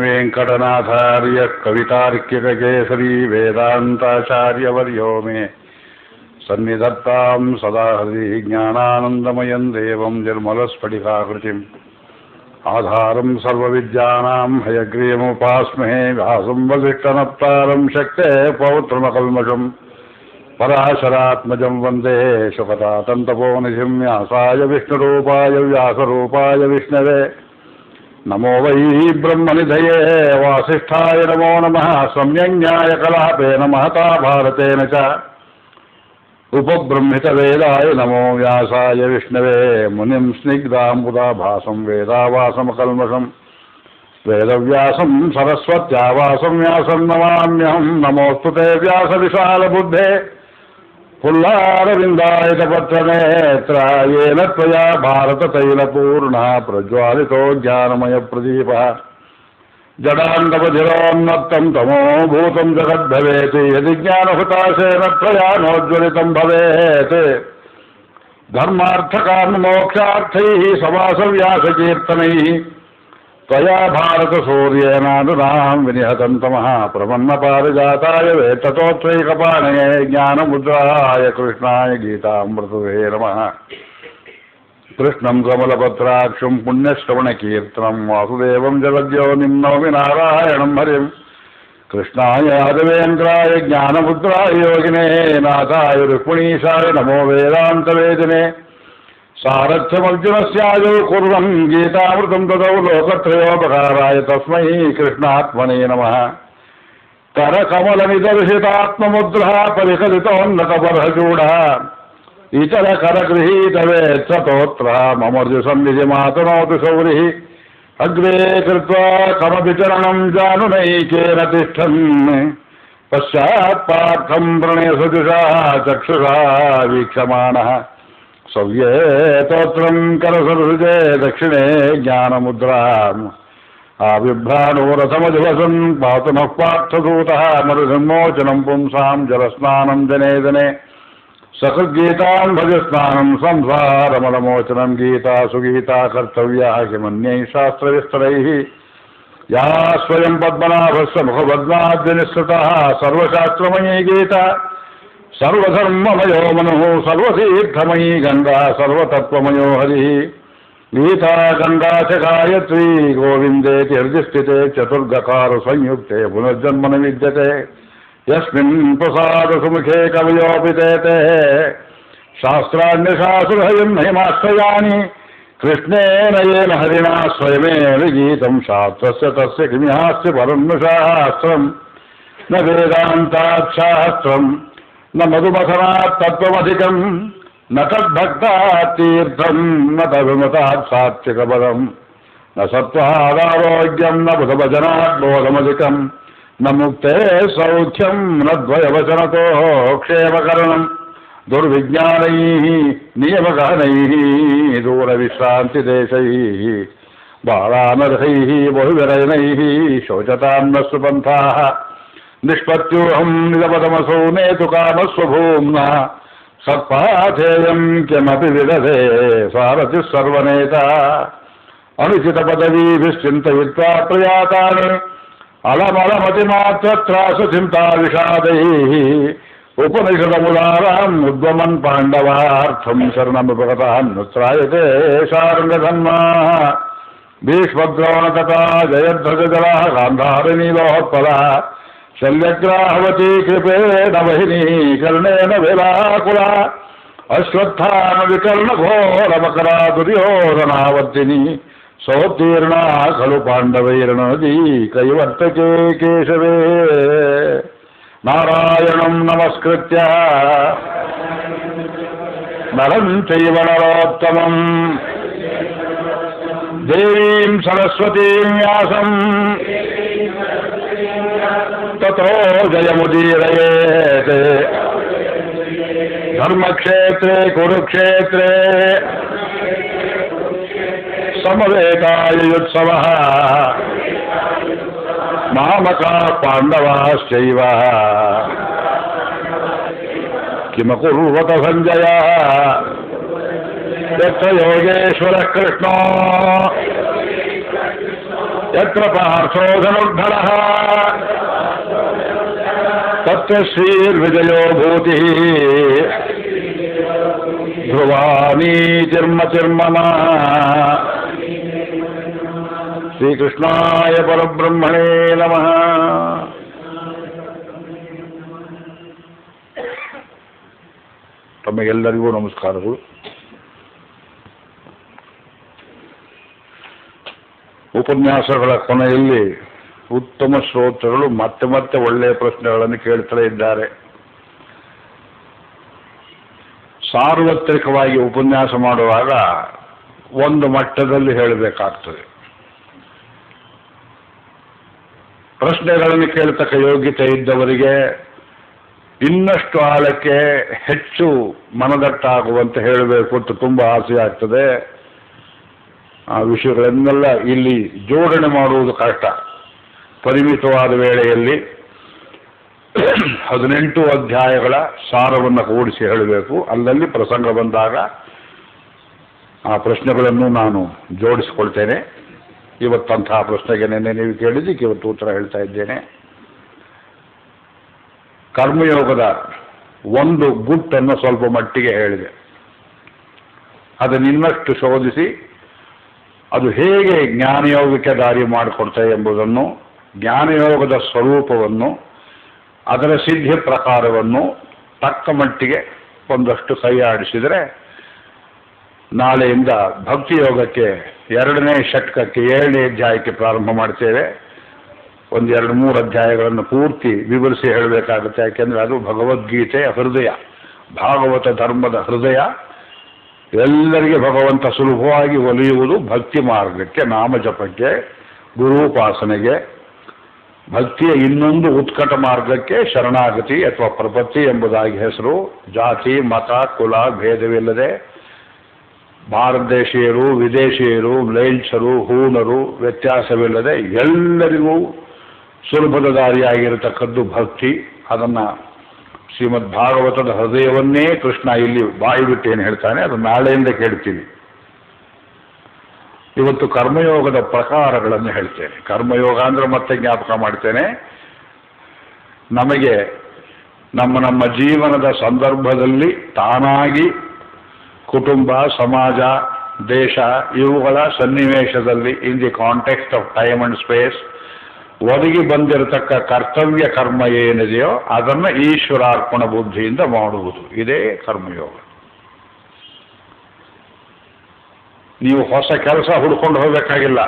वेंकटनाथार्य कवितार्किककेसरी वेदांताचार्यवर्यो मे सन्निधत्तां सदा हृदि ज्ञानानन्दमयं देवं निर्मलस्फटिकाकृतिम् आधारं सर्वविद्यानां हयग्रीवमुपास्महे व्यासं वसिष्ठनप्तारं शक्तेः पौत्रमकल्मषम् पराशरात्मजं वन्दे शुकतातन्तपोनिधिं व्यासाय विष्णुरूपाय व्यासरूपाय विष्णवे नमो वै ब्रह्मनिधये वासिष्ठाय नमो नमः सम्यज्ञाय कलापेन महता भारतेन च उपब्रह्मितवेदाय नमो व्यासाय विष्णवे मुनिं स्निग्धाम्बुदाभासं वेदावासमकल्मषं वेदव्यासं सरस्वत्यावासं व्यासं नमाम्यहं नमोऽस्तु ते व्यासविशालबुद्धे पुल्लारविन्दायतपत्रनेत्र येन त्वया भारततैलपूर्णः प्रज्वालितो ज्ञानमयप्रदीपः जडाण्डवधिरोन्नतं तमोभूतं जगद्भवेत् यदि ज्ञानहुताशेन त्वया नोज्ज्वलितं भवेत् धर्मार्थकाममोक्षार्थैः समासव्यासकीर्तनैः त्वया भारतसूर्येनानुनां विनिहतं तमः प्रपन्नपारिजाताय वेत्ततोत्रैकपाणये ज्ञानमुद्राय कृष्णाय गीतामृतवे नमः कृष्णं कमलपत्राक्षं पुण्यश्रवणकीर्तनं वासुदेवं जगद्योनिं नौमि नारायणं हरिं कृष्णाय यादवेन्द्राय ज्ञानमुद्राय योगिने नाथाय रुक्मिणीशाय नमो वेदान्तवेदिने सारथ्यमर्जुनस्यायो कुर्वन् गीतामृतं ददौ लोकत्रयोपकाराय तस्मै कृष्णात्मने नमः करकमलनिदर्शितात्ममुद्रः परिकलितोन्नतबर्हचूडः इतरकरगृहीतवेत्सतोत्रः ममर्जुसन्निधिमातनोतु शौरिः अग्रे कृत्वा कमविचरणं जानुनैकेन तिष्ठन् पश्चात्पार्थं प्रणयसजुषा चक्षुषा वीक्षमाणः सव्येतोत्रं करसरुजे दक्षिणे ज्ञानमुद्राम् आविभ्राणोरथमधिवसन् पातु नः पार्थदूतः मरुसन्मोचनं पुंसां जलस्नानं जने जने सकृद्गीतां भजस्नानं संसारमलमोचनं गीता सुगीता कर्तव्या किमन्यैः शास्त्रविस्तरैः या स्वयं पद्मनाभस्य मुखपद्माद्यनिःसृतः सर्वशास्त्रमयी गीता सर्वधर्ममयो मनुः सर्वतीर्थमयी गंगा सर्वतत्त्वमयो हरिः गीता गंगा च गायत्री गोविन्देति हृदिस्थिते चतुर्गकार संयुक्ते पुनर्जन्म न विद्यते यस्मिन् प्रसादसुमुखे कवयोऽपि तेते शास्त्राण्यशासुरहरिं महिमाश्रयाणि कृष्णेन येन हरिणा स्वयमेव गीतं शास्त्रस्य तस्य किमिहास्य परं शास्त्रं न वेदान्तात् शास्त्रं न मधुमथनात् तत्त्वमधिकं न तद्भक्तात् तीर्थं न तद्विमतात् सात्विकपदं न सत्त्वादारोग्यं न बुधभजनात् बोधमधिकं न मुक्ते सौख्यं न द्वयवचनतो क्षेमकरणं दुर्विज्ञानैः नियमगहनैः दूरविश्रान्तिदेशैः बालानर्हैः बहुविरयनैः शोचतां न सुपन्थाः निष्पत्त्योऽहं निजपदमसौ नेतु कामस्वभूम्ना सत्पाथेयं किमपि विदधे सारथिः सर्वनेता अनुचितपदवीभिश्चिन्तयित्वा प्रयातानि अलमलमतिमात्रत्रासु चिन्ता विषादैः उपनिषदमुदाराम् उद्वमन् पाण्डवार्थं शरणमुपगतान् नुत्रायते शार्ङ्गधन्माः भीष्मद्रोण तथा जयध्वजजलः गान्धारिनीलोत्पलः शल्यग्राहवती कृपेण वहिनी कर्णेन विलाकुला अश्वत्थामविकर्णघोरमकरा दुर्योधनावर्तिनी सोत्तीर्णा खलु पाण्डवैर्नदी कैवर्तके केशवे नारायणं नमस्कृत्य नरं चैव नरोत्तमं देवीं सरस्वतीं व्यासम् ततो जयमुदीरयेत् धर्मक्षेत्रे कुरुक्षेत्रे समवेतायुत्सवः मामकाः पाण्डवाश्चैव किमकुर्वत सञ्जयः यत्र योगेश्वरः कृष्णो ಯತ್ರ ಪಾರ್ಥೋ ಧನುರ್ಧರಃ ತತ್ರ ಶ್ರೀರ್ವಿಜಯೋ ಭೂತಿ ಧ್ರುವಾನೀತಿರ್ಮತಿರ್ಮಮ. ಶ್ರೀಕೃಷ್ಣಾಯ ಪರಬ್ರಹ್ಮಣೇ ನಮಃ. ತಮಗೆಲ್ಲರಿಗೂ ನಮಸ್ಕಾರಗಳು. ಉಪನ್ಯಾಸಗಳ ಕೊನೆಯಲ್ಲಿ ಉತ್ತಮ ಶ್ರೋತೃಗಳು ಮತ್ತೆ ಮತ್ತೆ ಒಳ್ಳೆಯ ಪ್ರಶ್ನೆಗಳನ್ನು ಕೇಳ್ತಲೇ ಇದ್ದಾರೆ. ಸಾರ್ವತ್ರಿಕವಾಗಿ ಉಪನ್ಯಾಸ ಮಾಡುವಾಗ ಒಂದು ಮಟ್ಟದಲ್ಲಿ ಹೇಳಬೇಕಾಗ್ತದೆ. ಪ್ರಶ್ನೆಗಳನ್ನು ಕೇಳತಕ್ಕ ಯೋಗ್ಯತೆ ಇದ್ದವರಿಗೆ ಇನ್ನಷ್ಟು ಆಳಕ್ಕೆ ಹೆಚ್ಚು ಮನದಟ್ಟಾಗುವಂತೆ ಹೇಳಬೇಕು ಅಂತ ತುಂಬ ಆಸೆ ಆಗ್ತದೆ. ಆ ವಿಷಯಗಳನ್ನೆಲ್ಲ ಇಲ್ಲಿ ಜೋಡಣೆ ಮಾಡುವುದು ಕಷ್ಟ. ಪರಿಮಿತವಾದ ವೇಳೆಯಲ್ಲಿ 18 ಅಧ್ಯಾಯಗಳ ಸಾರವನ್ನು ಕೂಡಿಸಿ ಹೇಳಬೇಕು. ಅಲ್ಲಲ್ಲಿ ಪ್ರಸಂಗ ಬಂದಾಗ ಆ ಪ್ರಶ್ನೆಗಳನ್ನು ನಾನು ಜೋಡಿಸಿಕೊಳ್ತೇನೆ. ಇವತ್ತಂತಹ ಪ್ರಶ್ನೆಗೆ ನೆನ್ನೆ ನೀವು ಕೇಳಿದ್ದಕ್ಕೆ ಇವತ್ತು ಉತ್ತರ ಹೇಳ್ತಾ ಇದ್ದೇನೆ. ಕರ್ಮಯೋಗದ ಒಂದು ಗುಟ್ಟನ್ನು ಸ್ವಲ್ಪ ಮಟ್ಟಿಗೆ ಹೇಳಿದೆ. ಅದನ್ನು ಇನ್ನಷ್ಟು ಶೋಧಿಸಿ ಅದು ಹೇಗೆ ಜ್ಞಾನಯೋಗಕ್ಕೆ ದಾರಿ ಮಾಡಿಕೊಡ್ತದೆ ಎಂಬುದನ್ನು, ಜ್ಞಾನಯೋಗದ ಸ್ವರೂಪವನ್ನು, ಅದರ ಸಿದ್ಧಿ ಪ್ರಕಾರವನ್ನು ತಕ್ಕ ಮಟ್ಟಿಗೆ ಒಂದಷ್ಟು ಕೈಯಾಡಿಸಿದರೆ ನಾಳೆಯಿಂದ ಭಕ್ತಿಯೋಗಕ್ಕೆ 2ನೇ ಷಟ್ಕಕ್ಕೆ 7ನೇ ಅಧ್ಯಾಯಕ್ಕೆ ಪ್ರಾರಂಭ ಮಾಡ್ತೇವೆ. 1-2-3 ಅಧ್ಯಾಯಗಳನ್ನು ಪೂರ್ತಿ ವಿವರಿಸಿ ಹೇಳಬೇಕಾಗುತ್ತೆ. ಯಾಕೆಂದರೆ ಅದು ಭಗವದ್ಗೀತೆಯ ಹೃದಯ, ಭಾಗವತ ಧರ್ಮದ ಹೃದಯ. ಎಲ್ಲರಿಗೆ ಭಗವಂತ ಸುಲಭವಾಗಿ ಒಲಿಯುವುದು ಭಕ್ತಿ ಮಾರ್ಗಕ್ಕೆ, ನಾಮಜಪಕ್ಕೆ, ಗುರುಪಾಸನೆಗೆ. ಭಕ್ತಿಯ ಇನ್ನೊಂದು ಉತ್ಕಟ ಮಾರ್ಗಕ್ಕೆ ಶರಣಾಗತಿ ಅಥವಾ ಪ್ರಪತ್ತಿ ಎಂಬುದಾಗಿ ಹೆಸರು. ಜಾತಿ, ಮತ, ಕುಲ ಭೇದವಿಲ್ಲದೆ ಭಾರತ ದೇಶೀಯರು, ವಿದೇಶಿಯರು, ಮ್ಲೇಚ್ಛರು, ಹೂಣರು ವ್ಯತ್ಯಾಸವಿಲ್ಲದೆ ಎಲ್ಲರಿಗೂ ಸುಲಭದ ದಾರಿಯಾಗಿರತಕ್ಕದ್ದು ಭಕ್ತಿ. ಅದನ್ನು ಶ್ರೀಮದ್ ಭಾಗವತದ ಹೃದಯವನ್ನೇ ಕೃಷ್ಣ ಇಲ್ಲಿ ಬಾಯಿ ಬಿಟ್ಟು ಏನು ಹೇಳ್ತಾನೆ ಅದು ನಾಳೆಯಿಂದ ಕೇಳ್ತೀವಿ. ಇವತ್ತು ಕರ್ಮಯೋಗದ ಪ್ರಕಾರಗಳನ್ನು ಹೇಳ್ತೇನೆ. ಕರ್ಮಯೋಗ ಅಂದರೆ ಮತ್ತೆ ಜ್ಞಾಪಕ ಮಾಡ್ತೇನೆ, ನಮಗೆ ನಮ್ಮ ಜೀವನದ ಸಂದರ್ಭದಲ್ಲಿ ತಾನಾಗಿ ಕುಟುಂಬ, ಸಮಾಜ, ದೇಶ ಇವುಗಳ ಸನ್ನಿವೇಶದಲ್ಲಿ in the context of time and space ಒದಗಿ ಬಂದಿರತಕ್ಕ ಕರ್ತವ್ಯ ಕರ್ಮ ಏನಿದೆಯೋ ಅದನ್ನು ಈಶ್ವರಾರ್ಪಣ ಬುದ್ಧಿಯಿಂದ ಮಾಡುವುದು. ಇದೇ ಕರ್ಮಯೋಗ. ನೀವು ಹೊಸ ಕೆಲಸ ಹುಡ್ಕೊಂಡು ಹೋಗಬೇಕಾಗಿಲ್ಲ.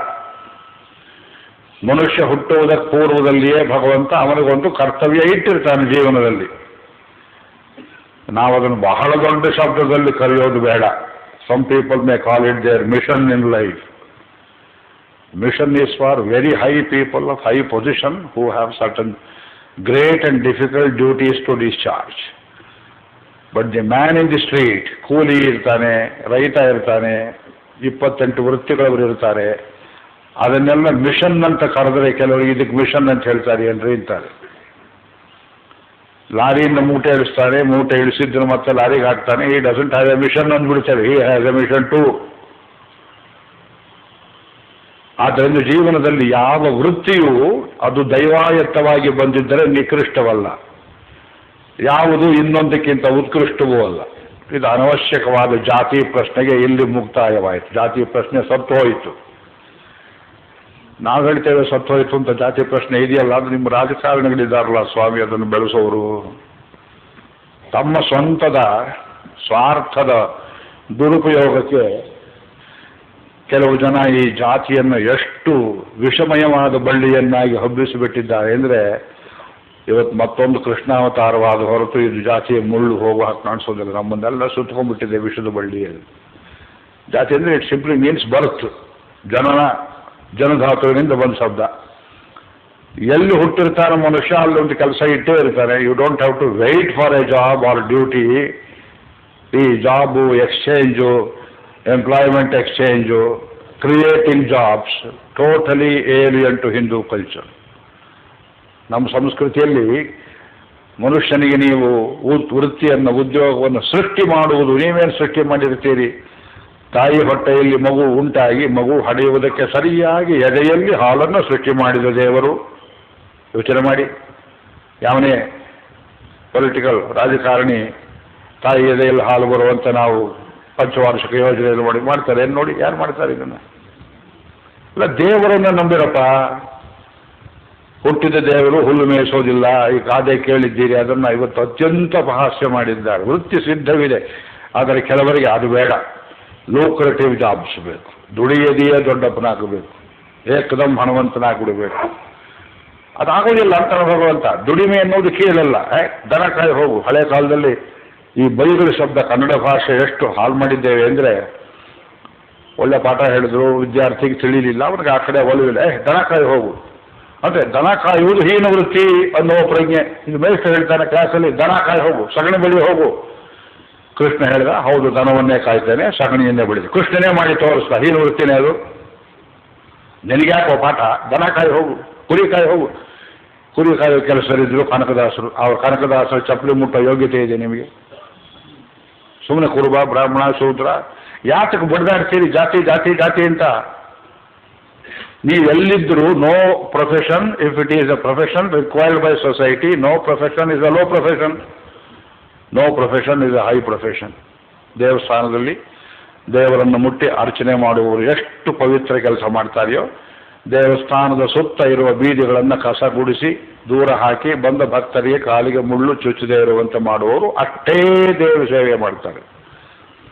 ಮನುಷ್ಯ ಹುಟ್ಟುವುದಕ್ಕೆ ಪೂರ್ವದಲ್ಲಿಯೇ ಭಗವಂತ ಅವನಿಗೊಂದು ಕರ್ತವ್ಯ ಇಟ್ಟಿರ್ತಾನೆ ಜೀವನದಲ್ಲಿ. ನಾವು ಅದನ್ನು ಬಹಳ ದೊಡ್ಡ ಶಬ್ದದಲ್ಲಿ ಕರೆಯೋದು ಬೇಡ. Some people may call it their mission in life. Mission is for very high people of high position who have certain great and difficult duties to discharge. But the man in the street, ಕೂಲಿ ಇರ್ತಾನೆ, ರೈತ ಇರ್ತಾನೆ, 28 ವೃತ್ತಿಗಳವರು ಇರ್ತಾರೆ. ಅದನ್ನೆಲ್ಲ mission ಅಂತ ಕರೆದರೆ ಕೆಲವರು ಇದಕ್ಕೆ ಮಿಷನ್ ಅಂತ ಹೇಳ್ತಾರೆ ಏನ್ರಿ ಅಂತಾರೆ. ಲಾರಿಯಿಂದ ಮೂಟೆ ಇಳಿಸ್ತಾನೆ, ಮೂಟೆ ಇಳಿಸಿದ್ರು ಮತ್ತೆ ಲಾರಿಗೆ ಹಾಕ್ತಾನೆ. ಈ ಡಸಂಟ್ ಹ್ಯಾವ್ ಎ ಮಿಷನ್ ಅಂದ್ಬಿಡ್ತಾರೆ. He has a mission to. ಆದ್ದರಿಂದ ಜೀವನದಲ್ಲಿ ಯಾವ ವೃತ್ತಿಯೂ ಅದು ದೈವಾಯತ್ತವಾಗಿ ಬಂದಿದ್ದರೆ ನಿಕೃಷ್ಟವಲ್ಲ, ಯಾವುದು ಇನ್ನೊಂದಕ್ಕಿಂತ ಉತ್ಕೃಷ್ಟವೂ ಅಲ್ಲ. ಇದು ಅನವಶ್ಯಕವಾದ ಜಾತಿ ಪ್ರಶ್ನೆಗೆ ಇಲ್ಲಿ ಮುಕ್ತಾಯವಾಯಿತು. ಜಾತಿ ಪ್ರಶ್ನೆ ಸತ್ತು ಹೋಯಿತು. ನಾವು ಹೇಳ್ತೇವೆ ಸತ್ತು ಹೋಯಿತು ಅಂತ. ಜಾತಿ ಪ್ರಶ್ನೆ ಇದೆಯಲ್ಲ, ಅದು ನಿಮ್ಮ ರಾಜಕಾರಣಿಗಳಿದ್ದಾರಲ್ಲ ಸ್ವಾಮಿ, ಅದನ್ನು ಬೆಳೆಸೋರು ತಮ್ಮ ಸ್ವಂತದ ಸ್ವಾರ್ಥದ ದುರುಪಯೋಗಕ್ಕೆ ಕೆಲವು ಜನ ಈ ಜಾತಿಯನ್ನು ಎಷ್ಟು ವಿಷಮಯವಾದ ಬಳ್ಳಿಯನ್ನಾಗಿ ಹಬ್ಬಿಸಿಬಿಟ್ಟಿದ್ದಾರೆ ಅಂದರೆ, ಇವತ್ತು ಮತ್ತೊಂದು ಕೃಷ್ಣಾವತಾರವಾದ ಹೊರತು ಇದು ಜಾತಿಯ ಮುಳ್ಳು ಹೋಗುವ ಹಾಗೆ ಕಾಣಿಸೋದಿಲ್ಲ. ನಮ್ಮನ್ನೆಲ್ಲ ಸುತ್ತಕೊಂಡ್ಬಿಟ್ಟಿದೆ ವಿಷದ ಬಳ್ಳಿಯಲ್ಲಿ. ಜಾತಿ ಅಂದರೆ ಇಟ್ ಸಿಂಪ್ಲಿ ಮೀನ್ಸ್ ಬರ್ತ್, ಜನಧಾತುವಿನಿಂದ ಬಂದ ಶಬ್ದ. ಎಲ್ಲಿ ಹುಟ್ಟಿರ್ತಾನೆ ಮನುಷ್ಯ ಅಲ್ಲೊಂದು ಕೆಲಸ ಇಟ್ಟೇ ಇರ್ತಾರೆ. You don't have to wait for a job or duty. ಈ job, exchange, employment exchange, creating jobs totally alien to Hindu culture. ನಮ್ಮ ಸಂಸ್ಕೃತಿಯಲ್ಲಿ ಮನುಷ್ಯನಿಗೆ ನೀವು ವೃತ್ತಿಯನ್ನು, ಉದ್ಯೋಗವನ್ನು ಸೃಷ್ಟಿ ಮಾಡುವುದು, ನೀವೇನು ಸೃಷ್ಟಿ ಮಾಡಿರ್ತೀರಿ? ತಾಯಿ ಹೊಟ್ಟೆಯಲ್ಲಿ ಮಗು ಉಂಟಾಗಿ ಮಗು ಹಡೆಯುವುದಕ್ಕೆ ಸರಿಯಾಗಿ ಎದೆಯಲ್ಲಿ ಹಾಲನ್ನು ಸೃಷ್ಟಿ ಮಾಡಿದ ದೇವರು. ಯೋಚನೆ ಮಾಡಿ, ಯಾವನೇ ಪೊಲಿಟಿಕಲ್ ರಾಜಕಾರಣಿ ತಾಯಿ ಎದೆಯಲ್ಲಿ ಹಾಲು ಬರುವಂತೆ ನಾವು ಪಂಚವಾರ್ಷಿಕ ಯೋಜನೆಯಲ್ಲಿ ಮಾಡ್ತಾರೆ ಏನು ನೋಡಿ? ಯಾರು ಮಾಡ್ತಾರೆ ಇದನ್ನು? ಇಲ್ಲ, ದೇವರನ್ನು ನಂಬಿರಪ್ಪ. ಹುಟ್ಟಿದ ದೇವರು ಹುಲ್ಲು ಮೇಯಿಸೋದಿಲ್ಲ. ಈ ಗಾದೆ ಕೇಳಿದ್ದೀರಿ, ಅದನ್ನು ಇವತ್ತು ಅತ್ಯಂತ ಅಪಹಾಸ್ಯ ಮಾಡಿದ್ದಾರೆ. ವೃತ್ತಿ ಸಿದ್ಧವಿದೆ, ಆದರೆ ಕೆಲವರಿಗೆ ಅದು ಬೇಡ. ಲೂಕ್ರೇಟಿವ್ ಜಾಬ್ಸ್ ಬೇಕು, ದುಡಿಯದೆಯೇ ದೊಡ್ಡಪ್ಪನಾಗಬೇಕು, ಏಕದಮ್ ಹಣವಂತನಾಗ್ಬಿಡಬೇಕು. ಅದಾಗೋದಿಲ್ಲ ಅಂತ ಭಗವಂತ. ದುಡಿಮೆ ಅನ್ನೋದು ಕೀಳಲ್ಲ. ದನ ಕಾಯಿ ಹೋಗು. ಹಳೆ ಕಾಲದಲ್ಲಿ ಈ ಬೈಗಳು ಶಬ್ದ ಕನ್ನಡ ಭಾಷೆ ಎಷ್ಟು ಹಾಳು ಮಾಡಿದ್ದೇವೆ ಅಂದರೆ, ಒಳ್ಳೆ ಪಾಠ ಹೇಳಿದ್ರು, ವಿದ್ಯಾರ್ಥಿಗೆ ತಿಳಿಲಿಲ್ಲ, ಅವನಿಗೆ ಆ ಕಡೆ ಒಲವಿಲ್ಲ. ದನ ಕಾಯಿ ಹೋಗು ಅಂದರೆ ದನ ಕಾಯುವುದು ಹೀನ ವೃತ್ತಿ ಅನ್ನೋ ಪ್ರಜ್ಞೆ. ಇದು ಮೇಷ್ಟ್ರು ಹೇಳ್ತಾನೆ ಕ್ಲಾಸಲ್ಲಿ, ದನ ಕಾಯಿ ಹೋಗು, ಸಗಣಿ ಬಳಿ ಹೋಗು. ಕೃಷ್ಣ ಹೇಳಿದ, ಹೌದು, ದನವನ್ನೇ ಕಾಯ್ತೇನೆ, ಸಗಣಿಯನ್ನೇ ಬೆಳೆದು. ಕೃಷ್ಣನೇ ಮಾಡಿ ತೋರಿಸ್ದ, ಹೀನ ವೃತ್ತಿನೇ ಅದು. ನಿನಗ್ಯಾಕೋ ಪಾಠ? ದನ ಕಾಯಿ ಹೋಗು, ಕುರಿ ಕಾಯಿ ಹೋಗು. ಕುರಿ ಕಾಯೋ ಕೆಲಸರಿದ್ರು ಕನಕದಾಸರು. ಅವ್ರ ಕನಕದಾಸರು ಚಪ್ಪಲಿ ಮುಟ್ಟೋ ಯೋಗ್ಯತೆ ಇದೆ ನಿಮಗೆ? ಸುಮ್ಮನೆ ಕುರುಬ, ಬ್ರಾಹ್ಮಣ, ಶೂದ್ರ ಯಾತಕ್ಕೆ ಬಡ್ದಾಡ್ತೀರಿ ಜಾತಿ ಜಾತಿ ಜಾತಿ ಅಂತ? ನೀವೆಲ್ಲಿದ್ದರೂ no profession, if it is a profession required by society, no profession is a low profession, no profession is a high profession. ದೇವಸ್ಥಾನದಲ್ಲಿ ದೇವರನ್ನು ಮುಟ್ಟಿ ಅರ್ಚನೆ ಮಾಡುವವರು ಎಷ್ಟು ಪವಿತ್ರ ಕೆಲಸ ಮಾಡ್ತಾರೆಯೋ, ದೇವಸ್ಥಾನದ ಸುತ್ತ ಇರುವ ಬೀದಿಗಳನ್ನು ಕಸ ಗುಡಿಸಿ ದೂರ ಹಾಕಿ ಬಂದ ಭಕ್ತರಿಗೆ ಕಾಲಿಗೆ ಮುಳ್ಳು ಚುಚ್ಚದೇ ಇರುವಂತೆ ಮಾಡುವವರು ಅಷ್ಟೇ ದೇವ ಸೇವೆ ಮಾಡ್ತಾರೆ.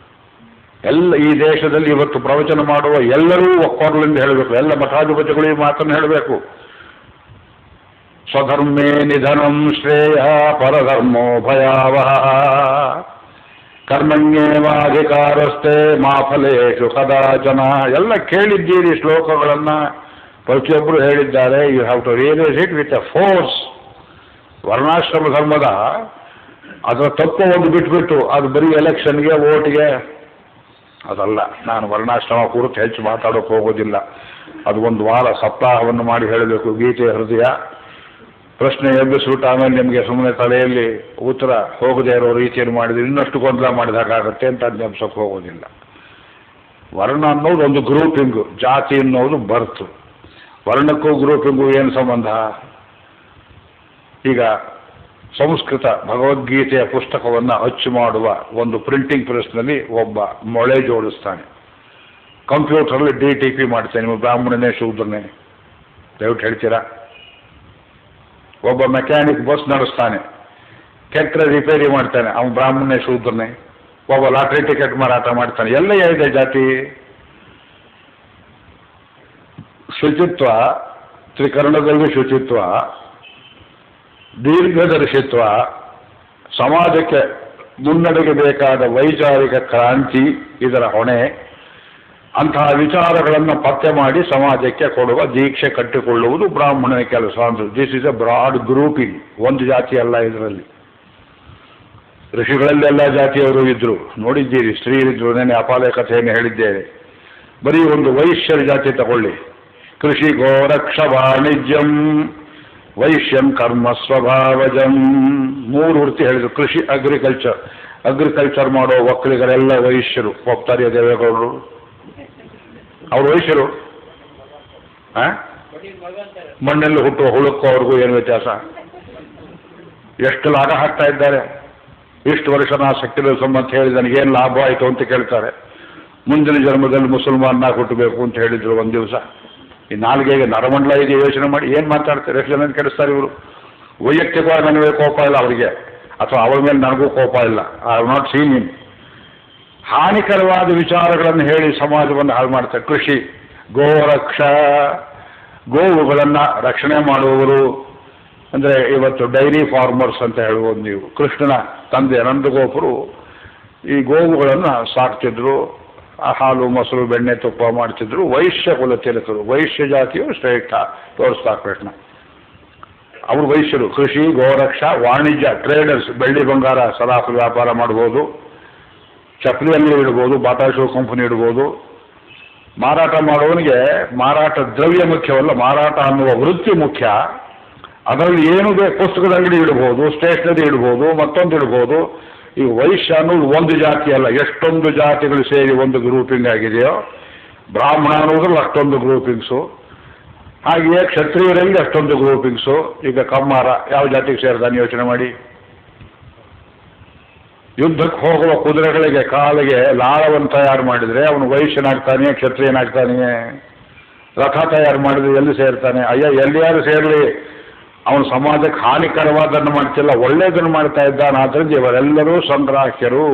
ಎಲ್ಲ ಈ ದೇಶದಲ್ಲಿ ಇವತ್ತು ಪ್ರವಚನ ಮಾಡುವ ಎಲ್ಲರೂ ಒಕ್ಕೊರಲಿಂದ ಹೇಳಬೇಕು. ಎಲ್ಲ ಮಠಾಧಿಪತಿಗಳು ಈ ಮಾತನ್ನು ಹೇಳಬೇಕು. ಸ್ವಧರ್ಮೇ ನಿಧನಂ ಶ್ರೇಯ ಪರಧರ್ಮೋ ಭಯಾವಹ ಕರ್ಮಣ್ಯೇವಾಧಿಕಾರಸ್ಥೆ ಮಾ ಫಲೇಷು ಕದಾಚನ. ಎಲ್ಲ ಕೇಳಿದ್ದೀರಿ ಶ್ಲೋಕಗಳನ್ನ, ಪ್ರತಿಯೊಬ್ಬರು ಹೇಳಿದ್ದಾರೆ. You have to realise it with a force. ವರ್ಣಾಶ್ರಮ ಧರ್ಮದ ಅದರ ತತ್ವ ಒಂದು ಬಿಟ್ಬಿಟ್ಟು ಅದು ಬರೀ ಎಲೆಕ್ಷನ್ಗೆ, ವೋಟ್ಗೆ ಅದಲ್ಲ. ನಾನು ವರ್ಣಾಶ್ರಮ ಕುರಿತು ಹೆಚ್ಚು ಮಾತಾಡೋಕೆ ಹೋಗೋದಿಲ್ಲ. ಅದು ಒಂದು ವಾರ ಸಪ್ತಾಹವನ್ನು ಮಾಡಿ ಹೇಳಬೇಕು. ಗೀತೆ ಹೃದಯ ಪ್ರಶ್ನೆ ಎಬ್ಬಿಸ್ಬಿಟ್ಟು ಆಮೇಲೆ ನಿಮಗೆ ಸುಮ್ಮನೆ ತಲೆಯಲ್ಲಿ ಉತ್ತರ ಹೋಗದೇ ಇರೋ ರೀತಿಯನ್ನು ಮಾಡಿದ್ರೆ ಇನ್ನಷ್ಟು ಗೊಂದಲ ಮಾಡಿದಾಗುತ್ತೆ ಅಂತ ನೆನಪಿಸೋಕೆ ಹೋಗೋದಿಲ್ಲ. ವರ್ಣ ಅನ್ನೋದು ಒಂದು ಗ್ರೂಪಿಂಗು, ಜಾತಿ ಅನ್ನೋದು ಬರ್ತು. ವರ್ಣಕ್ಕೂ ಗ್ರೂಪಿಂಗು ಏನು ಸಂಬಂಧ? ಈಗ ಸಂಸ್ಕೃತ ಭಗವದ್ಗೀತೆಯ ಪುಸ್ತಕವನ್ನು ಅಚ್ಚು ಮಾಡುವ ಒಂದು ಪ್ರಿಂಟಿಂಗ್ ಪ್ರೆಸ್ನಲ್ಲಿ ಒಬ್ಬ ಮೊಳೆ ಜೋಡಿಸ್ತಾನೆ. ಕಂಪ್ಯೂಟರಲ್ಲಿ DTP ಮಾಡ್ತಾನೆ. ನಿಮ್ಮ ಬ್ರಾಹ್ಮಣನೇ ಶೂದ್ರನೇ ದಯವಿಟ್ಟು ಹೇಳ್ತೀರಾ? ಒಬ್ಬ ಮೆಕ್ಯಾನಿಕ್ ಬಸ್ ನಡೆಸ್ತಾನೆ, ಕೆಟ್ಟರೆ ರಿಪೇರಿ ಮಾಡ್ತಾನೆ, ಅವನು ಬ್ರಾಹ್ಮಣನೇ ಶೂದ್ರನೇ. ಒಬ್ಬ ಲಾಟ್ರಿ ಟಿಕೆಟ್ ಮಾರಾಟ ಮಾಡ್ತಾನೆ. ಎಲ್ಲ ಇದೆ ಜಾತಿ. ಶುಚಿತ್ವ, ತ್ರಿಕರಣದಲ್ಲಿ ಶುಚಿತ್ವ, ದೀರ್ಘದರ್ಶಿತ್ವ, ಸಮಾಜಕ್ಕೆ ಮುನ್ನಡೆಗೆ ಬೇಕಾದ ವೈಚಾರಿಕ ಕ್ರಾಂತಿ ಇದರ ಹೊಣೆ. ಅಂತಹ ವಿಚಾರಗಳನ್ನು ಪತ್ತೆ ಮಾಡಿ ಸಮಾಜಕ್ಕೆ ಕೊಡುವ ದೀಕ್ಷೆ ಕಟ್ಟಿಕೊಳ್ಳುವುದು ಬ್ರಾಹ್ಮಣನ ಕೆಲಸ ಅಂತ. This is a broad grouping. ಒಂದು ಜಾತಿ ಅಲ್ಲ ಇದರಲ್ಲಿ. ಋಷಿಗಳಲ್ಲೆಲ್ಲ ಜಾತಿಯವರು ಇದ್ರು, ನೋಡಿದ್ದೀರಿ. ಸ್ತ್ರೀಯರಿದ್ರು, ನೆನೆ ಅಪಾಲೆ ಕಥೆಯನ್ನು ಹೇಳಿದ್ದೇವೆ. ಬರೀ ಒಂದು ವೈಶ್ಯರ ಜಾತಿ ತಗೊಳ್ಳಿ. ಕೃಷಿ ಗೋರಕ್ಷ ವಾಣಿಜ್ಯಂ ವೈಶ್ಯಂ ಕರ್ಮ ಸ್ವಭಾವಜಂ. 3 ವೃತ್ತಿ ಹೇಳಿದ್ರು. ಕೃಷಿ, ಅಗ್ರಿಕಲ್ಚರ್ ಮಾಡೋ ಒಕ್ಕಲಿಗರೆಲ್ಲ ವೈಶ್ಯರು. ಒಪ್ತಾರೆ ದೇವೇಗೌಡರು? ಅವರು ವೈಶ್ಯರು? ಮಣ್ಣಲ್ಲಿ ಹುಟ್ಟುವ ಹುಳುಕ್ಕೂ ಅವ್ರಿಗೂ ಏನು ವ್ಯತ್ಯಾಸ? ಎಷ್ಟು ಲಾಭ ಹಾಕ್ತಾ ಇದ್ದಾರೆ. ಇಷ್ಟು ವರ್ಷ ನಾ ಸೆಕ್ಯುಲರಿಸಮ್ ಅಂತ ಹೇಳಿ ನನಗೇನು ಲಾಭ ಆಯಿತು ಅಂತ ಕೇಳ್ತಾರೆ. ಮುಂದಿನ ಜನ್ಮದಲ್ಲಿ ಮುಸಲ್ಮಾನಾಗಿ ಹುಟ್ಟಬೇಕು ಅಂತ ಹೇಳಿದ್ರು ಒಂದು ದಿವಸ. ಈ ನಾಲ್ಗೆಗೆ ನರಮಂಡಲ ಇದೆ, ಯೋಚನೆ ಮಾಡಿ. ಏನು ಮಾತಾಡ್ತಾರೆ? ಎಷ್ಟು ಜನ ಕೆಡಿಸ್ತಾರೆ ಇವರು. ವೈಯಕ್ತಿಕವಾಗಿ ನನಗೆ ಕೋಪ ಇಲ್ಲ ಅವರಿಗೆ, ಅಥವಾ ಅವರ ಮೇಲೆ ನನಗೂ ಕೋಪ ಇಲ್ಲ. I have not seen him. ಹಾನಿಕರವಾದ ವಿಚಾರಗಳನ್ನು ಹೇಳಿ ಸಮಾಜವನ್ನು ಹಾಳು ಮಾಡ್ತಾರೆ. ಕೃಷಿ ಗೋರಕ್ಷ, ಗೋವುಗಳನ್ನು ರಕ್ಷಣೆ ಮಾಡುವವರು ಅಂದರೆ ಇವತ್ತು ಡೈರಿ ಫಾರ್ಮರ್ಸ್ ಅಂತ ಹೇಳ್ಬೋದು ನೀವು. ಕೃಷ್ಣನ ತಂದೆ ನಂದಗೋಪರು ಈ ಗೋವುಗಳನ್ನು ಸಾಕ್ತಿದ್ರು, ಹಾಲು ಮೊಸರು ಬೆಣ್ಣೆ ತುಪ್ಪ ಮಾಡ್ತಿದ್ರು. ವೈಶ್ಯ ಕುಲ ತಿಲಕರು, ವೈಶ್ಯ ಜಾತಿಯು ಶ್ರೇಷ್ಠ ತೋರಿಸ್ತಾ ಕೃಷ್ಣ. ಅವರು ವೈಶ್ಯರು. ಕೃಷಿ ಗೋರಕ್ಷ, ವಾಣಿಜ್ಯ, ಟ್ರೇಡರ್ಸ್, ಬೆಳ್ಳಿ ಬಂಗಾರ ಸರಾಸು ವ್ಯಾಪಾರ ಮಾಡ್ಬೋದು, ಚಪ್ಪಲಿ ಅಂಗಡಿ ಇಡ್ಬೋದು, ಬಾಟಾ ಶೂ ಕಂಪನಿ ಇಡ್ಬೋದು. ಮಾರಾಟ ಮಾಡುವವನಿಗೆ ಮಾರಾಟ ದ್ರವ್ಯ ಮುಖ್ಯವಲ್ಲ, ಮಾರಾಟ ಅನ್ನುವ ವೃತ್ತಿ ಮುಖ್ಯ. ಅದರಲ್ಲಿ ಏನು ಬೇಕು, ಪುಸ್ತಕದ ಅಂಗಡಿ ಇಡ್ಬೋದು, ಸ್ಟೇಷನರಿ ಇಡ್ಬೋದು, ಮತ್ತೊಂದು ಇಡ್ಬೋದು, ಈ ವೈಶ್ಯ ಅನ್ನೋದು ಒಂದು ಜಾತಿ ಅಲ್ಲ, ಎಷ್ಟೊಂದು ಜಾತಿಗಳು ಸೇರಿ ಒಂದು ಗ್ರೂಪಿಂಗ್ ಆಗಿದೆಯೋ, ಬ್ರಾಹ್ಮಣ ಅನ್ನೋದ್ರಲ್ಲಿ ಅಷ್ಟೊಂದು ಗ್ರೂಪಿಂಗ್ಸು, ಹಾಗೆಯೇ ಕ್ಷತ್ರಿಯರಲ್ಲಿ ಅಷ್ಟೊಂದು ಗ್ರೂಪಿಂಗ್ಸು. ಈಗ ಕಮ್ಮಾರ ಯಾವ ಜಾತಿಗೆ ಸೇರ್ತಾನೆ ಯೋಚನೆ ಮಾಡಿ. ಯುದ್ಧಕ್ಕೆ ಹೋಗುವ ಕುದುರೆಗಳಿಗೆ ಕಾಲಿಗೆ ಲಾಳವನ್ನು ತಯಾರು ಮಾಡಿದರೆ ಅವನು ವೈಶ್ಯನಾಗ್ತಾನೆ, ಕ್ಷತ್ರಿಯನಾಗ್ತಾನೆಯೇ? ರಥ ತಯಾರು ಮಾಡಿದ್ರೆ ಎಲ್ಲಿ ಸೇರ್ತಾನೆ? ಅಯ್ಯ, ಎಲ್ಲಿಯಾರು ಸೇರಲಿ, ಅವನು ಸಮಾಜಕ್ಕೆ ಹಾನಿಕರವಾದನ್ನು ಮಾಡ್ತಿಲ್ಲ, ಒಳ್ಳೆಯದನ್ನು ಮಾಡ್ತಾ ಇದ್ದಾನೆ. ಆದ್ದರಿಂದ ಇವರೆಲ್ಲರೂ ಸಂಗ್ರಾಹ್ಯರು.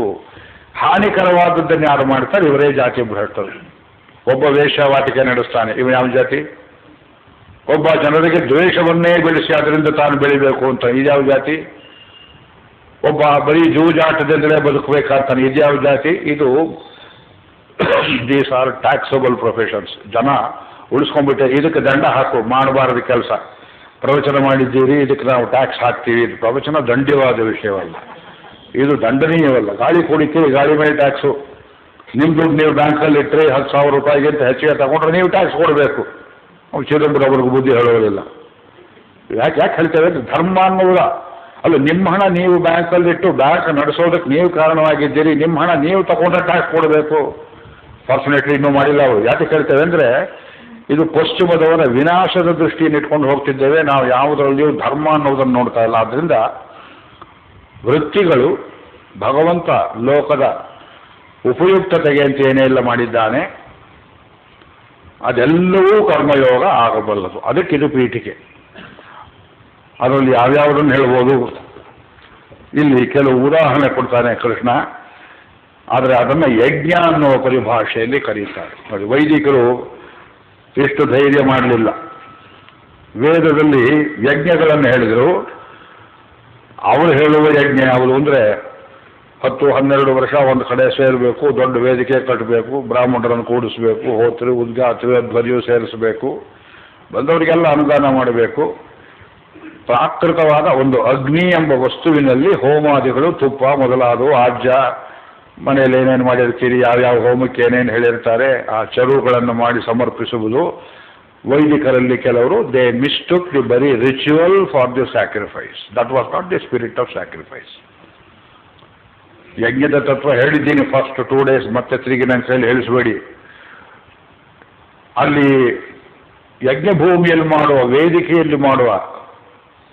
ಹಾನಿಕರವಾದದ್ದನ್ನು ಯಾರು ಮಾಡ್ತಾರೆ ಇವರೇ ಜಾತಿ ಭ್ರಷ್ಟರು. ಒಬ್ಬ ವೇಶ್ಯಾವಾಟಿಕೆ ನಡೆಸ್ತಾನೆ, ಇವ ಯಾವ ಜಾತಿ? ಒಬ್ಬ ಜನರಿಗೆ ದ್ವೇಷವನ್ನೇ ಬೆಳೆಸಿ ಅದರಿಂದ ತಾನು ಬೆಳಿಬೇಕು ಅಂತ, ಇದ್ಯಾವ ಜಾತಿ? ಒಬ್ಬ ಬರೀ ಜೂಜಾಟದಿಂದಲೇ ಬದುಕಬೇಕಾಗ್ತಾನೆ, ಇದ್ಯಾವ ಜಾತಿ? ಇದು ದೀಸ್ ಆರ್ ಟ್ಯಾಕ್ಸಬಲ್ ಪ್ರೊಫೆಷನ್ಸ್. ಜನ ಉಳಿಸ್ಕೊಂಡ್ಬಿಟ್ಟೆ, ಇದಕ್ಕೆ ದಂಡ ಹಾಕು, ಮಾಡಬಾರದು ಕೆಲಸ. ಪ್ರವಚನ ಮಾಡಿದ್ದೀರಿ, ಇದಕ್ಕೆ ನಾವು ಟ್ಯಾಕ್ಸ್ ಹಾಕ್ತೀವಿ. ಇದು ಪ್ರವಚನ ದಂಡ್ಯವಾದ ವಿಷಯವಲ್ಲ, ಇದು ದಂಡನೀಯವಲ್ಲ. ಗಾಳಿ ಕುಡಿತೀವಿ, ಗಾಳಿ ಮೇಲೆ ಟ್ಯಾಕ್ಸು. ನಿಮ್ಮ ದುಡ್ಡು ನೀವು ಬ್ಯಾಂಕಲ್ಲಿ ಇಟ್ಟರೆ 10,000 ರೂಪಾಯಿಗಿಂತ ಹೆಚ್ಚಿಗೆ ತಗೊಂಡ್ರೆ ನೀವು ಟ್ಯಾಕ್ಸ್ ಕೊಡಬೇಕು. ಅವ್ರು ಚಿದಂಬರ ಅವ್ರಿಗೆ ಬುದ್ಧಿ ಹೇಳೋದಿಲ್ಲ. ಯಾಕೆ ಹೇಳ್ತೇವೆ? ಧರ್ಮ ಅನ್ನೋದ ಅಲ್ಲ. ನಿಮ್ಮ ಹಣ ನೀವು ಬ್ಯಾಂಕಲ್ಲಿಟ್ಟು ಬ್ಯಾಂಕ್ ನಡೆಸೋದಕ್ಕೆ ನೀವು ಕಾರಣವಾಗಿದ್ದೀರಿ, ನಿಮ್ಮ ಹಣ ನೀವು ತಗೊಂಡ್ರೆ ಟ್ಯಾಕ್ಸ್ ಕೊಡಬೇಕು. ಫಾರ್ಚುನೇಟ್ಲಿ ಇನ್ನೂ ಮಾಡಿಲ್ಲ ಅವರು. ಯಾಕೆ ಹೇಳ್ತೇವೆ ಅಂದರೆ, ಇದು ಪಶ್ಚಿಮದವರ ವಿನಾಶದ ದೃಷ್ಟಿಯನ್ನು ಇಟ್ಕೊಂಡು ಹೋಗ್ತಿದ್ದೇವೆ, ನಾವು ಯಾವುದರಲ್ಲಿಯೂ ಧರ್ಮ ಅನ್ನೋದನ್ನು ನೋಡ್ತಾ ಇಲ್ಲ. ಆದ್ದರಿಂದ ವೃತ್ತಿಗಳು ಭಗವಂತ ಲೋಕದ ಉಪಯುಕ್ತತೆಗೆ ಅಂತ ಏನೆಲ್ಲ ಮಾಡಿದ್ದಾನೆ ಅದೆಲ್ಲವೂ ಕರ್ಮಯೋಗ ಆಗಬಲ್ಲದು. ಅದಕ್ಕಿದು ಪೀಠಿಕೆ. ಅದರಲ್ಲಿ ಯಾವ್ಯಾವುದನ್ನು ಹೇಳ್ಬೋದು, ಇಲ್ಲಿ ಕೆಲವು ಉದಾಹರಣೆ ಕೊಡ್ತಾನೆ ಕೃಷ್ಣ. ಆದರೆ ಅದನ್ನು ಯಜ್ಞ ಅನ್ನುವ ಪರಿಭಾಷೆಯಲ್ಲಿ ಕರೀತಾರೆ. ನೋಡಿ, ವೈದಿಕರು ಎಷ್ಟು ಧೈರ್ಯ ಮಾಡಲಿಲ್ಲ. ವೇದದಲ್ಲಿ ಯಜ್ಞಗಳನ್ನು ಹೇಳಿದರು. ಅವರು ಹೇಳುವ ಯಜ್ಞ ಯಾವುದು ಅಂದರೆ 10-12 ವರ್ಷ ಒಂದು ಕಡೆ ಸೇರಬೇಕು, ದೊಡ್ಡ ವೇದಿಕೆ ಕಟ್ಟಬೇಕು, ಬ್ರಾಹ್ಮಣರನ್ನು ಕೂಡಿಸಬೇಕು, ಹೋತ್ರಿ ಉದ್ಗಾತ್ರಿ ಧ್ವರಿಯು ಸೇರಿಸಬೇಕು, ಬಂದವರಿಗೆಲ್ಲ ಅನುದಾನ ಮಾಡಬೇಕು. ಪ್ರಾಕೃತವಾದ ಒಂದು ಅಗ್ನಿ ಎಂಬ ವಸ್ತುವಿನಲ್ಲಿ ಹೋಮಾದಿಗಳು, ತುಪ್ಪ ಮೊದಲಾದವು, ಆಜ್ಯ, ಮನೆಯಲ್ಲಿ ಏನೇನು ಮಾಡಿರ್ತೀರಿ, ಯಾವ್ಯಾವ ಹೋಮಕ್ಕೆ ಏನೇನು ಹೇಳಿರ್ತಾರೆ, ಆ ಚರುಗಳನ್ನು ಮಾಡಿ ಸಮರ್ಪಿಸುವುದು. ವೈದಿಕರಲ್ಲಿ ಕೆಲವರು ದೇ ಮಿಸ್ಟುಕ್ ದಿ ಬರೀ ritual for the sacrifice. That was not the spirit of sacrifice. ಯಜ್ಞದ ತತ್ವ ಹೇಳಿದ್ದೀನಿ ಫಸ್ಟ್ 2 days, ಮತ್ತೆ ತಿರುಗಿ ನನ್ನ ಕೈಲಿ ಹೇಳಿಸಬೇಡಿ. ಅಲ್ಲಿ ಯಜ್ಞಭೂಮಿಯಲ್ಲಿ ಮಾಡುವ, ವೇದಿಕೆಯಲ್ಲಿ ಮಾಡುವ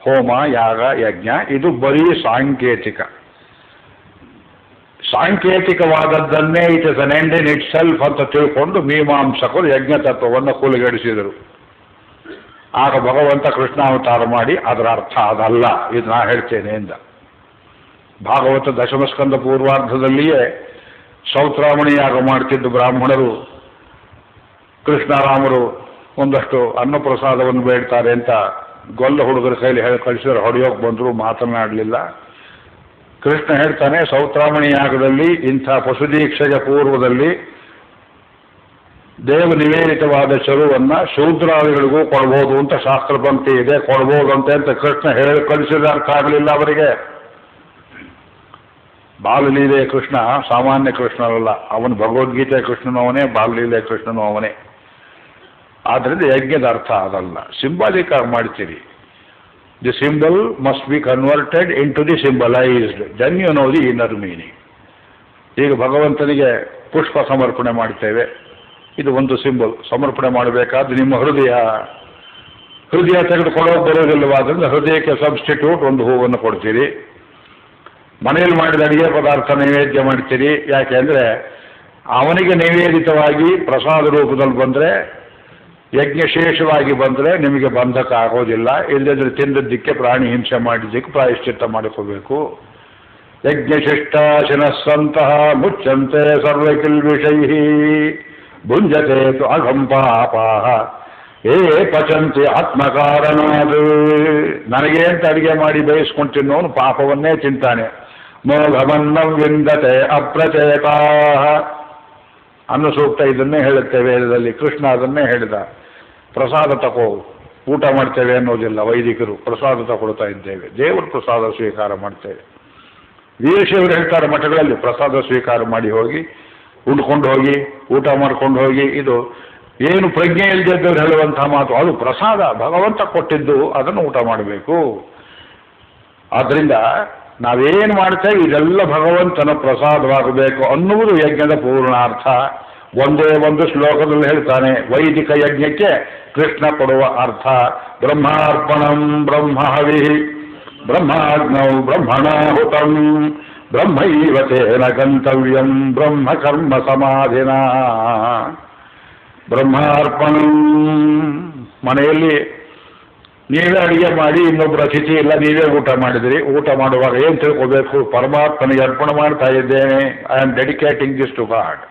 ಹೋಮ, ಯಾಗ, ಯಜ್ಞ ಇದು ಬರೀ ಸಾಂಕೇತಿಕವಾದದ್ದನ್ನೇ it is an end in itself ಅಂತ ತಿಳ್ಕೊಂಡು ಮೀಮಾಂಸಕರು ಯಜ್ಞ ತತ್ವವನ್ನು ಕೂಲುಗೆಡಿಸಿದರು. ಆಗ ಭಗವಂತ ಕೃಷ್ಣಾವತಾರ ಮಾಡಿ ಅದರ ಅರ್ಥ ಅದಲ್ಲ, ಇದು ನಾ ಹೇಳ್ತೇನೆ ಎಂದ. ಭಾಗವತ ದಶಮಸ್ಕಂದ ಪೂರ್ವಾರ್ಧದಲ್ಲಿಯೇ ಸೌತ್ರಾಮಣಿ ಯಾಗ ಮಾಡ್ತಿದ್ದು ಬ್ರಾಹ್ಮಣರು ಕೃಷ್ಣರಾಮರು ಒಂದಷ್ಟು ಅನ್ನಪ್ರಸಾದವನ್ನು ಬೇಡ್ತಾರೆ ಅಂತ ಗೊಲ್ಲ ಹುಡುಗರ ಕೈಲಿ ಹೇಳಿ ಕಳಿಸಿದ್ರೆ ಹೊಡೆಯೋಕೆ ಬಂದರು, ಮಾತನಾಡಲಿಲ್ಲ. ಕೃಷ್ಣ ಹೇಳ್ತಾನೆ, ಸೌತ್ರಾಮಣಿ ಯಾಗದಲ್ಲಿ ಇಂಥ ಪಶುದೀಕ್ಷೆಗೆ ಪೂರ್ವದಲ್ಲಿ ದೇವ ನಿವೇದಿತವಾದ ಚರುವನ್ನು ಶೂದ್ರಾದಿಗಳಿಗೂ ಕೊಡ್ಬೋದು ಅಂತ ಶಾಸ್ತ್ರ ಪಂಕ್ತಿ ಇದೆ, ಕೊಡ್ಬೋದಂತೆ ಅಂತ ಕೃಷ್ಣ ಹೇಳಿ ಕಳಿಸಿದ ಅರ್ಥ ಆಗಲಿಲ್ಲ ಅವರಿಗೆ. ಬಾಲಲೀಲೆ ಕೃಷ್ಣ ಸಾಮಾನ್ಯ ಕೃಷ್ಣನಲ್ಲ, ಅವನು ಭಗವದ್ಗೀತೆ ಕೃಷ್ಣನೂ ಅವನೇ, ಬಾಲಲೀಲೆ ಕೃಷ್ಣನೂ ಅವನೇ. ಆದ್ದರಿಂದ ಯಜ್ಞದ ಅರ್ಥ ಅದಲ್ಲ, ಸಿಂಬಾಲಿಕ್ ಆಗಿ ಮಾಡ್ತೀರಿ. The symbol must be converted into the symbolized, then you know the inner meaning. ಈಗ ಭಗವಂತನಿಗೆ ಪುಷ್ಪ ಸಮರ್ಪಣೆ ಮಾಡ್ತೇವೆ, ಇದು ಒಂದು ಸಿಂಬಲ್. ಸಮರ್ಪಣೆ ಮಾಡಬೇಕಾದ್ರೆ ನಿಮ್ಮ ಹೃದಯ ತೆಗೆದುಕೊಳ್ಳೋಕೆ ಬರೋದಿಲ್ಲವಾದ್ರಿಂದ ಹೃದಯಕ್ಕೆ ಸಬ್ಸ್ಟಿಟ್ಯೂಟ್ ಒಂದು ಹೂವನ್ನು ಕೊಡ್ತೀರಿ. ಮನೆಯಲ್ಲಿ ಮಾಡಿದ ಅಡಿಗೆ ಪದಾರ್ಥ ನೈವೇದ್ಯ ಮಾಡ್ತೀರಿ. ಯಾಕೆ ಅಂದರೆ ಅವನಿಗೆ ನೈವೇದಿತವಾಗಿ ಪ್ರಸಾದ ರೂಪದಲ್ಲಿ ಬಂದರೆ, ಯಜ್ಞಶೇಷವಾಗಿ ಬಂದರೆ ನಿಮಗೆ ಬಂಧಕ ಆಗೋದಿಲ್ಲ. ಇಲ್ಲದಿದ್ರೆ ತಿಂದದ್ದಕ್ಕೆ ಪ್ರಾಣಿ ಹಿಂಸೆ ಮಾಡಿದ್ದಕ್ಕೆ ಪ್ರಾಯಶ್ಚಿತ್ತ ಮಾಡಿಕೋಬೇಕು. ಯಜ್ಞಶಿಷ್ಟಾಶಿನಸ್ಸಂತಹ ಮುಚ್ಚಂತೆ ಸರ್ವಕಿಲ್ವಿಷೈ ಭುಂಜತೆ ಅಘಂ ಪಾಪಾಹ ಏ ಪಚಂತಿ ಆತ್ಮಕಾರಣಾದು. ನನಗೆ ಅಂತ ಅಡಿಗೆ ಮಾಡಿ ಬೇಯಿಸ್ಕೊಂಡು ತಿನ್ನೋನು ಪಾಪವನ್ನೇ ತಿಂತಾನೆ. ಮೋಘಮನ್ನಂ ವಿಂದತೆ ಅಪ್ರಚೇತಾ ಅನ್ನೋ ಸೂಕ್ತ ಇದನ್ನೇ ಹೇಳುತ್ತೆ ವೇದದಲ್ಲಿ. ಕೃಷ್ಣ ಅದನ್ನೇ ಹೇಳಿದ. ಪ್ರಸಾದ ತಗೋ, ಊಟ ಮಾಡ್ತೇವೆ ಅನ್ನೋದಿಲ್ಲ ವೈದಿಕರು, ಪ್ರಸಾದ ತಗೊಳ್ತಾ ಇದ್ದೇವೆ, ದೇವರ ಪ್ರಸಾದ ಸ್ವೀಕಾರ ಮಾಡ್ತೇವೆ. ವೀರಶೈವರು ಹೇಳ್ತಾರೆ ಮಠಗಳಲ್ಲಿ, ಪ್ರಸಾದ ಸ್ವೀಕಾರ ಮಾಡಿ ಹೋಗಿ, ಉಂಡ್ಕೊಂಡು ಹೋಗಿ, ಊಟ ಮಾಡ್ಕೊಂಡು ಹೋಗಿ. ಇದು ಏನು ಪ್ರಜ್ಞೆ ಇಲ್ಲದಿದ್ದವ್ರು ಹೇಳುವಂತಹ ಮಾತು, ಅದು ಪ್ರಸಾದ ಭಗವಂತ ಕೊಟ್ಟಿದ್ದು, ಅದನ್ನು ಊಟ ಮಾಡಬೇಕು. ಆದ್ದರಿಂದ ನಾವೇನು ಮಾಡ್ತೇವೆ ಇದೆಲ್ಲ ಭಗವಂತನ ಪ್ರಸಾದವಾಗಬೇಕು ಅನ್ನುವುದು ಯಜ್ಞದ ಪೂರ್ಣಾರ್ಥ. ಒಂದೇ ಒಂದು ಶ್ಲೋಕದಲ್ಲಿ ಹೇಳ್ತಾನೆ, ವೈದಿಕ ಯಜ್ಞಕ್ಕೆ ಕೃಷ್ಣ ಕೊಡುವ ಅರ್ಥ. ಬ್ರಹ್ಮಾರ್ಪಣಂ ಬ್ರಹ್ಮಹವಿ ಬ್ರಹ್ಮಾಗ್ನೌ ಬ್ರಹ್ಮಣಾಹುತಂ ಬ್ರಹ್ಮೈವ ತೇನ ಗಂತವ್ಯಂ ಬ್ರಹ್ಮ ಕರ್ಮ ಸಮಾಧಿನ. ಬ್ರಹ್ಮಾರ್ಪಣಂ, ಮನೆಯಲ್ಲಿ ನೀವೇ ಅಡಿಗೆ ಮಾಡಿ ಇನ್ನೊಬ್ಬರ ಅತಿಥಿ ಇಲ್ಲ, ನೀವೇ ಊಟ ಮಾಡಿದಿರಿ. ಊಟ ಮಾಡುವಾಗ ಏನು ತಿಳ್ಕೋಬೇಕು? ಪರಮಾತ್ಮನಿಗೆ ಅರ್ಪಣೆ ಮಾಡ್ತಾ ಇದ್ದೇನೆ, I am dedicating this to God.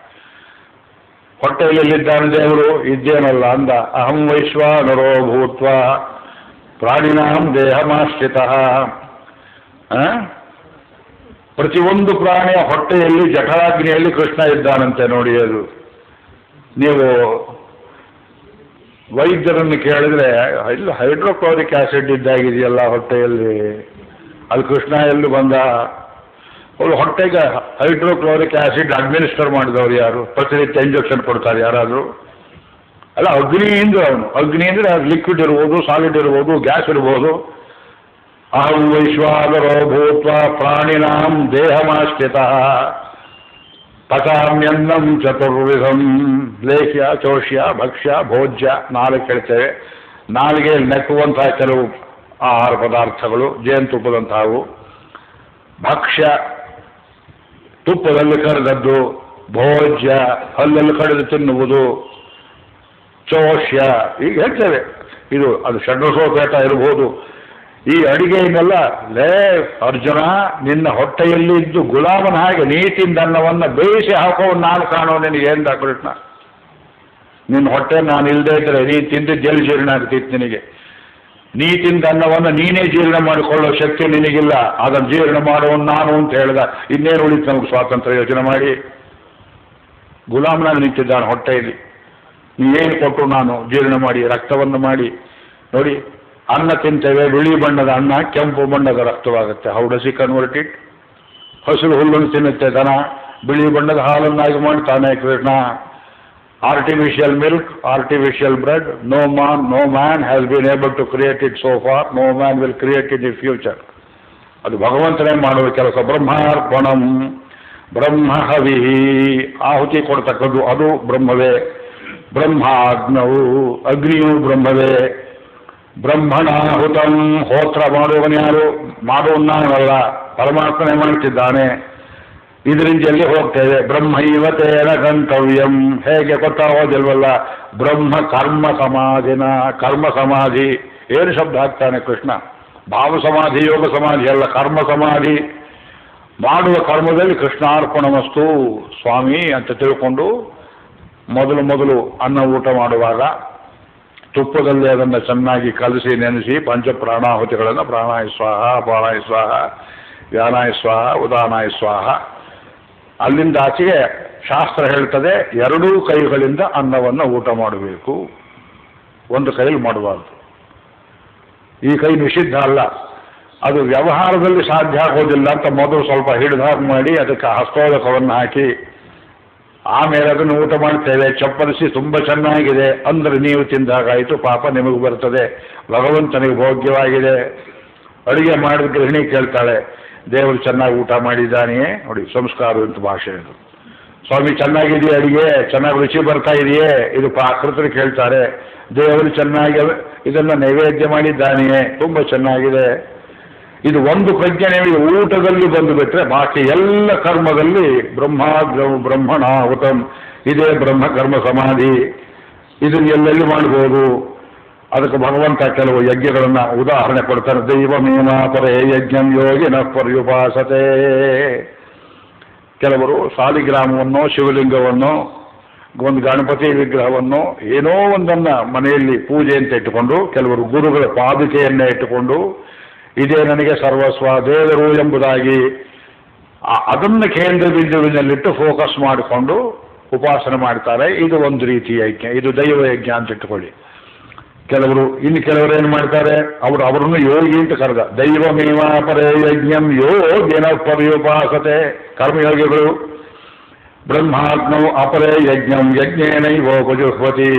ಹೊಟ್ಟೆಯಲ್ಲಿದ್ದಾನೆ ದೇವರು, ಇದ್ದೇನಲ್ಲ ಅಂದ. ಅಹಂ ವೈಶ್ವಾನರೋ ಭೂತ್ವ ಪ್ರಾಣಿನಾಂ ದೇಹಮಾಶ್ರಿತ. ಪ್ರತಿಯೊಂದು ಪ್ರಾಣಿಯ ಹೊಟ್ಟೆಯಲ್ಲಿ ಜಠರಾಗ್ನಿಯಲ್ಲಿ ಕೃಷ್ಣ ಇದ್ದಾನಂತೆ ನೋಡಿ. ಅದು ನೀವು ವೈದ್ಯರನ್ನು ಕೇಳಿದ್ರೆ ಇಲ್ಲಿ ಹೈಡ್ರೋಕ್ಲೋರಿಕ್ ಆಸಿಡ್ ಇದ್ದಾಗಿದೆಯಲ್ಲ ಹೊಟ್ಟೆಯಲ್ಲಿ, ಅದು ಕೃಷ್ಣ ಎಲ್ಲಿ ಬಂದ? ಅವರು ಹೊಟ್ಟೆಗೆ ಹೈಡ್ರೋಕ್ಲೋರಿಕ್ ಆಸಿಡ್ ಅಡ್ಮಿನಿಸ್ಟರ್ ಮಾಡಿದವರು ಯಾರು? ಪ್ರತಿನಿತ್ಯ ಇಂಜೆಕ್ಷನ್ ಕೊಡ್ತಾರೆ ಯಾರಾದರೂ? ಅಲ್ಲ, ಅಗ್ನಿಯಿಂದ. ಅವನು ಅಗ್ನಿ ಅಂದರೆ ಅದು ಲಿಕ್ವಿಡ್ ಇರ್ಬೋದು, ಸಾಲಿಡ್ ಇರ್ಬೋದು, ಗ್ಯಾಸ್ ಇರ್ಬೋದು. ಅಹಂ ವೈಶ್ವಾನರೋ ಭೂತ್ವ ಪ್ರಾಣಿನಾಂ ದೇಹಮಾಶ್ರಿತ ಪಚಾಮ್ಯನ್ನಂ ಚತುರ್ವಿಧಂ ಲೇಖ್ಯ ಚೋಷ್ಯ ಭಕ್ಷ್ಯ ಭೋಜ್ಯ. ನಾಲ್ಕು ಹೇಳ್ತೇವೆ. ನಾಲಿಗೆಯಲ್ಲಿ ನೆಕ್ಕುವಂತಹ ಕೆಲವು ಆಹಾರ ಪದಾರ್ಥಗಳು, ಜೇನುತುಪ್ಪದಂತಹವು. ಭಕ್ಷ್ಯ, ತುಪ್ಪದಲ್ಲಿ ಕರೆದದ್ದು. ಭೋಜ್ಯ, ಹಲ್ಲಲ್ಲಿ ಕಡಿದು ತಿನ್ನುವುದು. ಚೋಷ್ಯ, ಈಗ ಹೇಳ್ತೇವೆ. ಇದು ಅದು ಷಡ್ರಸೋಪೇತ ಇರಬಹುದು. ಈ ಅಡಿಗೆಯನ್ನೆಲ್ಲ, ಲೇ ಅರ್ಜುನ, ನಿನ್ನ ಹೊಟ್ಟೆಯಲ್ಲಿ ಇದ್ದು ಗುಲಾಮನ ಹಾಗೆ ನೀತಿಯಿಂದ ಅನ್ನವನ್ನು ಬೇಯಿಸಿ ಹಾಕೋ ನಾನು ಕಾಣೋ ನಿನಗೆ ಎಂದ ಕೃಷ್ಣ. ನಿನ್ನ ಹೊಟ್ಟೆ ನಾನು ಇಲ್ಲದೆ ಇದ್ರೆ ನೀ ತಿಂದಿದ್ದು ಎಲ್ಲಿ ಜೀರ್ಣ ಆಗ್ತಿತ್ತು ನಿನಗೆ? ನೀತಿಯಿಂದ ಅನ್ನವನ್ನು ನೀನೇ ಜೀರ್ಣ ಮಾಡಿಕೊಳ್ಳೋ ಶಕ್ತಿ ನಿನಗಿಲ್ಲ. ಅದನ್ನು ಜೀರ್ಣ ಮಾಡುವ ನಾನು ಅಂತ ಹೇಳ್ದ. ಇನ್ನೇನು ಉಳಿತು ನಮಗೆ ಸ್ವಾತಂತ್ರ್ಯ? ಯೋಚನೆ ಮಾಡಿ. ಗುಲಾಮನಾಗಿ ನಿಂತಿದ್ದಾನೆ ಹೊಟ್ಟೆಯಲ್ಲಿ. ನೀವೇನು ಕೊಟ್ಟರು ನಾನು ಜೀರ್ಣ ಮಾಡಿ ರಕ್ತವನ್ನು ಮಾಡಿ. ನೋಡಿ, ಅನ್ನ ತಿಂತೇವೆ, ಬಿಳಿ ಬಣ್ಣದ ಅನ್ನ ಕೆಂಪು ಬಣ್ಣದ ರಕ್ತವಾಗುತ್ತೆ. How does he convert it? ಹಸಿರು ಹುಲ್ಲನ್ನು ತಿನ್ನುತ್ತೆ ದನ, ಬಿಳಿ ಬಣ್ಣದ ಹಾಲನ್ನಾಗಿ ಮಾಡ್ತಾನೆ ಕೃಷ್ಣ. Artificial milk, artificial bread, no man has been able to create it so far, no man will create it in future. ಅದು ಭಗವಂತನೇ ಮಾಡುವ ಕೆಲಸ. ಬ್ರಹ್ಮಾರ್ಪಣಂ ಬ್ರಹ್ಮಹವಿ, ಆಹುತಿ ಕೊಡ್ತಕ್ಕದ್ದು ಅದು ಬ್ರಹ್ಮವೇ. ಬ್ರಹ್ಮಾಗ್ನವು, ಅಗ್ನಿಯು ಬ್ರಹ್ಮವೇ. ಬ್ರಹ್ಮಣಾಹುತಂ, ಹೋತ್ರ ಮಾಡುವವನ್ಯಾರು? ಮಾಡುವನ್ನಾನಲ್ಲ, ಪರಮಾತ್ಮನೇ ಮಾಡುತ್ತಿದ್ದಾನೆ. ಇದರಿಂದ ಎಲ್ಲಿ ಹೋಗ್ತೇವೆ? ಬ್ರಹ್ಮೈವ ತೇನ ಗಂತವ್ಯಂ. ಹೇಗೆ ಗೊತ್ತಾಗೋದಿಲ್ವಲ್ಲ? ಬ್ರಹ್ಮ ಕರ್ಮ ಸಮಾಧಿನ. ಕರ್ಮ ಸಮಾಧಿ ಏನು ಶಬ್ದ ಹಾಕ್ತಾನೆ ಕೃಷ್ಣ? ಭಾವ ಸಮಾಧಿ, ಯೋಗ ಸಮಾಧಿ ಅಲ್ಲ, ಕರ್ಮ ಸಮಾಧಿ. ಮಾಡುವ ಕರ್ಮದಲ್ಲಿ ಕೃಷ್ಣಾರ್ಪಣಮಸ್ತು ಸ್ವಾಮಿ ಅಂತ ತಿಳ್ಕೊಂಡು ಮೊದಲು ಅನ್ನ ಊಟ ಮಾಡುವಾಗ ತುಪ್ಪದಲ್ಲಿ ಅದನ್ನು ಚೆನ್ನಾಗಿ ಕಲಸಿ ನೆನೆಸಿ ಪಂಚಪ್ರಾಣಾಹುತಿಗಳನ್ನು ಪ್ರಾಣಾಯ ಸ್ವಾಹ, ಅಪಾನಾಯ ಸ್ವಾಹ, ವ್ಯಾನಾಯ ಸ್ವಾಹ, ಉದಾನಾಯ ಸ್ವಾಹ. ಅಲ್ಲಿಂದ ಆಚೆಗೆ ಶಾಸ್ತ್ರ ಹೇಳ್ತದೆ, ಎರಡೂ ಕೈಗಳಿಂದ ಅನ್ನವನ್ನು ಊಟ ಮಾಡಬೇಕು, ಒಂದು ಕೈಯಲ್ಲಿ ಮಾಡಬಾರ್ದು. ಈ ಕೈ ನಿಷಿದ್ಧ ಅಲ್ಲ, ಅದು ವ್ಯವಹಾರದಲ್ಲಿ ಸಾಧ್ಯ ಆಗೋದಿಲ್ಲ ಅಂತ ಮೊದಲು ಸ್ವಲ್ಪ ಹಿಡಿದಾಗಿ ಮಾಡಿ ಅದಕ್ಕೆ ಹಸ್ತೋದಕವನ್ನು ಹಾಕಿ ಆಮೇಲೆ ಅದನ್ನು ಊಟ ಮಾಡ್ತೇವೆ. ಚಪ್ಪಲಿಸಿ ತುಂಬ ಚೆನ್ನಾಗಿದೆ ಅಂದರೆ ನೀವು ತಿಂದಾಗಾಯಿತು, ಪಾಪ ನಿಮಗೆ ಬರ್ತದೆ, ಭಗವಂತನಿಗೆ ಭೋಗ್ಯವಾಗಿದೆ. ಅಡುಗೆ ಮಾಡಿದ ಗೃಹಿಣಿ ಕೇಳ್ತಾಳೆ, ದೇವರು ಚೆನ್ನಾಗಿ ಊಟ ಮಾಡಿದ್ದಾನೆಯೇ? ನೋಡಿ, ಸಂಸ್ಕಾರವಂತ ಭಾಷೆ ಇದು. ಸ್ವಾಮಿ ಚೆನ್ನಾಗಿದೆಯೇ ಅಡಿಗೆ? ಚೆನ್ನಾಗಿ ರುಚಿ ಬರ್ತಾ ಇದೆಯೇ? ಇದು ಪ್ರಾಕೃತರು ಕೇಳ್ತಾರೆ. ದೇವರು ಚೆನ್ನಾಗಿ ಇದನ್ನು ನೈವೇದ್ಯ ಮಾಡಿದ್ದಾನೆಯೇ? ತುಂಬ ಚೆನ್ನಾಗಿದೆ. ಇದು ಒಂದು ಪ್ರಜ್ಞೆ ನಿಮಗೆ ಊಟದಲ್ಲಿ ಬಂದು ಬಿಟ್ರೆ ಬಾಕಿ ಎಲ್ಲ ಕರ್ಮದಲ್ಲಿ ಬ್ರಹ್ಮಣಾಹುತಂ, ಇದೇ ಬ್ರಹ್ಮ ಕರ್ಮ ಸಮಾಧಿ. ಇದನ್ನು ಎಲ್ಲೆಲ್ಲಿ ಮಾಡ್ಬೋದು? ಅದಕ್ಕೆ ಭಗವಂತ ಕೆಲವು ಯಜ್ಞಗಳನ್ನು ಉದಾಹರಣೆ ಕೊಡ್ತಾರೆ. ದೈವಮೇನಾಪರೇ ಯಜ್ಞಂ ಯೋಗಿನಃ ಪರ್ಯುಪಾಸತೆ. ಕೆಲವರು ಸಾಲಿಗ್ರಾಮವನ್ನು, ಶಿವಲಿಂಗವನ್ನು, ಒಂದು ಗಣಪತಿ ವಿಗ್ರಹವನ್ನು, ಏನೋ ಒಂದನ್ನು ಮನೆಯಲ್ಲಿ ಪೂಜೆ ಅಂತ ಇಟ್ಟುಕೊಂಡು, ಕೆಲವರು ಗುರುಗಳ ಪಾದುಕೆಯನ್ನೇ ಇಟ್ಟುಕೊಂಡು ಇದೇ ನನಗೆ ಸರ್ವಸ್ವ ದೇವರು ಎಂಬುದಾಗಿ ಅದನ್ನು ಕೇಂದ್ರ ಬಿಂದುವಿನಲ್ಲಿಟ್ಟು ಫೋಕಸ್ ಮಾಡಿಕೊಂಡು ಉಪಾಸನೆ ಮಾಡ್ತಾರೆ. ಇದು ಒಂದು ರೀತಿಯ ಯಜ್ಞ, ಇದು ದೈವ ಯಜ್ಞ ಅಂತ ಇಟ್ಟುಕೊಳ್ಳಿ. ಇನ್ನು ಕೆಲವರು ಏನು ಮಾಡ್ತಾರೆ? ಅವರನ್ನು ಯೋಗಿ ಅಂತ ಕರೆದ. ದೈವಮೇವಾಪರೇ ಯಜ್ಞಂ ಯೋಗಿನ ಪರ್ಯುಪಾಸತೆ. ಕರ್ಮಯೋಗಿಗಳು. ಬ್ರಹ್ಮಾತ್ಮವು ಅಪರೇ ಯಜ್ಞಂ ಯಜ್ಞೇನೈವೋಪಜುಹ್ವತಿ.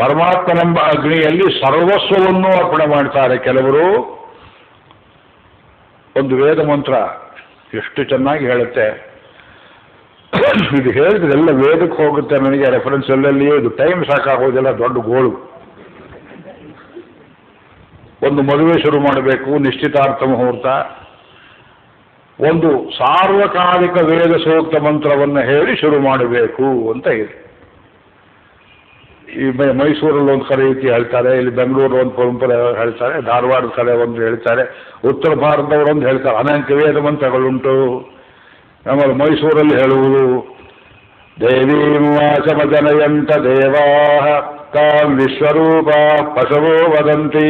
ಪರಮಾತ್ಮನೆಂಬ ಅಗ್ನಿಯಲ್ಲಿ ಸರ್ವಸ್ವವನ್ನು ಅರ್ಪಣೆ ಮಾಡ್ತಾರೆ ಕೆಲವರು. ಒಂದು ವೇದ ಮಂತ್ರ ಎಷ್ಟು ಚೆನ್ನಾಗಿ ಹೇಳುತ್ತೆ. ಇದು ಹೇಳಿದ್ರೆಲ್ಲ ವೇದಕ್ಕೆ ಹೋಗುತ್ತೆ. ನನಗೆ ರೆಫರೆನ್ಸ್ ಎಲ್ಲೆಲ್ಲಿಯೇ ಇದು ಟೈಮ್ ಸಾಕಾಗೋದಿಲ್ಲ, ದೊಡ್ಡ ಗೋಳು. ಒಂದು ಮದುವೆ ಶುರು ಮಾಡಬೇಕು, ನಿಶ್ಚಿತಾರ್ಥ ಮುಹೂರ್ತ, ಒಂದು ಸಾರ್ವಕಾಲಿಕ ವೇದ ಸೂಕ್ತ ಮಂತ್ರವನ್ನು ಹೇಳಿ ಶುರು ಮಾಡಬೇಕು ಅಂತ ಇದೆ. ಈ ಮೈಸೂರಲ್ಲಿ ಒಂದು ಕಡೆ ರೀತಿ ಹೇಳ್ತಾರೆ, ಇಲ್ಲಿ ಬೆಂಗಳೂರು ಒಂದು ಪರಂಪರೆ ಹೇಳ್ತಾರೆ, ಧಾರವಾಡದ ಕಡೆ ಒಂದು ಹೇಳ್ತಾರೆ, ಉತ್ತರ ಭಾರತದವರು ಒಂದು ಹೇಳ್ತಾರೆ. ಅನೇಕ ವೇದ ಮಂತ್ರಗಳುಂಟು. ಆಮೇಲೆ ಮೈಸೂರಲ್ಲಿ ಹೇಳುವುದು ದೇವೀವಾಚಮ ಜನಯಂತ ದೇವಾ ತಾನ್ ವಿಶ್ವರೂಪ ಪಶವೋ ವದಂತಿ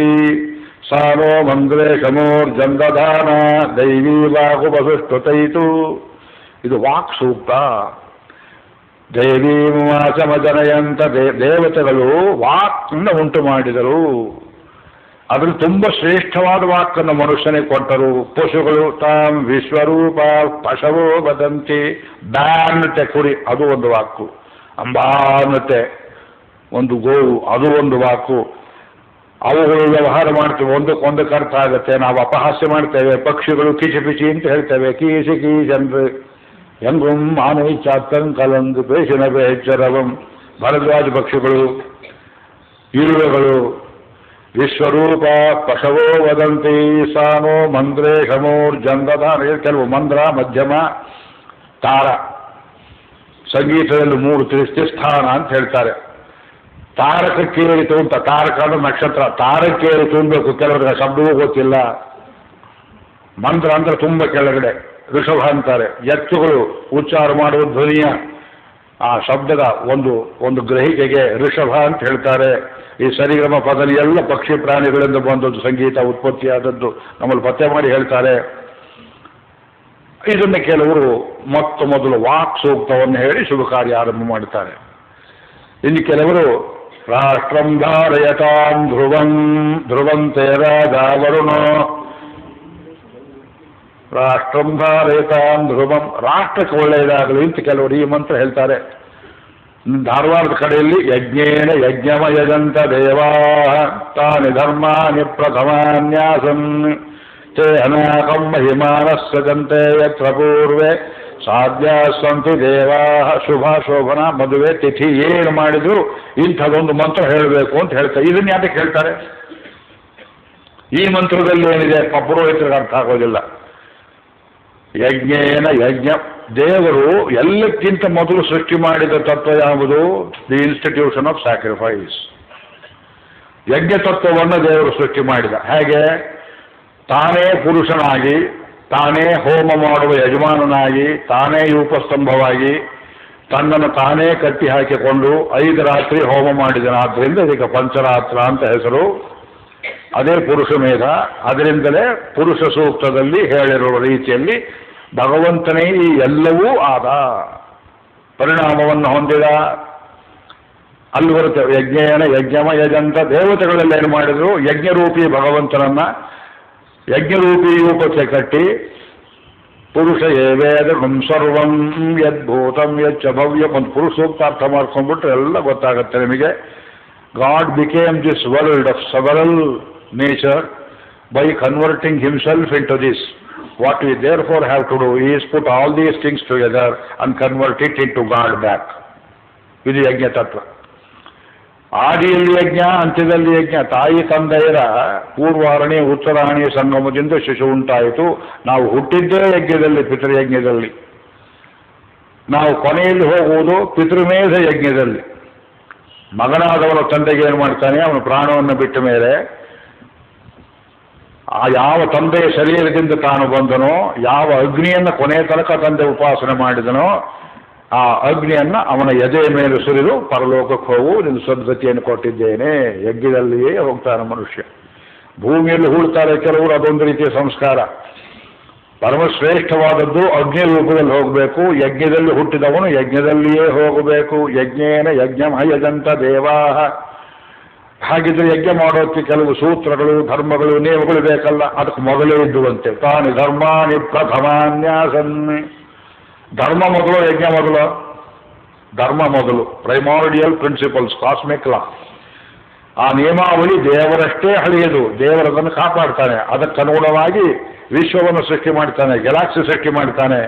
ಸಾನೋ ಮಂದ್ರೇ ಶಮೋರ್ಜಂಗದಾನ ದೈವೀ ವಾಕುಪಸುಷ್ಟುತೈತು. ಇದು ವಾಕ್ ಸೂಕ್ತ. ದೇವೀವಾಚಮ ಜನಯಂತ ದೇವತೆಗಳು ವಾಕ್ನ ಉಂಟು ಮಾಡಿದರು. ಅದ್ರಲ್ಲಿ ತುಂಬ ಶ್ರೇಷ್ಠವಾದ ವಾಕನ್ನು ಮನುಷ್ಯನಿಗೆ ಕೊಟ್ಟರು. ಪಶುಗಳು ತಾಮ್ ವಿಶ್ವರೂಪ ಪಶವೋ ವದಂತಿ. ಬ್ಯಾನ್ನತೆ ಕುರಿ, ಅದು ಒಂದು ವಾಕು. ಅಂಬಾನತೆ ಒಂದು ಗೋವು, ಅದು ಒಂದು ವಾಕು. ಅವುಗಳು ವ್ಯವಹಾರ ಮಾಡ್ತೇವೆ, ಒಂದಕ್ಕೊಂದಕ್ಕೆ ಅರ್ಥ ಆಗುತ್ತೆ. ನಾವು ಅಪಹಾಸ್ಯ ಮಾಡ್ತೇವೆ. ಪಕ್ಷಿಗಳು ಕಿಚಿ ಪಿಚಿ ಅಂತ ಹೇಳ್ತೇವೆ, ಕೀಸಿ ಕೀಚಂದ್ರೆ ಹೆಂಗುಂ ಆನೈ ಚಾತ್ತಂ ಕಲಂದು ಬೇಸಿನವೇ ಎಚ್ಚರವಂ. ಭರದ್ವಾಜ ಪಕ್ಷಿಗಳು, ಇರುವೆಗಳು ವಿಶ್ವರೂಪ ಪಶವೋ ವದಂತಿ ಸಾನೋ ಮಂದ್ರೇ ಶಮೋರ್ಜಂಗದ. ಕೆಲವು ಮಂದ್ರ, ಮಧ್ಯಮ, ತಾರ. ಸಂಗೀತದಲ್ಲಿ 3 ತ್ರಿಸ್ಥಾನ ಅಂತ ಹೇಳ್ತಾರೆ. ತಾರಕಕ್ಕೇರಿತು ಅಂತ, ತಾರಕ ಅಂದ್ರೆ ನಕ್ಷತ್ರ, ತಾರಕ್ಕೇರಿತು ಅನ್ಬೇಕು. ಕೆಲವರಿಗೆ ಶಬ್ದವೂ ಗೊತ್ತಿಲ್ಲ. ಮಂತ್ರ ಅಂದ್ರೆ ತುಂಬ ಕೆಳಗಡೆ, ಋಷಭ ಅಂತಾರೆ. ಎತ್ತುಗಳು ಉಚ್ಚಾರ ಮಾಡುವ ಧ್ವನಿಯ ಆ ಶಬ್ದದ ಒಂದು ಗ್ರಹಿಕೆಗೆ ಋಷಭ ಅಂತ ಹೇಳ್ತಾರೆ. ಈ ಸರಿಗಮ ಪದನಿ ಎಲ್ಲ ಪಕ್ಷಿ ಪ್ರಾಣಿಗಳಿಂದ ಬಂದದ್ದು, ಸಂಗೀತ ಉತ್ಪತ್ತಿಯಾದದ್ದು ನಮ್ಮಲ್ಲಿ ಪತ್ತೆ ಮಾಡಿ ಹೇಳ್ತಾರೆ. ಇದನ್ನು ಕೆಲವರು ಮೊದಲು ವಾಕ್ ಸೂಕ್ತವನ್ನು ಹೇಳಿ ಶುಭ ಕಾರ್ಯ ಆರಂಭ ಮಾಡ್ತಾರೆ. ಇನ್ನು ಕೆಲವರು ರಾಷ್ಟ್ರಂ ಧಾರಯತಾಂ ಧ್ರುವಂ ಧ್ರುವಂತೆ ರಾಜಾ ವರುಣೋ. ರಾಷ್ಟ್ರಂ ಧಾರಯತಾಂ ಧ್ರುವಂ, ರಾಷ್ಟ್ರಕ್ಕೆ ಒಳ್ಳೆಯದಾಗಲಿ ಅಂತ ಕೆಲವರು ಈ ಮಂತ್ರ ಹೇಳ್ತಾರೆ. ಧಾರವಾಡದ ಕಡೆಯಲ್ಲಿ ಯಜ್ಞೇನ ಯಜ್ಞಮ ಯಜಂತ ದೇವಾ ತಾನಿ ಧರ್ಮಾನಿ ಪ್ರಥಮಾನ್ಯಾಸನ್ ತೇ ಅನಾಕಂ ಮಹಿಮಾನಸ್ಸಜಂತೆ ಯತ್ರ ಪೂರ್ವೆ ಸಾಧ್ಯ ಸಂತು ದೇವಾ. ಶುಭ ಶೋಭನ ಮದುವೆ ತಿಥಿ ಏನು ಮಾಡಿದ್ರು ಇಂಥದೊಂದು ಮಂತ್ರ ಹೇಳಬೇಕು ಅಂತ ಹೇಳ್ತಾರೆ. ಇದನ್ನ ಯಾಕೆ ಹೇಳ್ತಾರೆ? ಈ ಮಂತ್ರದಲ್ಲಿ ಏನಿದೆ ಪುರೋಹಿತರಿಗೆ ಅರ್ಥ ಆಗೋದಿಲ್ಲ. ಯಜ್ಞೇನ ಯಜ್ಞ, ದೇವರು ಎಲ್ಲಕ್ಕಿಂತ ಮೊದಲು ಸೃಷ್ಟಿ ಮಾಡಿದ ತತ್ವ ಯಾವುದು? The institution of sacrifice. ಯಜ್ಞ ತತ್ವವನ್ನು ದೇವರು ಸೃಷ್ಟಿ ಮಾಡಿದ. ಹೇಗೆ? ತಾನೇ ಪುರುಷನಾಗಿ, ತಾನೇ ಹೋಮ ಮಾಡುವ ಯಜಮಾನನಾಗಿ, ತಾನೇ ಯೂಪಸ್ತಂಭವಾಗಿ ತನ್ನನ್ನು ತಾನೇ ಕಟ್ಟಿ ಹಾಕಿಕೊಂಡು 5 ರಾತ್ರಿ ಹೋಮ ಮಾಡಿದನಾದ್ರಿಂದ ಇದಕ್ಕೆ ಪಂಚರಾತ್ರ ಅಂತ ಹೆಸರು. ಅದೇ ಪುರುಷ ಮೇಧ. ಅದರಿಂದಲೇ ಪುರುಷ ಸೂಕ್ತದಲ್ಲಿ ಹೇಳಿರುವ ರೀತಿಯಲ್ಲಿ ಭಗವಂತನೇ ಈ ಎಲ್ಲವೂ ಆದ, ಪರಿಣಾಮವನ್ನು ಹೊಂದಿದ. ಅಲ್ಲಿ ಬರುತ್ತೆ ಯಜ್ಞೇನ ಯಜ್ಞಮ ಯಜಂತ. ದೇವತೆಗಳೆಲ್ಲ ಏನು ಮಾಡಿದ್ರು? ಯಜ್ಞರೂಪಿ ಭಗವಂತನನ್ನ ಯಜ್ಞರೂಪಿ ರೂಪಕ್ಕೆ ಕಟ್ಟಿ ಪುರುಷ ಏವೇದ ಸರ್ವಂ ಯದ್ಭೂತಂ ಯಚ್ಚ ಭವ್ಯಂ ಒಂದು ಪುರುಷ ಸೂಕ್ತ ಅರ್ಥ ಮಾಡ್ಕೊಂಡ್ಬಿಟ್ರೆ ಎಲ್ಲ ಗೊತ್ತಾಗುತ್ತೆ ನಿಮಗೆ. God became this world of several nature by converting himself into this. What we therefore have to do is put all these things together and convert it into God back. ಇದು ಯಜ್ಞ ತತ್ವ. ಆದಿಯಲ್ಲಿ ಯಜ್ಞ, ಅಂತ್ಯದಲ್ಲಿ ಯಜ್ಞ. ತಾಯಿ ತಂದೆಯರ ಪೂರ್ವಾರಣಿ ಉತ್ತರಾಣಿ ಸಂಗಮದಿಂದ ಶಿಶು ಉಂಟಾಯಿತು. ನಾವು ಹುಟ್ಟಿದ್ದೇ ಯಜ್ಞದಲ್ಲಿ, ಪಿತೃಯಜ್ಞದಲ್ಲಿ. ನಾವು ಕೊನೆಯಲ್ಲಿ ಹೋಗುವುದು ಪಿತೃಮೇಧ ಯಜ್ಞದಲ್ಲಿ. ಮಗನಾದವರ ತಂದೆಗೆ ಏನು ಮಾಡ್ತಾನೆ? ಅವನು ಪ್ರಾಣವನ್ನು ಬಿಟ್ಟ ಮೇಲೆ ಆ ಯಾವ ತಂದೆಯ ಶರೀರದಿಂದ ತಾನು ಬಂದನೋ, ಯಾವ ಅಗ್ನಿಯನ್ನು ಕೊನೆಯ ತನಕ ತಂದೆ ಉಪಾಸನೆ ಮಾಡಿದನೋ, ಆ ಅಗ್ನಿಯನ್ನು ಅವನ ಎದೆಯ ಮೇಲೆ ಸುರಿದು ಪರಲೋಕಕ್ಕೆ ಹೋಗು, ನಿನ್ನ ಸದ್ಗತಿಯನ್ನು ಕೊಟ್ಟಿದ್ದೇನೆ. ಯಜ್ಞದಲ್ಲಿಯೇ ಹೋಗ್ತಾನೆ ಮನುಷ್ಯ. ಭೂಮಿಯಲ್ಲಿ ಹೂಳ್ತಾರೆ ಕೆಲವರು, ಅದೊಂದು ರೀತಿಯ ಸಂಸ್ಕಾರ. ಪರಮಶ್ರೇಷ್ಠವಾದದ್ದು ಅಗ್ನಿ ರೂಪದಲ್ಲಿ ಹೋಗಬೇಕು. ಯಜ್ಞದಲ್ಲಿ ಹುಟ್ಟಿದವನು ಯಜ್ಞದಲ್ಲಿಯೇ ಹೋಗಬೇಕು. ಯಜ್ಞೇನ ಯಜ್ಞಮ ಯಜಂತ ದೇವಾಹ. ಹಾಗಿದ್ರೆ ಯಜ್ಞ ಮಾಡೋಕ್ಕೆ ಕೆಲವು ಸೂತ್ರಗಳು, ಧರ್ಮಗಳು, ನಿಯಮಗಳು ಬೇಕಲ್ಲ. ಅದಕ್ಕೆ ಮೊದಲೇ ಇದ್ದುವಂತೆ ತಾನಿ ಧರ್ಮಾನಿ ಪ್ರಥಮಾನ್ಯಾಸನ್. ಧರ್ಮ ಮೊದಲು, ಯಜ್ಞ ಮೊದಲು? ಧರ್ಮ ಮೊದಲು. ಪ್ರೈಮಾರ್ಡಿಯಲ್ ಪ್ರಿನ್ಸಿಪಲ್ಸ್, ಕಾಸ್ಮಿಕ್ ಲಾ. ಆ ನಿಯಮಾವಳಿ ದೇವರಷ್ಟೇ ಹಳೆಯದು, ದೇವರದನ್ನು ಕಾಪಾಡ್ತಾನೆ. ಅದಕ್ಕನುಗುಣವಾಗಿ ವಿಶ್ವವನ್ನು ಸೃಷ್ಟಿ ಮಾಡ್ತಾನೆ, ಗ್ಯಾಲಾಕ್ಸಿ ಸೃಷ್ಟಿ ಮಾಡ್ತಾನೆ.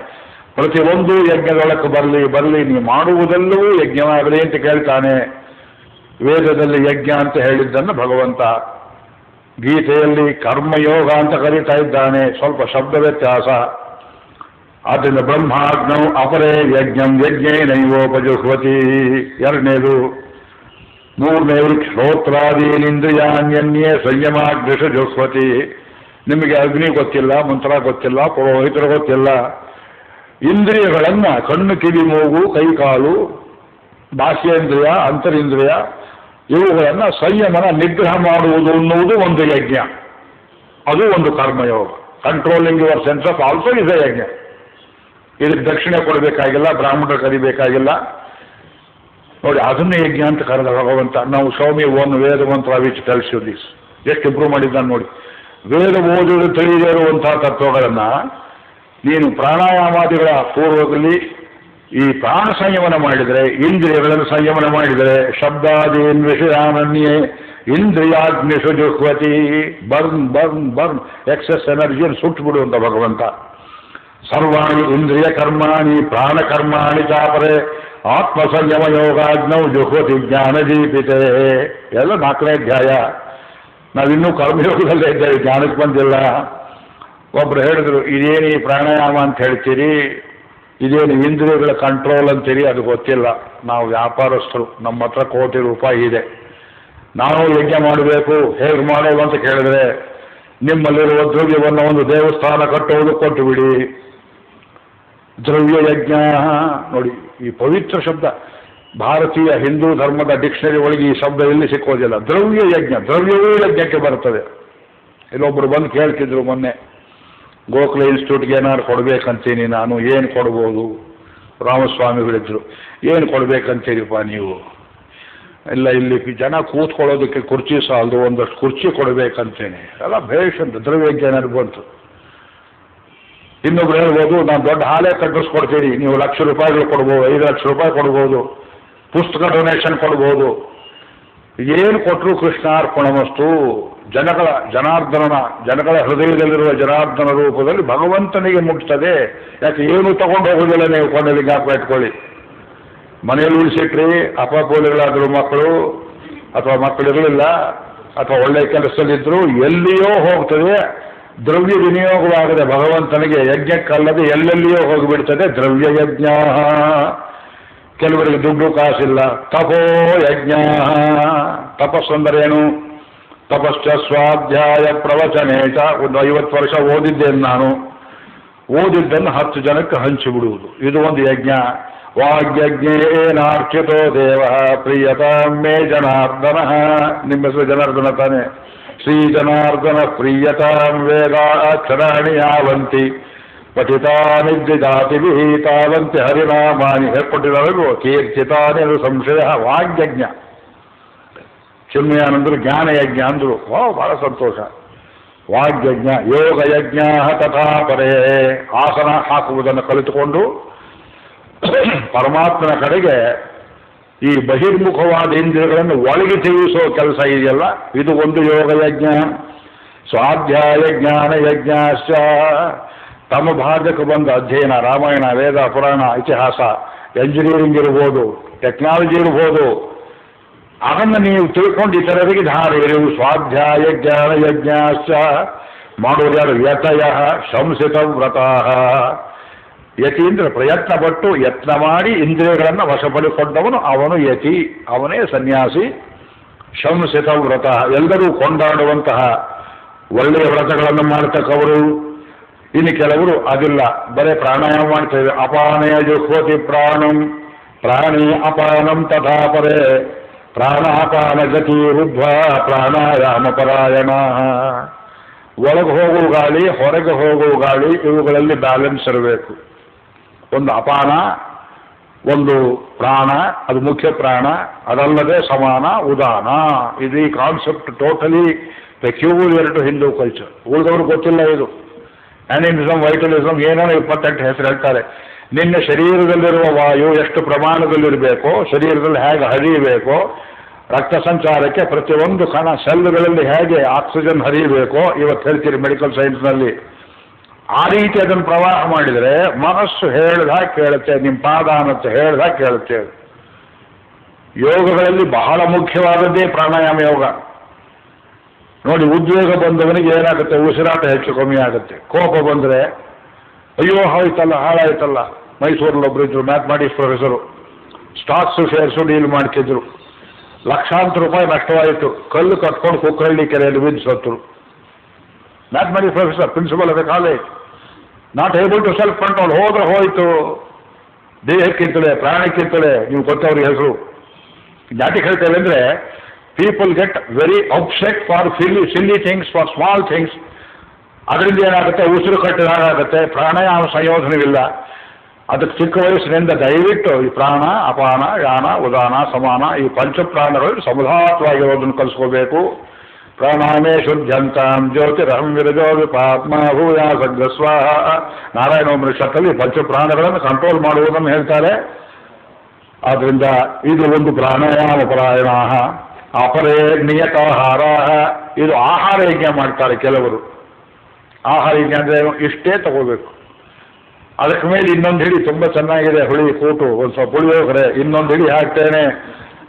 ಪ್ರತಿಯೊಂದು ಯಜ್ಞದೊಳಕ್ಕೆ ಬರಲಿ ನೀವು ಮಾಡುವುದೆಲ್ಲವೂ ಯಜ್ಞವಾಗಲಿ ಅಂತ ಕೇಳ್ತಾನೆ. ವೇದದಲ್ಲಿ ಯಜ್ಞ ಅಂತ ಹೇಳಿದ್ದನ್ನು ಭಗವಂತ ಗೀತೆಯಲ್ಲಿ ಕರ್ಮಯೋಗ ಅಂತ ಕರೀತಾ ಇದ್ದಾನೆ. ಸ್ವಲ್ಪ ಶಬ್ದ ವ್ಯತ್ಯಾಸ. ಆದ್ದರಿಂದ ಬ್ರಹ್ಮಾಗ್ನೌ ಅಪರೇ ಯಜ್ಞಂ ಯಜ್ಞೇನೈವೋಪಜುಹ್ವತಿ ಎರಡನೇದು. ಮೂರನೇವರು ಶ್ರೋತ್ರಾದೀನಿಂದ್ರಿಯಾನ್ಯನ್ಯೇ ಸಂಯಮಾಗ್ನಿಷು ಜುಹ್ವತಿ. ನಿಮಗೆ ಅಗ್ನಿ ಗೊತ್ತಿಲ್ಲ, ಮಂತ್ರ ಗೊತ್ತಿಲ್ಲ, ಪುರೋಹಿತರು ಗೊತ್ತಿಲ್ಲ. ಇಂದ್ರಿಯಗಳನ್ನು ಕಣ್ಣು, ಕಿವಿ, ಮೂಗು, ಕೈಕಾಲು, ಬಾಹ್ಯೇಂದ್ರಿಯ, ಅಂತರಿಂದ್ರಿಯ ಇವುಗಳನ್ನು ಸಂಯಮನ ನಿಗ್ರಹ ಮಾಡುವುದು ಅನ್ನುವುದು ಒಂದು ಯಜ್ಞ. ಅದು ಒಂದು karma yoga. Controlling your sense of also is A ಯಜ್ಞ. ಇದಕ್ಕೆ ದಕ್ಷಿಣೆ ಕೊಡಬೇಕಾಗಿಲ್ಲ, ಬ್ರಾಹ್ಮಣರು ಕರಿಬೇಕಾಗಿಲ್ಲ. ನೋಡಿ, ಅದನ್ನು ಯಜ್ಞ ಅಂತ ಕರೆದ ಭಗವಂತ. ನಾವು ಸೌಮ್ಯ ಓನ್ ವೇದ ಮಂತ್ರ ವಿಚ್ ಟೆಲ್ಸ್ ಯು ದಿಸ್. ಎಷ್ಟು ಇಂಪ್ರೂವ್ ಮಾಡಿದ್ದಾನೆ ನೋಡಿ. ವೇದ ಓದುವುದು ತಿಳಿದೇ ಇರುವಂತಹ ತತ್ವಗಳನ್ನು ನೀನು ಪ್ರಾಣಾಯಾಮಾದಿಗಳ ಪೂರ್ವದಲ್ಲಿ ಈ ಪ್ರಾಣ ಸಂಯಮನ ಮಾಡಿದರೆ, ಇಂದ್ರಿಯಗಳನ್ನು ಸಂಯಮನ ಮಾಡಿದರೆ, ಶಬ್ದಾದೀನ್ ವಿಷಯಾನನ್ಯೇ ಇಂದ್ರಿಯಾಗ್ನಿಷು ಜುಹ್ವತಿ. ಬರ್ನ್ ಎಕ್ಸೆಸ್ ಎನರ್ಜಿಯನ್ನು ಸುಟ್ಟು ಬಿಡುವಂತ ಭಗವಂತ. ಸರ್ವಾಣಿ ಇಂದ್ರಿಯ ಕರ್ಮಾಣಿ ಪ್ರಾಣ ಕರ್ಮಾಣಿ ಚಾಪರೆ ಆತ್ಮ ಸಂಯಮ ಯೋಗಾಗ್ನೌ ಜುಹ್ವತಿ ಜ್ಞಾನದೀಪಿತೆ. ಎಲ್ಲ 4ನೇ ಅಧ್ಯಾಯ. ನಾವಿನ್ನೂ ಕರ್ಮಯೋಗದಲ್ಲೇ ಇದ್ದೇವೆ, ಜ್ಞಾನಕ್ಕೆ ಬಂದಿಲ್ಲ. ಒಬ್ರು ಹೇಳಿದ್ರು, ಇದೇನು ಈ ಪ್ರಾಣಾಯಾಮ ಅಂತ ಹೇಳ್ತೀರಿ, ಇದೇನು ಇಂದ್ರಿಯಗಳ ಕಂಟ್ರೋಲ್ ಅಂತೀರಿ, ಅದು ಗೊತ್ತಿಲ್ಲ. ನಾವು ವ್ಯಾಪಾರಸ್ಥರು, ನಮ್ಮ ಹತ್ರ ಕೋಟಿ ರೂಪಾಯಿ ಇದೆ, ನಾವು ಯಜ್ಞ ಮಾಡಬೇಕು, ಹೇಗೆ ಮಾಡೋದು ಅಂತ ಕೇಳಿದ್ರೆ, ನಿಮ್ಮಲ್ಲಿರುವ ದ್ರವ್ಯವನ್ನು ಒಂದು ದೇವಸ್ಥಾನ ಕಟ್ಟುವುದು ಕೊಟ್ಟು ಬಿಡಿ. ದ್ರವ್ಯ ಯಜ್ಞ ನೋಡಿ, ಈ ಪವಿತ್ರ ಶಬ್ದ ಭಾರತೀಯ ಹಿಂದೂ ಧರ್ಮದ ಡಿಕ್ಷನರಿ ಒಳಗೆ ಈ ಶಬ್ದ ಎಲ್ಲಿ ಸಿಕ್ಕೋದಿಲ್ಲ. ದ್ರವ್ಯ ಯಜ್ಞ, ದ್ರವ್ಯವೂ ಯಜ್ಞಕ್ಕೆ ಬರ್ತದೆ. ಇಲ್ಲೊಬ್ಬರು ಬಂದು ಕೇಳ್ತಿದ್ರು ಮೊನ್ನೆ, ಗೋಖಲೆ ಇನ್ಸ್ಟಿಟ್ಯೂಟ್ಗೆ ಏನಾದ್ರು ಕೊಡ್ಬೇಕಂತೀನಿ ನಾನು, ಏನು ಕೊಡ್ಬೋದು? ರಾಮಸ್ವಾಮಿಗಳಿದ್ರು, ಏನು ಕೊಡ್ಬೇಕಂತೀರಿಪ್ಪ ನೀವು? ಇಲ್ಲ, ಇಲ್ಲಿ ಜನ ಕೂತ್ಕೊಳ್ಳೋದಕ್ಕೆ ಕುರ್ಚಿ ಸಾಲದು, ಒಂದಷ್ಟು ಕುರ್ಚಿ ಕೊಡಬೇಕಂತೇನೆ. ಎಲ್ಲ ಭೇಷ್ ಅಂತ ದ್ರವ್ಯಜ್ಞ ಏನಾದ್ರು ಬಂತು. ಇನ್ನೊಬ್ರು ಹೇಳ್ಬೋದು, ನಾನು ದೊಡ್ಡ ಹಾಲೇ ಕಟ್ಟಿಸ್ಕೊಡ್ತೀನಿ, ನೀವು ₹1,00,000 ಕೊಡ್ಬೋದು, 5 ಲಕ್ಷ ರೂಪಾಯಿ ಕೊಡ್ಬೋದು, ಪುಸ್ತಕ ಡೊನೇಷನ್ ಕೊಡ್ಬೋದು. ಏನು ಕೊಟ್ಟರು ಕೃಷ್ಣಾರ್ಪಣಮಸ್ತು. ಜನಗಳ ಹೃದಯದಲ್ಲಿರುವ ಜನಾರ್ದನ ರೂಪದಲ್ಲಿ ಭಗವಂತನಿಗೆ ಮುಟ್ತದೆ. ಯಾಕೆ ಏನು ತಗೊಂಡು ಹೋಗೋದಿಲ್ಲ ನೀವು, ಕೊಂಡಲ್ಲಿ ಜ್ಞಾಪಕ ಇಟ್ಕೊಳ್ಳಿ. ಮನೆಯಲ್ಲಿ ಉಳಿಸಿಟ್ರಿ, ಅಪಪೋಲಿಗಳಾದ್ರು ಮಕ್ಕಳು, ಅಥವಾ ಮಕ್ಕಳಿರಲಿಲ್ಲ, ಅಥವಾ ಒಳ್ಳೆಯ ಕೆಲಸದಲ್ಲಿದ್ದರು, ಎಲ್ಲಿಯೋ ಹೋಗ್ತದೆ. ದ್ರವ್ಯ ವಿನಿಯೋಗವಾಗದೆ ಭಗವಂತನಿಗೆ ಯಜ್ಞಕ್ಕಲ್ಲದೆ ಎಲ್ಲೆಲ್ಲಿಯೋ ಹೋಗಿಬಿಡ್ತದೆ ದ್ರವ್ಯ ಯಜ್ಞ. ಕೆಲವರಿಗೆ ದುಡ್ಡು ಕಾಸಿಲ್ಲ, ತಪೋ ಯಜ್ಞ. ತಪಸ್ಸಂದರೇನು? ತಪಶ್ಚ ಸ್ವಾಧ್ಯಾಯ ಪ್ರವಚನೇಚ. ಒಂದು 50 ವರ್ಷ ಓದಿದ್ದೇನೆ ನಾನು, ಓದಿದ್ದನ್ನು 10 ಜನಕ್ಕೆ ಹಂಚಿಬಿಡುವುದು, ಇದು ಒಂದು ಯಜ್ಞ. ವಾಗ್ಯಜ್ಞೇನಾರ್ಚಿತೋ ದೇವ ಪ್ರಿಯತಾಂ ಮೇ ಜನಾರ್ದನ. ನಿಮ್ಮ ಹೆಸರು ಜನಾರ್ದನ ತಾನೆ? ಶ್ರೀ ಜನಾರ್ದನ ಪ್ರಿಯತಾಂ ವೇದಾಕ್ಷರಾಣಿ ಯಾವಂತಿ ಪಠಿತಾನಿ ದ್ವಿಜಾತಿಭಿಃ ತಾವಂತಿ ಹರಿನಾಮಾನಿ. ಹೇಳ್ಕೊಟ್ಟಿರೋದು ಕೀರ್ತಿತಾನಿ ಸಂಶಯ. ವಾಗ್ಯಜ್ಞ. ಚಿನ್ಮಯಾನಂದರು ಜ್ಞಾನಯಜ್ಞ ಅಂದರು. ಬಹಳ ಸಂತೋಷ. ವಾಗ್ಯಜ್ಞ. ಯೋಗಯಜ್ಞ ತಥಾ ಪರೇ. ಆಸನ ಹಾಕುವುದನ್ನು ಕಲಿತುಕೊಂಡು ಪರಮಾತ್ಮನ ಕಡೆಗೆ ಈ ಬಹಿರ್ಮುಖವಾದ ಇಂದ್ರಿಯಗಳನ್ನು ಒಳಗೆ ತಿಳಿಸೋ ಕೆಲಸ ಇದೆಯಲ್ಲ, ಇದು ಒಂದು ಯೋಗಯಜ್ಞ. ಸ್ವಾಧ್ಯಾಯ ಜ್ಞಾನ ಯಜ್ಞಾಶ್ಚ. ತಮ್ಮ ಭಾಗಕ್ಕೆ ಬಂದ ಅಧ್ಯಯನ, ರಾಮಾಯಣ, ವೇದ, ಪುರಾಣ, ಇತಿಹಾಸ, ಎಂಜಿನಿಯರಿಂಗ್ ಇರ್ಬೋದು, ಟೆಕ್ನಾಲಜಿ ಇರ್ಬೋದು, ಅದನ್ನು ನೀವು ತಿಳ್ಕೊಂಡು ಇತರರಿಗೆ ಧಾರೆ ಇರು. ಸ್ವಾಧ್ಯಾಯ ಜ್ಞಾನ ಯಜ್ಞಾಶ್ಚ. ಮಾಡೋದು ಯಾರು? ಯತಯ ಶಂಸಿತ ವ್ರತಃ. ಯತಿ ಅಂದ್ರೆ ಪ್ರಯತ್ನ ಪಟ್ಟು ಯತ್ನ ಮಾಡಿ ಇಂದ್ರಿಯಗಳನ್ನು ವಶಪಡಿಸಿಕೊಂಡವನು ಅವನು ಯತಿ, ಅವನೇ ಸನ್ಯಾಸಿ. ಶಂಸಿತ ವ್ರತ. ಎಲ್ಲರೂ ಕೊಂಡಾಡುವಂತಹ ಒಳ್ಳೆಯ ವ್ರತಗಳನ್ನು ಮಾಡ್ತಕ್ಕವರು. ಇನ್ನು ಕೆಲವರು ಅದಿಲ್ಲ, ಬರೇ ಪ್ರಾಣಾಯಾಮ ಮಾಡ್ತೇವೆ. ಅಪಾನಯ ಜುಹ್ವತಿ ಪ್ರಾಣಂ ಪ್ರಾಣಿ ಅಪಾನಂ ತಥಾ ಪರೇ ಪ್ರಾಣಾಪಾನ ಗತಿ ರುದ್ಧ ಪ್ರಾಣಾಯಾಮ ಪರಾಯಣ. ಒಳಗೆ ಹೋಗುವ ಗಾಳಿ, ಹೊರಗೆ ಹೋಗುವ ಗಾಳಿ, ಇವುಗಳಲ್ಲಿ ಬ್ಯಾಲೆನ್ಸ್ ಇರಬೇಕು. ಒಂದು ಅಪಾನ, ಒಂದು ಪ್ರಾಣ, ಅದು ಮುಖ್ಯ ಪ್ರಾಣ, ಅದಲ್ಲದೆ ಸಮಾನ ಉದಾನ. ಇದು ಈ concept totally peculiar to Hindu culture. ಉಳಿದವ್ರು ಗೊತ್ತಿಲ್ಲ ಇದು. ಆನಿಮಿಸಮ್, ವೈಟಲಿಸಮ್, ಏನೋ 28 ಹೆಸರು ಹೇಳ್ತಾರೆ. ನಿನ್ನ ಶರೀರದಲ್ಲಿರುವ ವಾಯು ಎಷ್ಟು ಪ್ರಮಾಣದಲ್ಲಿರಬೇಕೋ, ಶರೀರದಲ್ಲಿ ಹೇಗೆ ಹರಿಯಬೇಕೋ ರಕ್ತ ಸಂಚಾರಕ್ಕೆ ಪ್ರತಿಯೊಂದು ಕಣ ಸೆಲ್ಗಳಲ್ಲಿ ಹೇಗೆ ಆಕ್ಸಿಜನ್ ಹರಿಯಬೇಕೋ ಇವತ್ತು ಹೇಳ್ತೀರಿ ಮೆಡಿಕಲ್ ಸೈನ್ಸ್ನಲ್ಲಿ, ಆ ರೀತಿ ಅದನ್ನು ಪ್ರವಾಹ ಮಾಡಿದರೆ ಮನಸ್ಸು ಹೇಳ್ದಾಗ ಕೇಳುತ್ತೆ, ನಿಮ್ಮ ಪಾದ ಅನ್ನತ್ತೆ ಹೇಳ್ದಾಗ ಕೇಳುತ್ತೆ. ಯೋಗಗಳಲ್ಲಿ ಬಹಳ ಮುಖ್ಯವಾದದ್ದೇ ಪ್ರಾಣಾಯಾಮ ಯೋಗ. ನೋಡಿ, ಉದ್ವೇಗ ಬಂದವನಿಗೆ ಏನಾಗುತ್ತೆ, ಉಸಿರಾಟ ಹೆಚ್ಚು ಕಮ್ಮಿ ಆಗುತ್ತೆ. ಕೋಪ ಬಂದರೆ ಅಯ್ಯೋ ಹೋಯ್ತಲ್ಲ ಹಾಳಾಯ್ತಲ್ಲ. ಮೈಸೂರಲ್ಲಿ ಒಬ್ಬರು ಇದ್ರು, mathematics professor, stocks shares deal ಮಾಡ್ತಿದ್ರು. ಲಕ್ಷಾಂತರ ರೂಪಾಯಿ ನಷ್ಟವಾಯಿತು. ಕಲ್ಲು ಕಟ್ಕೊಂಡು ಕುಕ್ಕರಳ್ಳಿ ಕೆರೆಯಲ್ಲಿ ಬಿದ್ದು ಸತ್ತರು. Mathematics professor, principal of the college, not able to self control. ಹೋದ್ರೆ ಹೋಯಿತು, ದೇಹಕ್ಕಿಂತಲೇ ಪ್ರಾಣಕ್ಕಿಂತಲೇ. ನೀವು ಗೊತ್ತವ್ರಿಗೆ ಹೆಸರು ಜಾತಿ ಹೇಳ್ತೇವೆ ಅಂದರೆ, people get very upset for silly things, for small things. ಅದರಿಂದ ಏನಾಗುತ್ತೆ, ಉಸಿರು ಕಟ್ಟಿದಾಗುತ್ತೆ. ಪ್ರಾಣಾಯಾಮ ಸಂಯೋಜನವಿಲ್ಲ. ಅದಕ್ಕೆ ಚಿಕ್ಕ ವಯಸ್ಸಿನಿಂದ ದಯವಿಟ್ಟು ಈ ಪ್ರಾಣ, ಅಪಾನ, ಯಾನ, ಉದಾನ, ಸಮಾನ ಈ ಪಂಚಪ್ರಾಣಗಳು ಸಮಧಾತವಾಗಿರೋದನ್ನು ಕಲಿಸ್ಕೋಬೇಕು. ಪ್ರಾಣಾಮೇ ಶುದ್ಧಂತಾಂ ಜ್ಯೋತಿರಹಂ ವಿರಜೋ ವಿಪಾತ್ಮ ಭೂಯಾ ಸಗ್ಗ ಸ್ವಾಹ. ನಾರಾಯಣೋಪನಿಷತ್ತಲ್ಲಿ ಪಂಚಪ್ರಾಣಗಳನ್ನು ಕಂಟ್ರೋಲ್ ಮಾಡುವುದನ್ನು ಹೇಳ್ತಾರೆ. ಆದ್ದರಿಂದ ಇದು ಒಂದು ಪ್ರಾಣಾಯಾಮ ಪರಾಯಣ. ಅಪರೇ ನಿಯತಾಹಾರ, ಇದು ಆಹಾರ ಯಜ್ಞ ಮಾಡ್ತಾರೆ ಕೆಲವರು. ಆಹಾರ ಯಜ್ಞ ಅಂದರೆ ಇಷ್ಟೇ ತಗೋಬೇಕು, ಅದಕ್ಕೆ ಮೇಲೆ ಇನ್ನೊಂದು ಹಿಡಿ ತುಂಬ ಚೆನ್ನಾಗಿದೆ ಹುಳಿ ಕೂಟು, ಒಂದು ಸ್ವಲ್ಪ ಪುಳಿಯೋಗರೆ, ಇನ್ನೊಂದು ಹಿಡಿ ಹಾಕ್ತೇನೆ,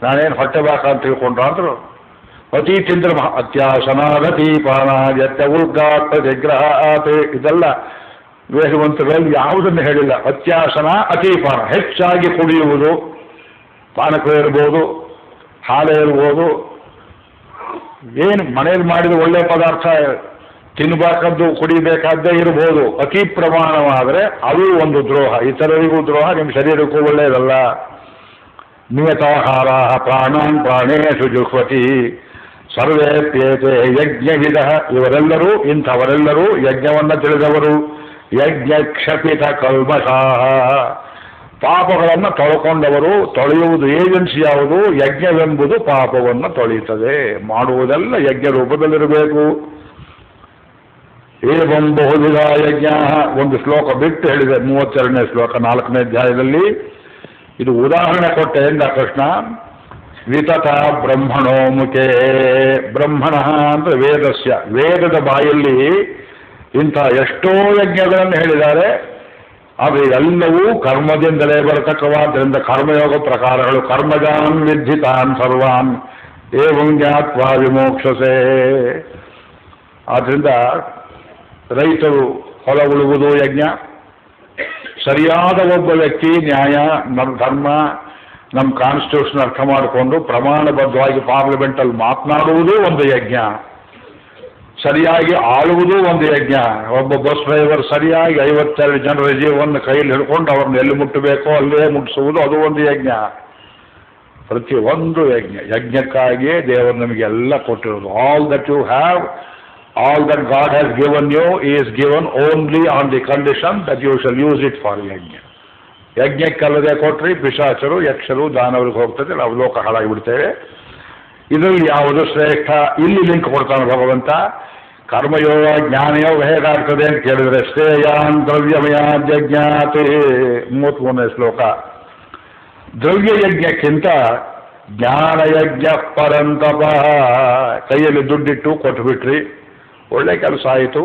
ನಾನೇನು ಹೊಟ್ಟೆ ಬಾಕ ಅಂತ ತಿಳ್ಕೊಂಡ್ರು ಅಂದರು. ಅತಿ ತಿಂದ್ರ ಅತ್ಯಾಸನಾದತೀಪಾನ ಯತ್ಯ ಉಲ್ಗಾತ್ ಜಗ್ರಹ ಆತೆ, ಇದೆಲ್ಲ ವೇದವಂತರಲ್ಲಿ ಯಾವುದನ್ನು ಹೇಳಿಲ್ಲ. ಅತ್ಯಾಸನ ಅತೀಪಾನ, ಹೆಚ್ಚಾಗಿ ಕುಡಿಯುವುದು, ಪಾನಕ ಇರ್ಬೋದು, ಹಾಲೇ ಇರ್ಬೋದು, ಏನು ಮನೇಲಿ ಮಾಡಿದ ಒಳ್ಳೆ ಪದಾರ್ಥ ತಿನ್ನಬೇಕಾದ್ದು ಕುಡಿಬೇಕಾದ್ದೇ ಇರ್ಬೋದು. ಅತಿ ಪ್ರಮಾಣವಾದರೆ ಅದು ಒಂದು ದ್ರೋಹ, ಇತರರಿಗೂ ದ್ರೋಹ, ನಿಮ್ಮ ಶರೀರಕ್ಕೂ ಒಳ್ಳೆಯದಲ್ಲ. ನಿಯತಾಹಾರ ಪ್ರಾಣಾನ್ ಪ್ರಾಣೇಶು ಜುಹ್ವತಿ ಸರ್ವೇಪ್ಯೇತೆ ಯಜ್ಞವಿದ. ಇವರೆಲ್ಲರೂ, ಇಂಥವರೆಲ್ಲರೂ ಯಜ್ಞವನ್ನು ತಿಳಿದವರು. ಯಜ್ಞ ಕ್ಷಪಿತ ಕಲ್ಮಷಾಹ, ಪಾಪಗಳನ್ನು ತೊಳ್ಕೊಂಡವರು. ತೊಳೆಯುವುದು ಏಜೆನ್ಸಿ ಯಾವುದು? ಯಜ್ಞವೆಂಬುದು ಪಾಪವನ್ನು ತೊಳೆಯುತ್ತದೆ. ಮಾಡುವುದೆಲ್ಲ ಯಜ್ಞ ರೂಪದಲ್ಲಿರಬೇಕು. ಏವಂ ಬಹುವಿಧ ಯಜ್ಞ. ಒಂದು ಶ್ಲೋಕ ಬಿಟ್ಟು ಹೇಳಿದೆ, 32ನೇ ಶ್ಲೋಕ 4ನೇ ಅಧ್ಯಾಯದಲ್ಲಿ. ಇದು ಉದಾಹರಣೆ ಕೊಟ್ಟೆ ಎಂದ ಕೃಷ್ಣ. ವಿತತ ಬ್ರಹ್ಮಣೋ ಮುಖೇ, ಬ್ರಹ್ಮಣ ಅಂದರೆ ವೇದಸ್ಯ, ವೇದದ ಬಾಯಲ್ಲಿ ಇಂಥ ಎಷ್ಟೋ ಯಜ್ಞಗಳನ್ನು ಹೇಳಿದ್ದಾರೆ. ಆದರೆ ಎಲ್ಲವೂ ಕರ್ಮದಿಂದಲೇ ಬರತಕ್ಕವಾದ್ದರಿಂದ ಕರ್ಮಯೋಗ ಪ್ರಕಾರಗಳು. ಕರ್ಮಜಾನ್ ವಿದ್ಧಿತಾನ್ ಸರ್ವಾನ್ ಏವಂ ಜ್ಞಾತ್ವಾ ವಿಮೋಕ್ಷಸೆ. ಆದ್ದರಿಂದ ರೈತರು ಹೊಲ ಉಳುವುದು ಯಜ್ಞ. ಸರಿಯಾದ ಒಬ್ಬ ವ್ಯಕ್ತಿ ನ್ಯಾಯ, ನಮ್ಮ ಧರ್ಮ, ನಮ್ಮ ಕಾನ್ಸ್ಟಿಟ್ಯೂಷನ್ ಅರ್ಥ ಮಾಡಿಕೊಂಡು ಪ್ರಮಾಣಬದ್ಧವಾಗಿ ಪಾರ್ಲಿಮೆಂಟಲ್ಲಿ ಮಾತನಾಡುವುದೂ ಒಂದು ಯಜ್ಞ. ಸರಿಯಾಗಿ ಆಳುವುದೂ ಒಂದು ಯಜ್ಞ. ಒಬ್ಬ ಬಸ್ ಡ್ರೈವರ್ ಸರಿಯಾಗಿ 52 ಜನರ ಜೀವವನ್ನು ಕೈಯಲ್ಲಿ ಹಿಡ್ಕೊಂಡು ಅವ್ರನ್ನ ಎಲ್ಲಿ ಮುಟ್ಟಬೇಕೋ ಅಲ್ಲೇ ಮುಟ್ಟಿಸುವುದು, ಅದು ಒಂದು ಯಜ್ಞ. ಪ್ರತಿಯೊಂದು ಯಜ್ಞ. ಯಜ್ಞಕ್ಕಾಗಿಯೇ ದೇವರು ನಮಗೆಲ್ಲ ಕೊಟ್ಟಿರೋದು. All that you have, all that God has given you is given only on the condition that you shall use it for ಯಜ್ಞ. ಯಜ್ಞಕ್ಕಲ್ಲದೆ ಕೊಟ್ಟರೆ ಪಿಶಾಚರು, ಯಕ್ಷರು, ದಾನವರಿಗೆ ಹೋಗ್ತದೆ, ನಾವು ಲೋಕ ಹಾಳಾಗಿಬಿಡ್ತೇವೆ. ಇದರಲ್ಲಿ ಯಾವುದು ಶ್ರೇಷ್ಠ? ಇಲ್ಲಿ ಲಿಂಕ್ ಕೊಡ್ತಾನೆ ಭಗವಂತ. ಕರ್ಮಯೋಗ ಜ್ಞಾನಯೋಗ ಹೇಗಾಗ್ತದೆ ಅಂತ ಕೇಳಿದರೆ, ಶ್ರೇಯಾನ್ ದ್ರವ್ಯಮಯಾಜ್ಞಾತೆ 33ನೇ ಶ್ಲೋಕ. ದ್ರವ್ಯಯಜ್ಞಕ್ಕಿಂತ ಜ್ಞಾನಯಜ್ಞ ಪರಂತಪ. ಕೈಯಲ್ಲಿ ದುಡ್ಡಿಟ್ಟು ಕೊಟ್ಟುಬಿಟ್ರಿ, ಒಳ್ಳೆ ಕೆಲಸ ಆಯಿತು.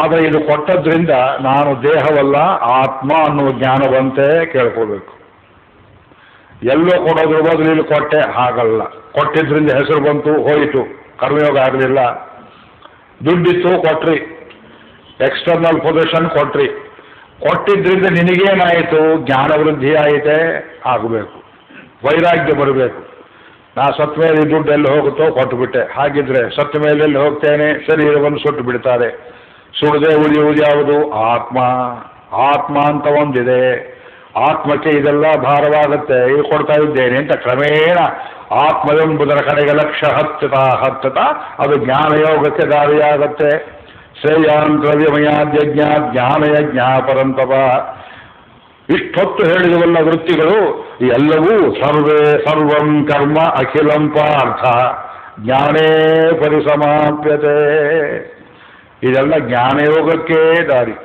ಆದರೆ ಇದು ಕೊಟ್ಟದ್ರಿಂದ ನಾನು ದೇಹವಲ್ಲ ಆತ್ಮ ಅನ್ನುವ ಜ್ಞಾನವಂತೆ ಕೇಳ್ಕೋಬೇಕು. ಎಲ್ಲೋ ಕೊಡೋದ್ರ ಬದಲು ಇಲ್ಲಿ ಕೊಟ್ಟೆ, ಹಾಗಲ್ಲ. ಕೊಟ್ಟಿದ್ರಿಂದ ಹೆಸರು ಬಂತು, ಹೋಯಿತು, ಕರ್ಮಯೋಗ ಆಗಲಿಲ್ಲ. ದುಡ್ಡಿತ್ತು ಕೊಟ್ರಿ, ಎಕ್ಸ್ಟರ್ನಲ್ ಪೊಸಿಷನ್ ಕೊಟ್ರಿ, ಕೊಟ್ಟಿದ್ರಿಂದ ನಿನಗೇನಾಯಿತು? ಜ್ಞಾನವೃದ್ಧಿ ಆಯಿತೆ, ಆಗಬೇಕು. ವೈರಾಗ್ಯ ಬರಬೇಕು. ನಾ ಸತ್ತ ಮೇಲೆ ಈ ದುಡ್ಡು ಎಲ್ಲಿ ಹೋಗುತ್ತೋ ಕೊಟ್ಟುಬಿಟ್ಟೆ. ಹಾಗಿದ್ರೆ ಸತ್ತ ಮೇಲೆ ಎಲ್ಲಿ ಹೋಗ್ತೇನೆ? ಶರೀರವನ್ನು ಸುಟ್ಟು ಬಿಡ್ತಾರೆ. ಸುಡದೆ ಉಳಿಯುವುದು ಯಾವುದು? ಆತ್ಮ. ಆತ್ಮ ಅಂತ ಒಂದಿದೆ. ಆತ್ಮಕ್ಕೆ ಇದೆಲ್ಲ ಭಾರವಾಗುತ್ತೆ. ಇದು ಕೊಡ್ತಾ ಇದ್ದೇನೆ ಅಂತ ಕ್ರಮೇಣ ಆತ್ಮವೆಂಬುದರ ಕಡೆಗೆ ಲಕ್ಷ್ಯ ಹತ್ತುತ್ತಾ ಅದು ಜ್ಞಾನಯೋಗಕ್ಕೆ ದಾರಿಯಾಗತ್ತೆ. ಶ್ರೇಯಾನ್ ದ್ರವ್ಯಮಯಾದ್ಯಜ್ಞ ಜ್ಞಾನಯಜ್ಞ ಪರಂತಪ. ಇಷ್ಟೊತ್ತು ಹೇಳಿದವಲ್ಲ ವೃತ್ತಿಗಳು ಎಲ್ಲವೂ ಸರ್ವಂ ಕರ್ಮ ಅಖಿಲಂ ಪಾರ್ಥ ಜ್ಞಾನೇ ಪರಿಸಮಾಪ್ಯತೆ. ಇದೆಲ್ಲ ಜ್ಞಾನಯೋಗಕ್ಕೆ ದಾರಿ.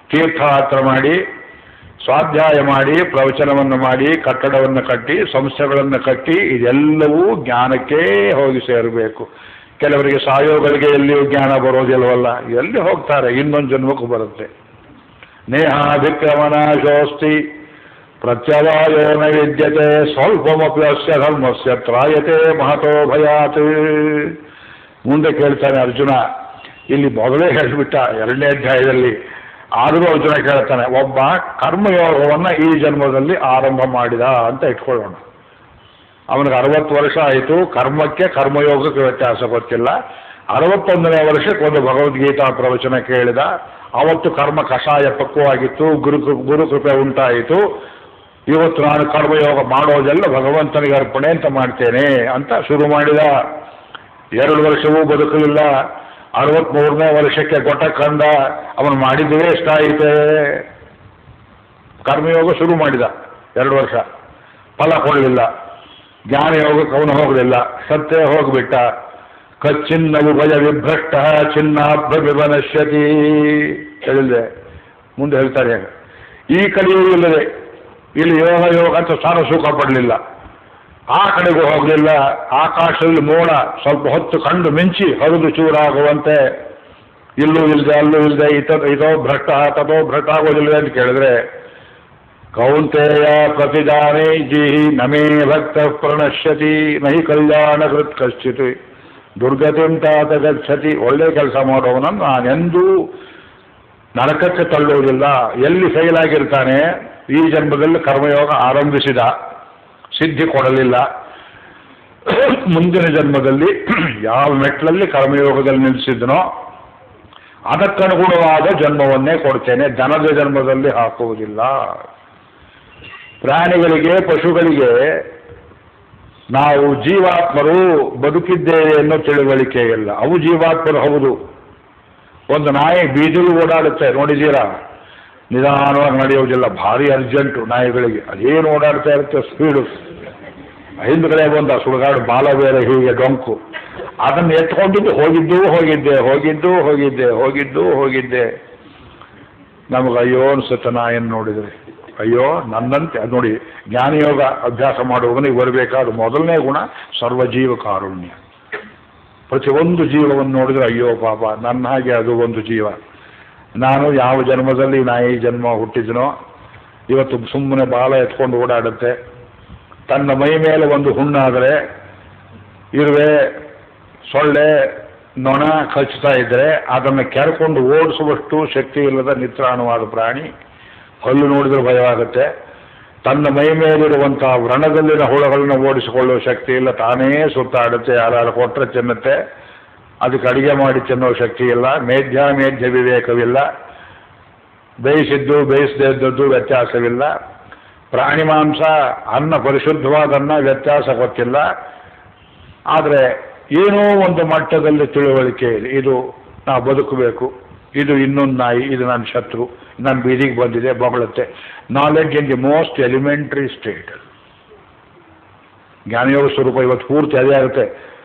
ತೀರ್ಥಯಾತ್ರೆ ಮಾಡಿ ಸ್ವಾಧ್ಯಾಯ ಮಾಡಿ, ಪ್ರವಚನವನ್ನು ಮಾಡಿ, ಕಟ್ಟಡವನ್ನು ಕಟ್ಟಿ, ಸಂಸ್ಥೆಗಳನ್ನು ಕಟ್ಟಿ, ಇದೆಲ್ಲವೂ ಜ್ಞಾನಕ್ಕೇ ಹೋಗಿ ಸೇರಬೇಕು. ಕೆಲವರಿಗೆ ಸಾಯೋಗಳಿಗೆ ಎಲ್ಲಿಯೂ ಜ್ಞಾನ ಬರೋದಿಲ್ವಲ್ಲ, ಎಲ್ಲಿ ಹೋಗ್ತಾರೆ, ಇನ್ನೊಂದು ಜನ್ಮಕ್ಕೂ ಬರುತ್ತೆ. ನೇಹಾಭಿಕ್ರಮನಾಶೋಸ್ತಿ ಪ್ರತ್ಯವಾಯೋ ನ ವಿದ್ಯತೆ ಸ್ವಲ್ಪಮಪಿ ಅಸ್ಯ ಧರ್ಮಸ್ಯ ತ್ರಾಯತೆ ಮಹತೋ ಭಯಾತ್. ಮುಂದೆ ಕೇಳ್ತಾನೆ ಅರ್ಜುನ, ಇಲ್ಲಿ ಮೊದಲೇ ಹೇಳಿಬಿಟ್ಟ 2ನೇ ಅಧ್ಯಾಯದಲ್ಲಿ. ಆದರೂ ಅರ್ಜುನ ಕೇಳ್ತಾನೆ, ಒಬ್ಬ ಕರ್ಮಯೋಗವನ್ನು ಈ ಜನ್ಮದಲ್ಲಿ ಆರಂಭ ಮಾಡಿದ ಅಂತ ಇಟ್ಕೊಳ್ಳೋಣ. ಅವನಿಗೆ 60 ವರ್ಷ ಆಯಿತು, ಕರ್ಮಕ್ಕೆ ಕರ್ಮಯೋಗಕ್ಕೆ ವ್ಯತ್ಯಾಸ ಗೊತ್ತಿಲ್ಲ. 61ನೇ ವರ್ಷಕ್ಕೆ ಒಂದು ಭಗವದ್ಗೀತಾ ಪ್ರವಚನ ಕೇಳಿದ. ಅವತ್ತು ಕರ್ಮ ಕಷಾಯ ಪಕ್ವವಾಗಿತ್ತು, ಗುರುಕೃಪೆ ಉಂಟಾಯಿತು. ಇವತ್ತು ನಾನು ಕರ್ಮಯೋಗ ಮಾಡೋದೆಲ್ಲ ಭಗವಂತನಿಗೆ ಅರ್ಪಣೆ ಅಂತ ಮಾಡ್ತೇನೆ ಅಂತ ಶುರು ಮಾಡಿದ. 2 ವರ್ಷವೂ ಬದುಕಲಿಲ್ಲ. 63ನೇ ವರ್ಷಕ್ಕೆ ಗೊಟ್ಟ ಕಂಡ. ಅವನು ಮಾಡಿದ್ದೇ ಎಷ್ಟಾಯಿತೆ. ಕರ್ಮಯೋಗ ಶುರು ಮಾಡಿದ 2 ವರ್ಷ, ಫಲ ಕೊಡಲಿಲ್ಲ. ಜ್ಞಾನಯೋಗಕ್ಕೆ ಅವನು ಹೋಗಲಿಲ್ಲ, ಸತ್ತೇ ಹೋಗ್ಬಿಟ್ಟ. ಕಚ್ಚಿನ್ನವು ಭಯ ವಿಭ್ರಷ್ಟ ಚಿನ್ನಾಭ್ಯ ವಿಭನಶ್ಯತಿ ಹೇಳಿದೆ. ಮುಂದೆ ಹೇಳ್ತಾರೆ, ಈ ಕಡೆಯೂ ಇಲ್ಲದೆ ಇಲ್ಲಿ ಯೋಗ ಅಂತ ಸಾರ ಸುಖ ಪಡಲಿಲ್ಲ. ಆ ಕಡೆಗೂ ಹೋಗಲಿಲ್ಲ. ಆಕಾಶದಲ್ಲಿ ಮೋಡ ಸ್ವಲ್ಪ ಹೊತ್ತು ಕಂಡು ಮಿಂಚಿ ಹರಿದು ಚೂರಾಗುವಂತೆ, ಇಲ್ಲೂ ಇಲ್ಲದೆ ಅಲ್ಲೂ ಇಲ್ಲದೆ ಇದೋ ಭ್ರಷ್ಟ ತಥೋ ಭ್ರಷ್ಟ ಆಗೋದಿಲ್ಲ ಅಂತ ಕೇಳಿದ್ರೆ, ಕೌಂತೆಯ ಪ್ರತಿದಾನೇ ಜೀಹಿ ನಮೇ ಭಕ್ತ ಪ್ರಣಶ್ಯತಿ ನಹಿ ಕಲ್ಯಾಣ ಕೃತ್ ಕಶ್ಚಿತ್ ದುರ್ಗತಿಂತಾತ ಗಚ್ಚತಿ. ಒಳ್ಳೆ ಕೆಲಸ ಮಾಡೋವನನ್ನು ನಾನೆಂದೂ ನರಕಕ್ಕೆ ತಳ್ಳುವುದಿಲ್ಲ. ಎಲ್ಲಿ ಫೇಲ್ ಆಗಿರ್ತಾನೆ, ಈ ಜನ್ಮದಲ್ಲಿ ಕರ್ಮಯೋಗ ಆರಂಭಿಸಿದ, ಸಿದ್ಧಿ ಕೊಡಲಿಲ್ಲ, ಮುಂದಿನ ಜನ್ಮದಲ್ಲಿ ಯಾವ ಮೆಟ್ಲಲ್ಲಿ ಕರ್ಮಯೋಗದಲ್ಲಿ ನಿಲ್ಲಿಸಿದ್ನೋ ಅದಕ್ಕನುಗುಣವಾದ ಜನ್ಮವನ್ನೇ ಕೊಡ್ತೇನೆ, ದನದ ಜನ್ಮದಲ್ಲಿ ಹಾಕುವುದಿಲ್ಲ. ಪ್ರಾಣಿಗಳಿಗೆ, ಪಶುಗಳಿಗೆ ನಾವು ಜೀವಾತ್ಮರು ಬದುಕಿದ್ದೇವೆ ಅನ್ನೋ ತಿಳುವಳಿಕೆ ಇಲ್ಲ. ಅವು ಜೀವಾತ್ಮರು ಹೌದು. ಒಂದು ನಾಯಿ ಬೀದಿಲು ಓಡಾಡುತ್ತೆ, ನೋಡಿದ್ದೀರಾ? ನಿಧಾನವಾಗಿ ನಡೆಯೋದಿಲ್ಲ, ಭಾರಿ ಅರ್ಜೆಂಟು ನಾಯಿಗಳಿಗೆ. ಅದೇನು ಓಡಾಡ್ತಾ ಇರುತ್ತೆ, ಸ್ಪೀಡು. ಹಿಂದ್ಗಡೆ ಬಂದ ಸುಡುಗಾಡು ಬಾಲ ಬೇರೆ, ಹೀಗೆ ಡೊಂಕು. ಅದನ್ನು ಎತ್ಕೊಂಡಿದ್ದು ಹೋಗಿದ್ದೆ. ನಮಗೆ ಅಯ್ಯೋ ಅನ್ಸುತ್ತೆ ನಾಯನ್ನು ನೋಡಿದರೆ. ಅಯ್ಯೋ ನನ್ನಂತೆ. ಅದು ನೋಡಿ, ಜ್ಞಾನಯೋಗ ಅಭ್ಯಾಸ ಮಾಡುವವನಿಗೆ ಬರಬೇಕಾದ ಮೊದಲನೇ ಗುಣ ಸರ್ವಜೀವ ಕಾರುಣ್ಯ. ಪ್ರತಿಯೊಂದು ಜೀವವನ್ನು ನೋಡಿದ್ರೆ ಅಯ್ಯೋ ಪಾಪ, ನನ್ನ ಹಾಗೆ ಅದು ಒಂದು ಜೀವ. ನಾನು ಯಾವ ಜನ್ಮದಲ್ಲಿ ನಾಯಿ ಜನ್ಮ ಹುಟ್ಟಿದ್ನೋ, ಇವತ್ತು ಸುಮ್ಮನೆ ಬಾಲ ಎತ್ಕೊಂಡು ಓಡಾಡುತ್ತೆ. ತನ್ನ ಮೈ ಮೇಲೆ ಒಂದು ಹುಣ್ಣಾದರೆ, ಇರುವೆ, ಸೊಳ್ಳೆ, ನೊಣ ಕಚ್ಚುತ್ತಾ ಇದ್ದರೆ ಅದನ್ನು ಕೆರ್ಕೊಂಡು ಓಡಿಸುವಷ್ಟು ಶಕ್ತಿ ಇಲ್ಲದ ನಿತ್ರಾಣವಾದ ಪ್ರಾಣಿ. ಹಲ್ಲು ನೋಡಿದ್ರೆ ಭಯವಾಗುತ್ತೆ. ತನ್ನ ಮೈ ಮೇಲಿರುವಂತಹ ವ್ರಣದಲ್ಲಿನ ಹುಳಗಳನ್ನು ಓಡಿಸಿಕೊಳ್ಳುವ ಶಕ್ತಿ ಇಲ್ಲ, ತಾನೇ ಸುತ್ತಾಡುತ್ತೆ. ಯಾರು ಕೊಟ್ಟರೆ ತಿನ್ನುತ್ತೆ. ಅದಕ್ಕೆ ಅಡಿಗೆ ಮಾಡಿ ತಿನ್ನೋ ಶಕ್ತಿ ಇಲ್ಲ. ಮೇಧ್ಯ ವಿವೇಕವಿಲ್ಲ. ಬೇಯಿಸಿದ್ದು ಬೇಯಿಸದೇ ಇದ್ದದ್ದು ವ್ಯತ್ಯಾಸವಿಲ್ಲ. ಪ್ರಾಣಿ ಮಾಂಸ, ಅನ್ನ, ಪರಿಶುದ್ಧವಾದ ಅನ್ನ, ವ್ಯತ್ಯಾಸ ಗೊತ್ತಿಲ್ಲ. ಆದರೆ ಏನೋ ಒಂದು ಮಟ್ಟದಲ್ಲಿ ತಿಳುವಳಿಕೆ ಇದೆ. ಇದು ನಾವು ಬದುಕಬೇಕು, ಇದು ಇನ್ನೊಂದು ನಾಯಿ, ಇದು ನನ್ನ ಶತ್ರು, ನನ್ನ ಬೀದಿಗೆ ಬಂದಿದೆ, ಬೊಗಳುತ್ತೆ. Knowledge in the most elementary state. ಜ್ಞಾನಯೋಗ ಸ್ವರೂಪ ಇವತ್ತು ಪೂರ್ತಿ ಅದೇ ಆಗುತ್ತೆ.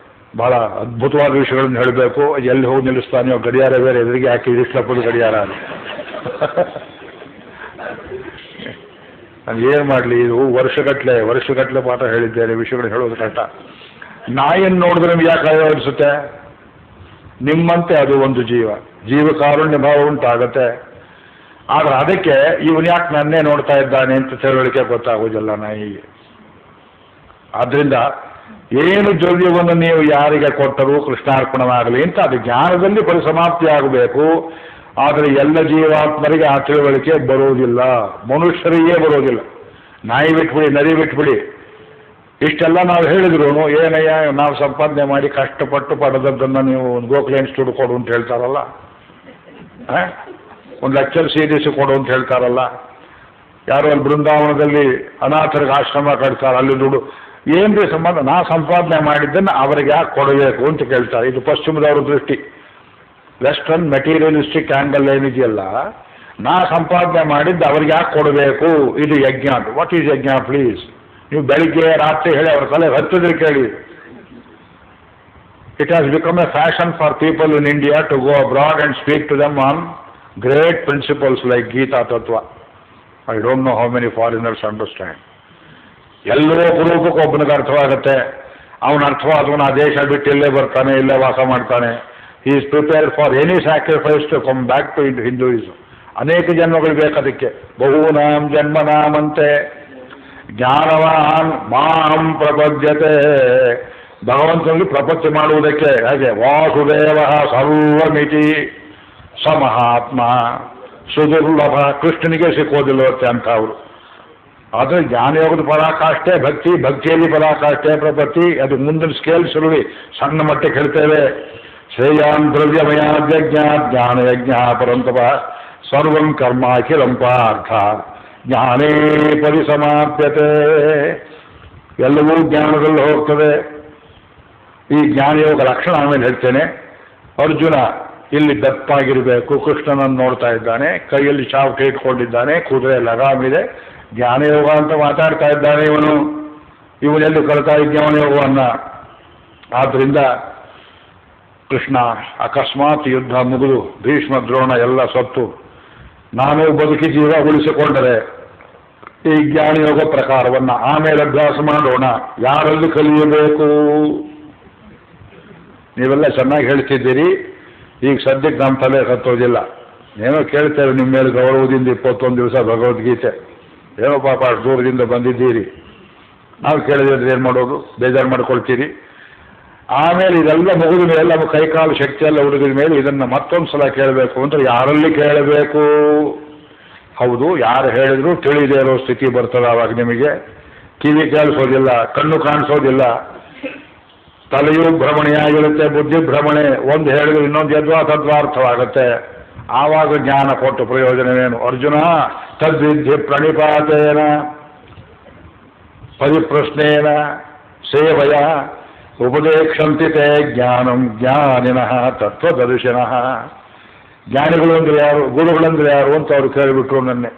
ಬಹಳ ಅದ್ಭುತವಾದ ವಿಷಯಗಳನ್ನು ಹೇಳಬೇಕು. ಎಲ್ಲಿ ಹೋಗಿ ನಿಲ್ಲಿಸ್ತಾನೆಯೋ, ಗಡಿಯಾರ ಬೇರೆ ಎದುರಿಗೆ ಹಾಕಿ ಇರಿಸ್ಲಪ್ಪದ ಗಡಿಯಾರ ಅದು. ನಾನು ಏನು ಮಾಡಲಿ, ಇದು ವರ್ಷಗಟ್ಟಲೆ ಪಾಠ ಹೇಳಿದ್ದೇನೆ, ವಿಷಯಗಳು ಹೇಳೋದು ಕಷ್ಟ. ನಾಯಿಯನ್ನು ನೋಡಿದ್ರೆ ನಿಮ್ಗೆ ಯಾಕೆ ಅನಿಸುತ್ತೆ? ನಿಮ್ಮಂತೆ ಅದು ಒಂದು ಜೀವ ಕಾರುಣ್ಯ ಭಾವ ಉಂಟಾಗತ್ತೆ. ಆದರೆ ಅದಕ್ಕೆ ಇವನು ಯಾಕೆ ನನ್ನೇ ನೋಡ್ತಾ ಇದ್ದಾನೆ ಅಂತ ತಿಳುವಳಿಕೆ ಗೊತ್ತಾಗೋದಿಲ್ಲ ನಾಯಿಗೆ. ಆದ್ದರಿಂದ ಏನು ದ್ರವ್ಯವನ್ನು ನೀವು ಯಾರಿಗೆ ಕೊಟ್ಟರೂ ಕೃಷ್ಣಾರ್ಪಣವಾಗಲಿ ಅಂತ ಅದು ಜ್ಞಾನದಲ್ಲಿ ಪರಿಸಮಾಪ್ತಿ ಆಗಬೇಕು. ಆದರೆ ಎಲ್ಲ ಜೀವಾತ್ಮರಿಗೆ ಆ ತಿಳುವಳಿಕೆ ಬರೋದಿಲ್ಲ, ಮನುಷ್ಯರಿಗೆ ಬರೋದಿಲ್ಲ. ನಾಯಿ ಬಿಟ್ಬಿಡಿ, ನರಿ ಬಿಟ್ಬಿಡಿ, ಇಷ್ಟೆಲ್ಲ ನಾವು ಹೇಳಿದ್ರು ಏನಯ್ಯ ನಾವು ಸಂಪಾದನೆ ಮಾಡಿ ಕಷ್ಟಪಟ್ಟು ಪಡೆದದ್ದನ್ನು ನೀವು ಒಂದು ಗೋಖಲೆ ಇನ್ಸ್ಟಿಟ್ಯೂಟ್ ಕೊಡು ಅಂತ ಹೇಳ್ತಾರಲ್ಲ, ಒಂದು ಲೆಕ್ಚರ್ ಸೀರೀಸ್ ಕೊಡು ಅಂತ ಹೇಳ್ತಾರಲ್ಲ, ಯಾರೋ ಅಲ್ಲಿ ಬೃಂದಾವನದಲ್ಲಿ ಅನಾಥರಿಗೆ ಆಶ್ರಮ ಕಟ್ತಾರೆ, ಅಲ್ಲಿ ದುಡ್ಡು ಏನ್ರಿ ಸಂಬಂಧ? ನಾ ಸಂಪಾದನೆ ಮಾಡಿದ್ದನ್ನು ಅವರಿಗೆ ಯಾಕೆ ಕೊಡಬೇಕು ಅಂತ ಕೇಳ್ತಾರೆ. ಇದು ಪಶ್ಚಿಮದವ್ರ ದೃಷ್ಟಿ. ವೆಸ್ಟರ್ನ್ ಮೆಟೀರಿಯಲಿಸ್ಟಿಕ್ ಆ್ಯಂಗಲ್ ಏನಿದೆಯಲ್ಲ, ನಾ ಸಂಪಾದನೆ ಮಾಡಿದ್ದು ಅವ್ರಿಗೆ ಯಾಕೆ ಕೊಡಬೇಕು, ಇದು ಯಜ್ಞ. What is yajna please? ನೀವು ಬೆಳಿಗ್ಗೆ ರಾತ್ರಿ ಹೇಳಿ ಅವ್ರ ತಲೆ ಹತ್ತಿದ್ರೆ ಕೇಳಿ. It has become a fashion for people in India to go abroad and speak to them on great principles like Gita ತತ್ವ. I don't know how many foreigners understand. ಎಲ್ಲೋ ಅಪರೂಪಕ್ಕೆ ಒಬ್ಬನಿಗೆ ಅರ್ಥವಾಗುತ್ತೆ. ಅವನ ಅರ್ಥವಾದವನು ಆ ದೇಶ ಬಿಟ್ಟು ಇಲ್ಲೇ ಬರ್ತಾನೆ, ಇಲ್ಲೇ ವಾಸ ಮಾಡ್ತಾನೆ. He is prepared for any sacrifice to come back to Hinduism. ಅನೇಕ ಜನ್ಮಗಳು ಬೇಕದಕ್ಕೆ. ಬಹೂನಾಂ ಜನ್ಮನಾಮಂತೆ ಜ್ಞಾನವಾನ್ ಮಾಂ ಪ್ರಪದ್ಯತೆ. ಭಗವಂತನಲ್ಲಿ ಪ್ರಪತ್ತಿ ಮಾಡುವುದಕ್ಕೆ ಹಾಗೆ ವಾಸುದೇವ ಸರ್ವಮಿತಿ ಸಮಹಾತ್ಮ ಸುದುರ್ಲಭ. ಕೃಷ್ಣನಿಗೆ ಸಿಕ್ಕೋದಿಲ್ಲವತ್ತೆ ಅಂತ ಅವರು. ಆದರೆ ಜ್ಞಾನಯೋಗದ ಪರಾಕಾಷ್ಠೆ ಭಕ್ತಿ, ಭಕ್ತಿಯಲ್ಲಿ ಪರಾಕಾಷ್ಠೆ ಪ್ರಪತ್ತಿ. ಅದು ಮುಂದಿನ ಸ್ಕೇಲ್ ಸುರುಳಿ ಸಣ್ಣ ಮಟ್ಟಕ್ಕೆ ಹೇಳ್ತೇವೆ. ಶ್ರೇಯಾನ್ ದ್ರವ್ಯಮಯಾದ್ಯಜ್ಞ ಜ್ಞಾನಯಜ್ಞ ಪರಂತಪ ಸರ್ವಂ ಕರ್ಮ ಅಖಿಲಂ ಪಾರ್ಥ ಜ್ಞಾನೇ ಪರಿಸಮಾಪ್ಯತೆ. ಎಲ್ಲವೂ ಜ್ಞಾನದಲ್ಲಿ ಹೋಗ್ತದೆ. ಈ ಜ್ಞಾನಯೋಗ ಲಕ್ಷಣ ಆಮೇಲೆ ಹೇಳ್ತೇನೆ. ಅರ್ಜುನ ಇಲ್ಲಿ ದಪ್ಪಾಗಿರಬೇಕು, ಕೃಷ್ಣನನ್ನು ನೋಡ್ತಾ ಇದ್ದಾನೆ, ಕೈಯಲ್ಲಿ ಚಾವಟಿ ಇಟ್ಕೊಂಡಿದ್ದಾನೆ, ಕುದುರೆ ಲಗಾಮಿದೆ, ಜ್ಞಾನಯೋಗ ಅಂತ ಮಾತಾಡ್ತಾ ಇದ್ದಾನೆ. ಇವನೆಲ್ಲೂ ಕಲಿತಾ ಜ್ಞಾನಯೋಗವನ್ನ. ಆದ್ದರಿಂದ ಕೃಷ್ಣ ಅಕಸ್ಮಾತ್ ಯುದ್ಧ ಮುಗಿದು ಭೀಷ್ಮ ದ್ರೋಣ ಎಲ್ಲ ಸತ್ತು ನಾನು ಬದುಕಿ ಜೀವ ಉಳಿಸಿಕೊಂಡರೆ ಈ ಜ್ಞಾನಯೋಗ ಪ್ರಕಾರವನ್ನ ಆಮೇಲೆ ಅಭ್ಯಾಸ ಮಾಡೋಣ. ಯಾರಲ್ಲಿ ಕಲಿಯಬೇಕು? ನೀವೆಲ್ಲ ಚೆನ್ನಾಗಿ ಹೇಳ್ತಿದ್ದೀರಿ. ಈಗ ಸದ್ಯಕ್ಕೆ ನಮ್ಮ ತಲೆ ಹತ್ತೋದಿಲ್ಲ. ಏನೋ ಕೇಳ್ತೇವೆ ನಿಮ್ಮ ಮೇಲೆ ಗೌರವದಿಂದ 21 ದಿವಸ ಭಗವದ್ಗೀತೆ. ಏನೋ ಪಾಪ ಅಷ್ಟು ದೂರದಿಂದ ಬಂದಿದ್ದೀರಿ. ನಾವು ಕೇಳಿದ್ರೆ ಏನು ಮಾಡೋದು? ಬೇಜಾರು ಮಾಡ್ಕೊಳ್ತೀರಿ. ಆಮೇಲೆ ಇದೆಲ್ಲ ಮುಗಿದ ಮೇಲೆ ನಮ್ಮ ಕೈಕಾಲು ಶಕ್ತಿ ಎಲ್ಲ ಹುಡುಗಿದ ಮೇಲೆ ಇದನ್ನು ಮತ್ತೊಂದು ಸಲ ಕೇಳಬೇಕು ಅಂದ್ರೆ ಯಾರಲ್ಲಿ ಕೇಳಬೇಕು? ಹೌದು, ಯಾರು ಹೇಳಿದ್ರು ತಿಳಿದೇ ಇರೋ ಸ್ಥಿತಿ ಬರ್ತದೆ. ಆವಾಗ ನಿಮಗೆ ಕಿವಿ ಕೇಳಿಸೋದಿಲ್ಲ, ಕಣ್ಣು ಕಾಣಿಸೋದಿಲ್ಲ, ತಲೆಯೂ ಭ್ರಮಣೆಯಾಗಿರುತ್ತೆ, ಬುದ್ಧಿ ಭ್ರಮಣೆ. ಒಂದು ಹೇಳಿದ್ರು ಇನ್ನೊಂದು ಯದ್ವಾ ತದ್ವಾ ಅರ್ಥವಾಗುತ್ತೆ. ಆವಾಗ ಜ್ಞಾನ ಕೊಟ್ಟು ಪ್ರಯೋಜನವೇನು? ಅರ್ಜುನ ತದ್ವಿದ್ಯೆ ಪ್ರಣಿಪಾತೇನ ಪರಿಪ್ರಶ್ನೇನ ಸೇವಯ ಉಪದೇಕ್ಷಂತಿ ತೇ ಜ್ಞಾನಂ ಜ್ಞಾನಿನಃ ತತ್ವದರ್ಶಿನಃ. ಜ್ಞಾನಿಗಳು ಅಂದ್ರೆ ಯಾರು, ಗುರುಗಳಂದ್ರೆ ಯಾರು ಅಂತ ಅವರು ಕೇಳಿಬಿಟ್ರು ನನ್ನೆ.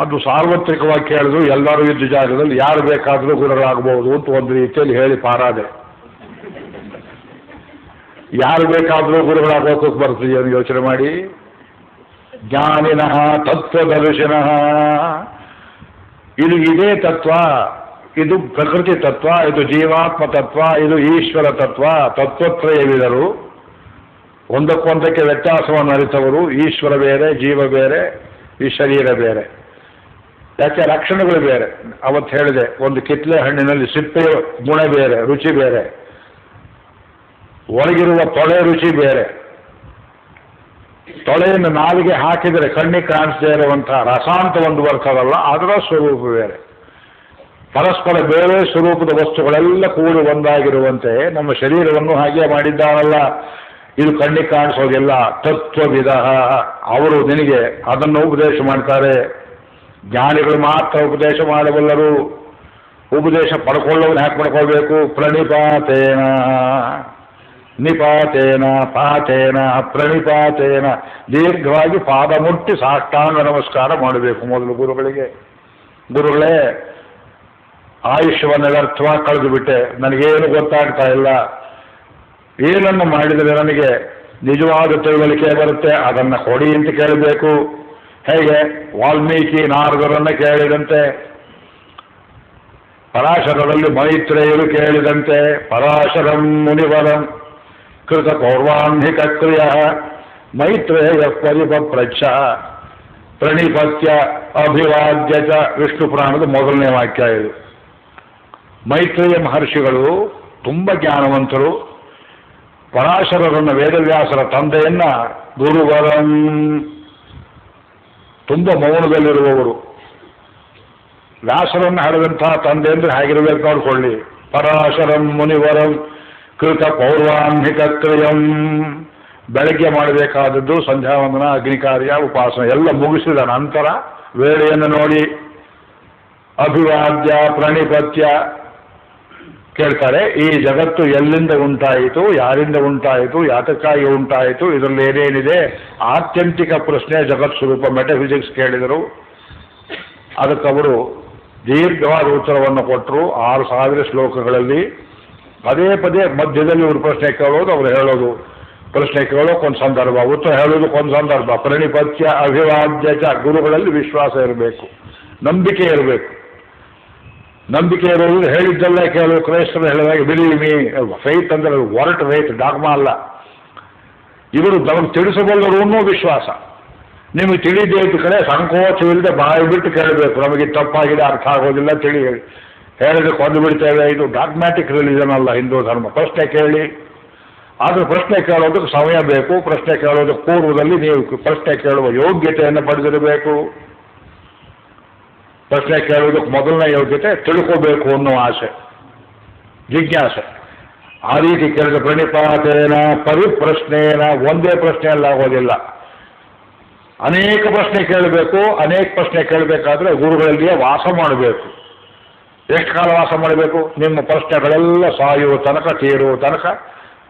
ಅದು ಸಾರ್ವತ್ರಿಕವಾಗಿ ಕೇಳಿದ್ರು. ಎಲ್ಲರೂ ಇದ್ದ ಜಾಗದಲ್ಲಿ ಯಾರು ಬೇಕಾದರೂ ಗುರುಗಳಾಗಬಹುದು ಅಂತ ಒಂದು ರೀತಿಯಲ್ಲಿ ಹೇಳಿ ಪಾರಾದೆ. ಯಾರು ಬೇಕಾದರೂ ಗುರುಗಳಾಗೋಕೆ ಬರ್ತದೆ ಅಂತ ಯೋಚನೆ ಮಾಡಿ. ಜ್ಞಾನಿನಃ ತತ್ವದರ್ಶಿನಃ. ಇದು ಇದೇ ತತ್ವ, ಇದು ಪ್ರಕೃತಿ ತತ್ವ, ಇದು ಜೀವಾತ್ಮ ತತ್ವ, ಇದು ಈಶ್ವರ ತತ್ವ. ತತ್ವತ್ರಯವಿದರು ಒಂದಕ್ಕೊಂದಕ್ಕೆ ವ್ಯತ್ಯಾಸವನ್ನು ಅರಿತವರು. ಈಶ್ವರ ಬೇರೆ, ಜೀವ ಬೇರೆ, ಈ ಶರೀರ ಬೇರೆ. ಯಾಕೆ? ಲಕ್ಷಣಗಳು ಬೇರೆ. ಅವತ್ತು ಹೇಳಿದೆ, ಒಂದು ಕಿತ್ಲೆ ಹಣ್ಣಿನಲ್ಲಿ ಸಿಪ್ಪೆಯ ಗುಣ ಬೇರೆ, ರುಚಿ ಬೇರೆ. ಒಳಗಿರುವ ತೊಳೆ ರುಚಿ ಬೇರೆ. ತೊಳೆಯನ್ನು ನಾಲಿಗೆ ಹಾಕಿದರೆ ಕಣ್ಣಿಗೆ ಕಾಣಿಸದೇ ಇರುವಂತಹ ರಸಾಂತ ಒಂದು ಬರ್ತದಲ್ಲ, ಅದರ ಸ್ವರೂಪ ಬೇರೆ. ಪರಸ್ಪರ ಬೇರೆ ಸ್ವರೂಪದ ವಸ್ತುಗಳೆಲ್ಲ ಕೂಡಿ ಒಂದಾಗಿರುವಂತೆ ನಮ್ಮ ಶರೀರವನ್ನು ಹಾಗೆ ಮಾಡಿದ್ದಾನಲ್ಲ. ಇದು ಕಣ್ಣಿಗೆ ಕಾಣಿಸೋದಿಲ್ಲ. ತತ್ವವಿದ ಅವರು ನಿನಗೆ ಅದನ್ನು ಉಪದೇಶ ಮಾಡ್ತಾರೆ. ಜ್ಞಾನಿಗಳು ಮಾತ್ರ ಉಪದೇಶ ಮಾಡಬಲ್ಲರು. ಉಪದೇಶ ಪಡ್ಕೊಳ್ಳೋದನ್ನ ಹ್ಯಾಕೆ ಪಡ್ಕೊಳ್ಬೇಕು? ಪ್ರಣಿಪಾತೇನ ನಿಪಾತೇನ ಪಾತೇನ ಪ್ರಣಿಪಾತೇನ. ದೀರ್ಘವಾಗಿ ಪಾದ ಮುಟ್ಟಿ ಸಾಷ್ಟಾಂಗ ನಮಸ್ಕಾರ ಮಾಡಬೇಕು ಮೊದಲು ಗುರುಗಳಿಗೆ. ಗುರುಗಳೇ, ಆಯುಷ್ಯವನ್ನು ವ್ಯರ್ಥವಾಗಿ ಕಳೆದು ಬಿಟ್ಟೆ, ನನಗೇನು ಗೊತ್ತಾಗ್ತಾ ಇಲ್ಲ. ಏನನ್ನು ಮಾಡಿದರೆ ನನಗೆ ನಿಜವಾದ ತಿಳುವಳಿಕೆ ಬರುತ್ತೆ, ಅದನ್ನು ಕೊಡಿ ಅಂತ ಕೇಳಬೇಕು. ಹೇಗೆ? ವಾಲ್ಮೀಕಿ ನಾರದರನ್ನು ಕೇಳಿದಂತೆ, ಪರಾಶರರಲ್ಲಿ ಮೈತ್ರೇಯರು ಕೇಳಿದಂತೆ. ಪರಾಶರಂ ಮುನಿವರಂ ಕೃತ ಪೌರ್ವಾಹ್ನಿಕ ಕ್ರಿಯ ಮೈತ್ರೇಯ ಪರಿಪಪ್ರಚ್ಛ ಪ್ರಣಿಪತ್ಯ ಅಭಿವಾದ್ಯ ಚ. ವಿಷ್ಣು ಪುರಾಣದ ಮೊದಲನೇ ವಾಕ್ಯ ಇದು. ಮೈತ್ರೇಯ ಮಹರ್ಷಿಗಳು ತುಂಬ ಜ್ಞಾನವಂತರು. ಪರಾಶರರನ್ನು, ವೇದವ್ಯಾಸರ ತಂದೆಯನ್ನ, ಗುರುವರಂ ತುಂಬ ಮೌನದಲ್ಲಿರುವವರು. ವ್ಯಾಸರನ್ನು ಹಡೆದಂತಹ ತಂದೆ ಅಂದರೆ ಹೇಗಿರಬೇಕು ನೋಡ್ಕೊಳ್ಳಿ. ಪರಾಶರಂ ಮುನಿವರಂ ಕೃತ ಪೌರ್ವಾಹ್ನಿಕ ಕ್ರಿಯಂ. ಬೆಳಗ್ಗೆ ಮಾಡಬೇಕಾದದ್ದು ಸಂಧ್ಯಾವಂದನ, ಅಗ್ನಿಕಾರ್ಯ, ಉಪಾಸನೆ ಎಲ್ಲ ಮುಗಿಸಿದ ನಂತರ ವೇಳೆಯನ್ನು ನೋಡಿ ಅಭಿವಾದ್ಯ ಪ್ರಣಿಪತ್ಯ ಕೇಳ್ತಾರೆ. ಈ ಜಗತ್ತು ಎಲ್ಲಿಂದ ಉಂಟಾಯಿತು, ಯಾರಿಂದ ಉಂಟಾಯಿತು, ಯಾತಕ್ಕಾಗಿ ಉಂಟಾಯಿತು, ಇದರಲ್ಲಿ ಏನೇನಿದೆ, ಆತ್ಯಂತಿಕ ಪ್ರಶ್ನೆ ಜಗತ್ ಸ್ವರೂಪ ಮೆಟಫಿಸಿಕ್ಸ್ ಕೇಳಿದರು. ಅದಕ್ಕವರು ದೀರ್ಘವಾದ ಉತ್ತರವನ್ನು ಕೊಟ್ಟರು 6000 ಶ್ಲೋಕಗಳಲ್ಲಿ. ಪದೇ ಪದೇ ಮಧ್ಯದಲ್ಲಿ ಇವರು ಪ್ರಶ್ನೆ ಕೇಳೋದು, ಅವರು ಹೇಳೋದು. ಪ್ರಶ್ನೆ ಕೇಳೋಕ್ಕೊಂದು ಸಂದರ್ಭ, ಉತ್ತರ ಹೇಳೋದಕ್ಕೊಂದು ಸಂದರ್ಭ. ಪ್ರಣಿಪತ್ಯ ಅಭಿವಾದ್ಯ ಚ, ಗುರುಗಳಲ್ಲಿ ವಿಶ್ವಾಸ ಇರಬೇಕು, ನಂಬಿಕೆ ಇರಬೇಕು. ನಂಬಿಕೆ ಇರೋದು ಹೇಳಿದ್ದಲ್ಲ ಕೇಳು. ಕ್ರೈಸ್ತರು ಹೇಳಿದಾಗ ಬಿಲೀವ್ ಮೀ, ಫೈತ್ ಅಂದರೆ ವರ್ಟ್ ಫೈತ್, ಡಾಗ್ಮಾ ಅಲ್ಲ. ಇವರು ನಮಗೆ ತಿಳಿಸಬಲ್ಲರು ಅನ್ನೋ ವಿಶ್ವಾಸ. ನಿಮಗೆ ತಿಳಿದೇ ಇದ್ದ ಕಡೆ ಸಂಕೋಚವಿಲ್ಲದೆ ಬಾಯಿ ಬಿಟ್ಟು ಕೇಳಬೇಕು. ನಮಗೆ ತಪ್ಪಾಗಿದೆ, ಅರ್ಥ ಆಗೋದಿಲ್ಲ, ತಿಳಿ ಹೇಳಿದ್ರೆ ಕೊಂದು ಬಿಡ್ತೇವೆ. ಇದು ಡಾಗ್ಮ್ಯಾಟಿಕ್ ರಿಲಿಜನ್ ಅಲ್ಲ ಹಿಂದೂ ಧರ್ಮ. ಪ್ರಶ್ನೆ ಕೇಳಿ. ಆದರೆ ಪ್ರಶ್ನೆ ಕೇಳೋದಕ್ಕೆ ಸಮಯ ಬೇಕು. ಪ್ರಶ್ನೆ ಕೇಳೋದಕ್ಕೆ ಪೂರ್ವದಲ್ಲಿ ನೀವು ಪ್ರಶ್ನೆ ಕೇಳುವ ಯೋಗ್ಯತೆಯನ್ನು ಪಡೆದಿರಬೇಕು. ಪ್ರಶ್ನೆ ಕೇಳೋದಕ್ಕೆ ಮೊದಲನೇ ಯೋಗ್ಯತೆ ತಿಳ್ಕೋಬೇಕು ಅನ್ನೋ ಆಸೆ, ಜಿಜ್ಞಾಸೆ. ಆ ರೀತಿ ಕೇಳಿದ ಪ್ರಣಿಪಾತೇನ ಪರಿಪ್ರಶ್ನೇನ, ಒಂದೇ ಪ್ರಶ್ನೆಯಲ್ಲಿ ಆಗೋದಿಲ್ಲ, ಅನೇಕ ಪ್ರಶ್ನೆ ಕೇಳಬೇಕು. ಅನೇಕ ಪ್ರಶ್ನೆ ಕೇಳಬೇಕಾದ್ರೆ ಗುರುಗಳಲ್ಲಿಯೇ ವಾಸ ಮಾಡಬೇಕು. ಎಷ್ಟು ಕಾಲ ವಾಸ ಮಾಡಬೇಕು? ನಿಮ್ಮ ಪ್ರಶ್ನೆಗಳೆಲ್ಲ ಸಾಯುವ ತನಕ, ತೀರುವ ತನಕ,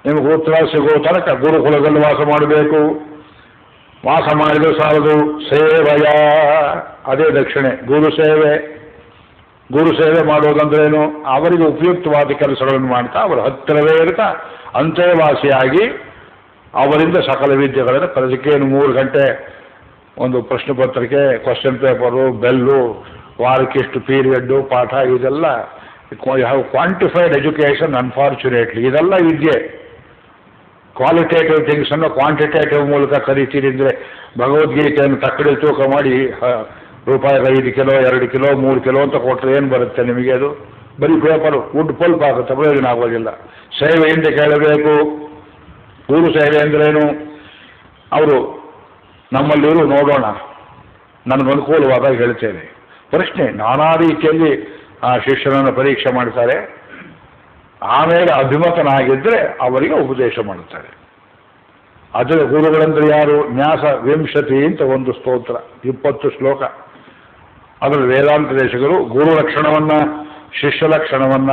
ನಿಮಗೆ ಉತ್ತರ ಸಿಗುವ ತನಕ ಗುರುಕುಲದಲ್ಲಿ ವಾಸ ಮಾಡಬೇಕು. ವಾಸ ಮಾಡಿದ್ರೆ ಸಾಲದು. ಸೇವೆಯ, ಅದೇ ದಕ್ಷಿಣೆ. ಗುರು ಸೇವೆ. ಗುರು ಸೇವೆ ಮಾಡೋದಂದ್ರೇನು? ಅವರಿಗೆ ಉಪಯುಕ್ತವಾದ ಕೆಲಸಗಳನ್ನು ಮಾಡ್ತಾ ಅವರ ಹತ್ತಿರವೇ ಇರ್ತಾ ಅಂತೇವಾಸಿಯಾಗಿ ಅವರಿಂದ ಸಕಲ ವಿದ್ಯೆಗಳನ್ನು ಕಲಿಸಕ್ಕೇನು 3 ಗಂಟೆ ಒಂದು ಪ್ರಶ್ನೆ ಪತ್ರಿಕೆ, ಕ್ವಶನ್ ಪೇಪರು, ಬೆಲ್ಲು, ವಾರಕ್ಕಿಷ್ಟು ಪೀರಿಯಡ್ಡು, ಪಾಠ, ಇದೆಲ್ಲ ಕ್ವಾಂಟಿಫೈಡ್ ಎಜುಕೇಷನ್. ಅನ್ಫಾರ್ಚುನೇಟ್ಲಿ ಇದೆಲ್ಲ ವಿದ್ಯೆ. ಕ್ವಾಲಿಟೇಟಿವ್ ಥಿಂಗ್ಸನ್ನು ಕ್ವಾಂಟಿಟೇಟಿವ್ ಮೂಲಕ ಕಲಿತೀರಿ ಅಂದರೆ ಭಗವದ್ಗೀತೆಯನ್ನು ತಕ್ಕಡಿ ತೂಕ ಮಾಡಿ ರೂಪಾಯಿಗೆ 5 ಕಿಲೋ 2 ಕಿಲೋ 3 ಕಿಲೋ ಅಂತ ಕೊಟ್ಟರೆ ಏನು ಬರುತ್ತೆ ನಿಮಗೆ? ಅದು ಬರೀ ಪೇಪರು, ವುಡ್ ಪಲ್ಪ್ ಆಗುತ್ತೆ, ಪ್ರಯೋಜನ ಆಗೋದಿಲ್ಲ. ಸೇವೆಯಿಂದ ಕೇಳಬೇಕು. ಗುರು ಸೇವೆ ಅಂದ್ರೇನು? ಅವರು ನಮ್ಮಲ್ಲಿರು ನೋಡೋಣ, ನನಗೆ ಅನುಕೂಲವಾದಾಗ ಹೇಳ್ತೇನೆ. ಪ್ರಶ್ನೆ ನಾನಾ ರೀತಿಯಲ್ಲಿ ಆ ಶಿಷ್ಯನನ್ನು ಪರೀಕ್ಷೆ ಮಾಡ್ತಾರೆ. ಆಮೇಲೆ ಅಭಿಮತನಾಗಿದ್ದರೆ ಅವರಿಗೆ ಉಪದೇಶ ಮಾಡುತ್ತಾರೆ. ಅದರ ಗುರುಗಳಂದ್ರೆ ಯಾರು? ನ್ಯಾಸ ವಿಂಶತಿ ಅಂತ ಒಂದು ಸ್ತೋತ್ರ, 20 ಶ್ಲೋಕ. ಅದರಲ್ಲಿ ವೇದಾಂತ ದೇಶಿಕರು ಗುರು ಲಕ್ಷಣವನ್ನ, ಶಿಷ್ಯ ಲಕ್ಷಣವನ್ನ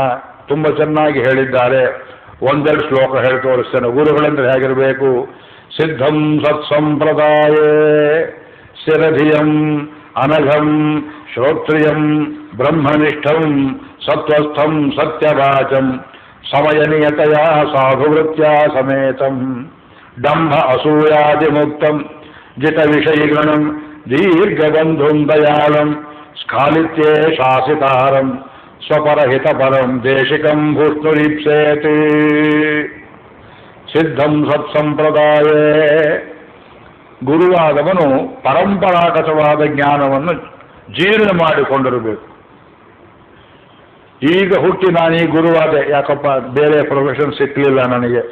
ತುಂಬ ಚೆನ್ನಾಗಿ ಹೇಳಿದ್ದಾರೆ. 1-2 ಶ್ಲೋಕ ಹೇಳಿ ತೋರಿಸ್ತೇನೆ. ಗುರುಗಳಂದ್ರೆ ಹೇಗಿರಬೇಕು? ಸಿದ್ಧಂ ಸತ್ಸಂಪ್ರದಾಯೇ ಸ್ಥಿರಧಿಯಂ ಅನಘಂ ಶ್ರೋತ್ರಿಯಂ ಬ್ರಹ್ಮನಿಷ್ಠಂ ಸತ್ವಸ್ಥಂ ಸತ್ಯವಾಚಂ ಸಮಯನಿಯತೆಯ ಸಾಧುವೃತ್ಯ ಸಮೇತಂ ಡಂಭ ಅಸೂಯಾದಿ ಮುಕ್ತಂ ಜಿತ ವಿಷಯಿಗಣಂ ದೀರ್ಘಬಂಧುಂ ದಯಾಳಂ ಸ್ಖಾಲಿತ್ಯೇ ಶಾಸಿತಾರಂ ಸ್ವಪರಹಿತಪರಂ ದೇಶಿಕಂ ಭೂಷ್ಣುರೀಪ್ಸೇತಿ. ಸಿದ್ಧಂ ಸತ್ಸಂಪ್ರದಾಯೇ, ಗುರುವಾದವನು ಪರಂಪರಾಗತವಾದ ಜ್ಞಾನವನ್ನು ಜೀರ್ಣ ಮಾಡಿಕೊಂಡಿರಬೇಕು. ಈಗ ಹುಟ್ಟಿ ನಾನು ಈ ಗುರುವಾದೆ, ಯಾಕಪ್ಪ ಬೇರೆ ಪ್ರೊಫೆಷನ್ ಸಿಕ್ಕಲಿಲ್ಲ ನನಗೆ,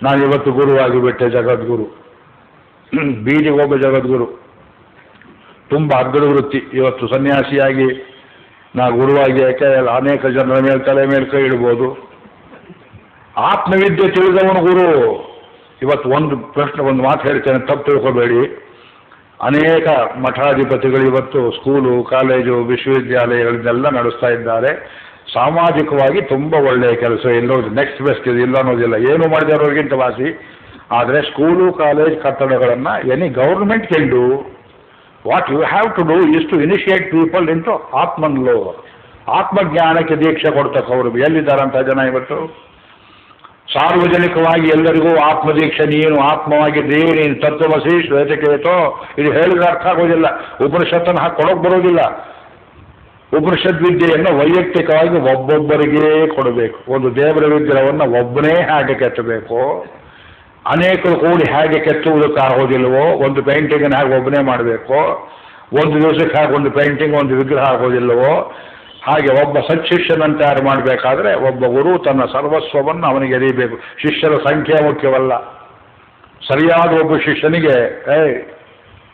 ನಾನು ಇವತ್ತು ಗುರುವಾಗಿ ಬಿಟ್ಟೆ, ಜಗದ್ಗುರು. ಬೀದಿಗೆ ಒಬ್ಬ ಜಗದ್ಗುರು, ತುಂಬ ಅಗ್ರ ವೃತ್ತಿ. ಇವತ್ತು ಸನ್ಯಾಸಿಯಾಗಿ ನಾ ಗುರುವಾಗಿ ಯಾಕೆ ಅನೇಕ ಜನರ ಮೇಲೆ ತಲೆ ಮೇಲೆ ಕೈ ಇಡ್ಬೋದು. ಆತ್ಮವಿದ್ಯೆ ತಿಳಿದವನು ಗುರು. ಇವತ್ತು ಒಂದು ಮಾತು ಹೇಳ್ತೇನೆ, ತಪ್ಪು ತಿಳ್ಕೋಬೇಡಿ. ಅನೇಕ ಮಠಾಧಿಪತಿಗಳು ಇವತ್ತು ಸ್ಕೂಲು, ಕಾಲೇಜು, ವಿಶ್ವವಿದ್ಯಾಲಯಗಳನ್ನೆಲ್ಲ ನಡೆಸ್ತಾ ಇದ್ದಾರೆ. ಸಾಮಾಜಿಕವಾಗಿ ತುಂಬ ಒಳ್ಳೆಯ ಕೆಲಸ. ಎಲ್ಲೋದು ನೆಕ್ಸ್ಟ್ ಬೆಸ್ಟ್ ಇದು ಇಲ್ಲ ಅನ್ನೋದಿಲ್ಲ, ಏನು ಮಾಡಿದವರಿಗಿಂತ ವಾಸಿ. ಆದರೆ ಸ್ಕೂಲು, ಕಾಲೇಜ್ ಕಟ್ಟಡಗಳನ್ನು any government can do. What you have to do is to initiate people into Atman ಲೋ. ಆತ್ಮಜ್ಞಾನಕ್ಕೆ ದೀಕ್ಷೆ ಕೊಡ್ತಕ್ಕವರು ಎಲ್ಲಿದ್ದಾರಂಥ ಜನ ಇವತ್ತು? ಸಾರ್ವಜನಿಕವಾಗಿ ಎಲ್ಲರಿಗೂ ಆತ್ಮದೀಕ್ಷೆ, ನೀನು ಆತ್ಮವಾಗಿದ್ದೇ, ನೀನು ತತ್ವಮಸಿ ಶ್ವೇತಕೇತೋ, ಇದು ಹೇಳಿದ್ರೆ ಅರ್ಥ ಆಗೋದಿಲ್ಲ. ಉಪನಿಷತ್ತನ್ನು ಕೊಡೋಕೆ ಬರೋದಿಲ್ಲ. ಉಪನಿಷತ್ ವಿದ್ಯೆಯನ್ನು ವೈಯಕ್ತಿಕವಾಗಿ ಒಬ್ಬೊಬ್ಬರಿಗೇ ಕೊಡಬೇಕು. ಒಂದು ದೇವರ ವಿಗ್ರಹವನ್ನು ಒಬ್ಬನೇ ಹೇಗೆ ಕೆತ್ತಬೇಕು, ಅನೇಕರು ಕೂಡಿ ಹೇಗೆ ಕೆತ್ತುವುದಕ್ಕಾಗೋದಿಲ್ವೋ, ಒಂದು ಪೇಂಟಿಂಗನ್ನು ಹೇಗೆ ಒಬ್ಬನೇ ಮಾಡಬೇಕು, ಒಂದು ದಿವಸಕ್ಕೆ ಹಾಗೆ ಒಂದು ಪೇಂಟಿಂಗ್, ಒಂದು ವಿಗ್ರಹ ಆಗೋದಿಲ್ಲವೋ, ಹಾಗೆ ಒಬ್ಬ ಸಚ್ಶಿಷ್ಯನನ್ನು ತಯಾರು ಮಾಡಬೇಕಾದ್ರೆ ಒಬ್ಬ ಗುರು ತನ್ನ ಸರ್ವಸ್ವವನ್ನು ಅವನಿಗೆ ಎರೀಬೇಕು. ಶಿಷ್ಯರ ಸಂಖ್ಯೆ ಮುಖ್ಯವಲ್ಲ. ಸರಿಯಾದ ಒಬ್ಬ ಶಿಷ್ಯನಿಗೆ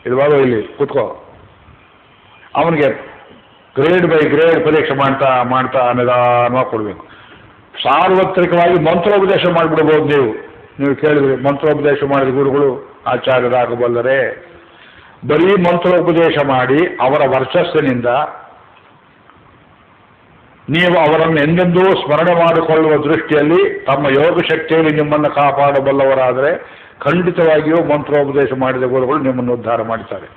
ಇದು ಬಾರೋ ಇಲ್ಲಿ ಕೂತ್ಕೋ, ಅವನಿಗೆ ಗ್ರೇಡ್ ಬೈ ಗ್ರೇಡ್ ಪರೀಕ್ಷೆ ಮಾಡ್ತಾ ನಿಧಾನವಾಗಿ ಕೊಡಬೇಕು. ಸಾರ್ವತ್ರಿಕವಾಗಿ ಮಂತ್ರೋಪದೇಶ ಮಾಡಿಬಿಡ್ಬೋದು. ನೀವು ಕೇಳಿದ್ರಿ, ಮಂತ್ರೋಪದೇಶ ಮಾಡಿದ ಗುರುಗಳು ಆಚಾರ್ಯರಾಗಬಲ್ಲರೆ? ಬರೀ ಮಂತ್ರೋಪದೇಶ ಮಾಡಿ ಅವರ ವರ್ಚಸ್ಸಿನಿಂದ ನೀವು ಅವರನ್ನು ಎಂದೆಂದೂ ಸ್ಮರಣೆ ಮಾಡಿಕೊಳ್ಳುವ ದೃಷ್ಟಿಯಲ್ಲಿ ತಮ್ಮ ಯೋಗ ಶಕ್ತಿಯಲ್ಲಿ ನಿಮ್ಮನ್ನು ಕಾಪಾಡಬಲ್ಲವರಾದರೆ ಖಂಡಿತವಾಗಿಯೂ ಮಂತ್ರೋಪದೇಶ ಮಾಡಿದ ಗುರುಗಳು ನಿಮ್ಮನ್ನು ಉದ್ಧಾರ ಮಾಡ್ತಾರೆ.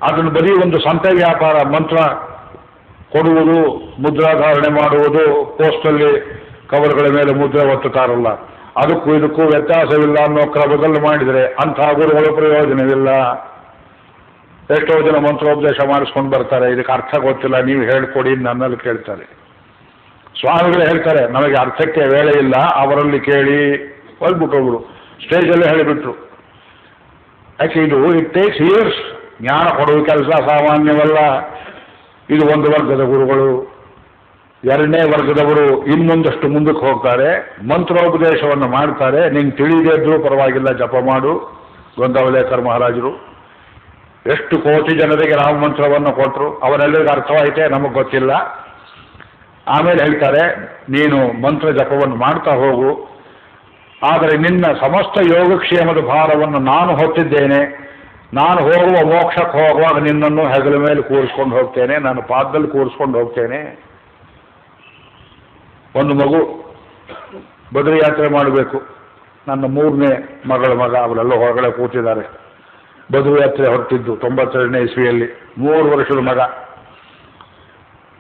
ಅದನ್ನು ಬರೀ ಒಂದು ಸಂತೆ ವ್ಯಾಪಾರ, ಮಂತ್ರ ಕೊಡುವುದು, ಮುದ್ರಾಧಾರಣೆ ಮಾಡುವುದು, ಪೋಸ್ಟಲ್ಲಿ ಕವರ್ಗಳ ಮೇಲೆ ಮುದ್ರೆ ಒತ್ತುತ್ತಾರಲ್ಲ, ಅದಕ್ಕೂ ಇದಕ್ಕೂ ವ್ಯತ್ಯಾಸವಿಲ್ಲ ಅನ್ನೋ ಕ್ರಮದಲ್ಲಿ ಮಾಡಿದರೆ ಅಂಥ ಗುರುಗಳು ಪ್ರಯೋಜನವಿಲ್ಲ. ಎಷ್ಟೋ ಜನ ಮಂತ್ರೋಪದೇಶ ಮಾಡಿಸ್ಕೊಂಡು ಬರ್ತಾರೆ, ಇದಕ್ಕೆ ಅರ್ಥ ಗೊತ್ತಿಲ್ಲ, ನೀವು ಹೇಳ್ಕೊಡಿ ನನ್ನಲ್ಲಿ ಕೇಳ್ತಾರೆ. ಸ್ವಾಮಿಗಳು ಹೇಳ್ತಾರೆ ನಮಗೆ ಅರ್ಥಕ್ಕೆ ವೇಳೆ ಇಲ್ಲ, ಅವರಲ್ಲಿ ಕೇಳಿ ಹೋಗ್ಬಿಟ್ಟೋಗ್ರು, ಸ್ಟೇಜಲ್ಲೇ ಹೇಳಿಬಿಟ್ರು. ಯಾಕೆ ಇದು ಇಟ್ ಟೇಕ್ಸ್ ಇಯರ್ಸ್. ಜ್ಞಾನ ಕೊಡುವ ಕೆಲಸ ಸಾಮಾನ್ಯವಲ್ಲ. ಇದು ಒಂದು ವರ್ಗದ ಗುರುಗಳು. ಎರಡನೇ ವರ್ಗದವರು ಇನ್ನೊಂದಷ್ಟು ಮುಂದಕ್ಕೆ ಹೋಗ್ತಾರೆ, ಮಂತ್ರೋಪದೇಶವನ್ನು ಮಾಡ್ತಾರೆ. ನಿಂಗೆ ತಿಳಿದೇ ಇದ್ರೂ ಪರವಾಗಿಲ್ಲ, ಜಪ ಮಾಡು. ಗೊಂದಾವಲೇಕರ್ ಮಹಾರಾಜರು ಎಷ್ಟು ಕೋಟಿ ಜನರಿಗೆ ರಾಮ ಮಂತ್ರವನ್ನು ಕೊಟ್ಟರು, ಅವರೆಲ್ಲರಿಗೂ ಅರ್ಥವಾಯಿತೆ, ನಮಗೆ ಗೊತ್ತಿಲ್ಲ. ಆಮೇಲೆ ಹೇಳ್ತಾರೆ ನೀನು ಮಂತ್ರ ಜಪವನ್ನು ಮಾಡ್ತಾ ಹೋಗು, ಆದರೆ ನಿನ್ನ ಸಮಸ್ತ ಯೋಗಕ್ಷೇಮದ ಭಾರವನ್ನು ನಾನು ಹೊತ್ತಿದ್ದೇನೆ. ನಾನು ಹೋಗುವ ಮೋಕ್ಷಕ್ಕೆ ಹೋಗುವಾಗ ನಿನ್ನನ್ನು ಹೆಗಲ ಮೇಲೆ ಕೂರಿಸ್ಕೊಂಡು ಹೋಗ್ತೇನೆ, ನಾನು ಪಾದದಲ್ಲಿ ಕೂರಿಸ್ಕೊಂಡು ಹೋಗ್ತೇನೆ. ಒಂದು ಮಗು ಬದ್ರಿ ಯಾತ್ರೆ ಮಾಡಬೇಕು. ನನ್ನ 3ನೇ ಮಗಳ ಮಗ, ಅವರೆಲ್ಲ ಹೊರಗಡೆ ಕೂತಿದ್ದಾರೆ. ಬದ್ರಿ ಯಾತ್ರೆ ಹೊರಟಿದ್ದು 92ನೇ ಇಸ್ವಿಯಲ್ಲಿ, 3 ವರ್ಷದ ಮಗ.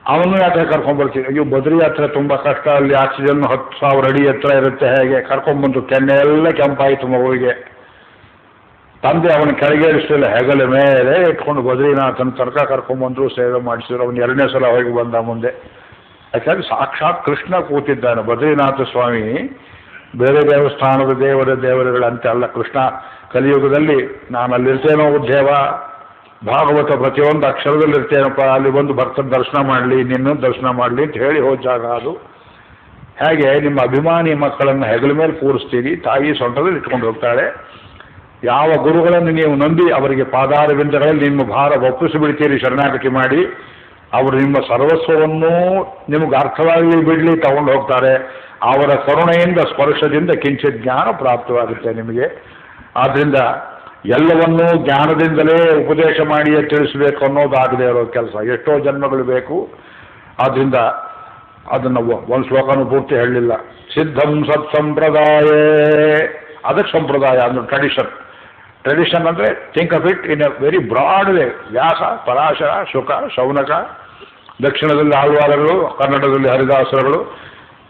ಅವನು ಯಾತ್ರೆ ಕರ್ಕೊಂಡ್ಬರ್ತೀನಿ. ಅಯ್ಯೋ ಬದ್ರಿ ಯಾತ್ರೆ ತುಂಬ ಕಷ್ಟ, ಅಲ್ಲಿ ಆಕ್ಸಿಜನ್ 10,000 ಅಡಿ ಎತ್ತರ ಇರುತ್ತೆ. ಹೇಗೆ ಕರ್ಕೊಂಡ್ಬಂದು ಕೆನ್ನೆ ಎಲ್ಲ ಕೆಂಪಾಯಿತು ಮಗುವಿಗೆ. ತಂದೆ ಅವನ ಕೆಳಗೆ ಇಳಿಸಲಿಲ್ಲ, ಹೆಗಲ ಮೇಲೆ ಇಟ್ಕೊಂಡು ಬದ್ರಿನಾಥನ ತನಕ ಕರ್ಕೊಂಡ್ಬಂದ್ರು, ಸೇವೆ ಮಾಡಿಸಿದ್ರು. ಅವನು 2ನೇ ಸಲ ಹೋಗಿ ಬಂದ ಮುಂದೆ. ಯಾಕಂದ್ರೆ ಸಾಕ್ಷಾತ್ ಕೃಷ್ಣ ಕೂತಿದ್ದಾನೆ. ಬದ್ರಿನಾಥ ಸ್ವಾಮಿ ಬೇರೆ ದೇವಸ್ಥಾನದ ದೇವರುಗಳಂತೆ ಅಲ್ಲ. ಕೃಷ್ಣ ಕಲಿಯುಗದಲ್ಲಿ ನಾನು ಅಲ್ಲಿರ್ತೇನೋ ಉದ್ದೇವ, ಭಾಗವತ ಪ್ರತಿಯೊಂದು ಅಕ್ಷರದಲ್ಲಿರ್ತೇನಪ್ಪ, ಅಲ್ಲಿ ಬಂದು ಭಕ್ತರ ದರ್ಶನ ಮಾಡಲಿ, ನಿನ್ನ ದರ್ಶನ ಮಾಡಲಿ ಅಂತ ಹೇಳಿ ಹೋದಾಗ ಅದು ಹೇಗೆ ನಿಮ್ಮ ಅಭಿಮಾನಿ ಮಕ್ಕಳನ್ನು ಹೆಗಲ ಮೇಲೆ ಕೂರಿಸ್ತೀರಿ, ತಾಯಿ ಸೊಂಟದಲ್ಲಿ ಇಟ್ಕೊಂಡು ಹೋಗ್ತಾಳೆ. ಯಾವ ಗುರುಗಳನ್ನು ನೀವು ನಂಬಿ ಅವರಿಗೆ ಪಾದಾರವಿಂದಗಳಲ್ಲಿ ನಿಮ್ಮ ಭಾರ ಒಪ್ಪಿಸಿ ಬಿಡ್ತೀರಿ, ಶರಣಾಗತಿ ಮಾಡಿ, ಅವರು ನಿಮ್ಮ ಸರ್ವಸ್ವವನ್ನೂ ನಿಮಗೆ ಅರ್ಥವಾಗಿ ಬಿಡಲಿ ತಗೊಂಡು ಹೋಗ್ತಾರೆ. ಅವರ ಕರುಣೆಯಿಂದ ಸ್ಪರ್ಶದಿಂದ ಕಿಂಚಿತ್ ಜ್ಞಾನ ಪ್ರಾಪ್ತವಾಗುತ್ತೆ ನಿಮಗೆ. ಆದ್ದರಿಂದ ಎಲ್ಲವನ್ನೂ ಜ್ಞಾನದಿಂದಲೇ ಉಪದೇಶ ಮಾಡಿಯೇ ತಿಳಿಸಬೇಕು ಅನ್ನೋದಾಗದೇ ಇರೋ ಕೆಲಸ ಎಷ್ಟೋ ಜನ್ಮಗಳು ಬೇಕು. ಆದ್ದರಿಂದ ಅದನ್ನು ಒಂದು ಶ್ಲೋಕನೂ ಪೂರ್ತಿ ಹೇಳಲಿಲ್ಲ. ಸಿದ್ಧಂ ಸತ್ ಸಂಪ್ರದಾಯ, ಅದಕ್ಕೆ ಸಂಪ್ರದಾಯ ಅಂದ್ರೆ ಟ್ರೆಡಿಷನ್. ಟ್ರೆಡಿಷನ್ ಅಂದರೆ think of it in a very broad way. Vyasa, Parashara, Shuka, Shaunaka, ದಕ್ಷಿಣದಲ್ಲಿ ಆಳ್ವಾರಗಳು, ಕನ್ನಡದಲ್ಲಿ ಹರಿದಾಸರುಗಳು,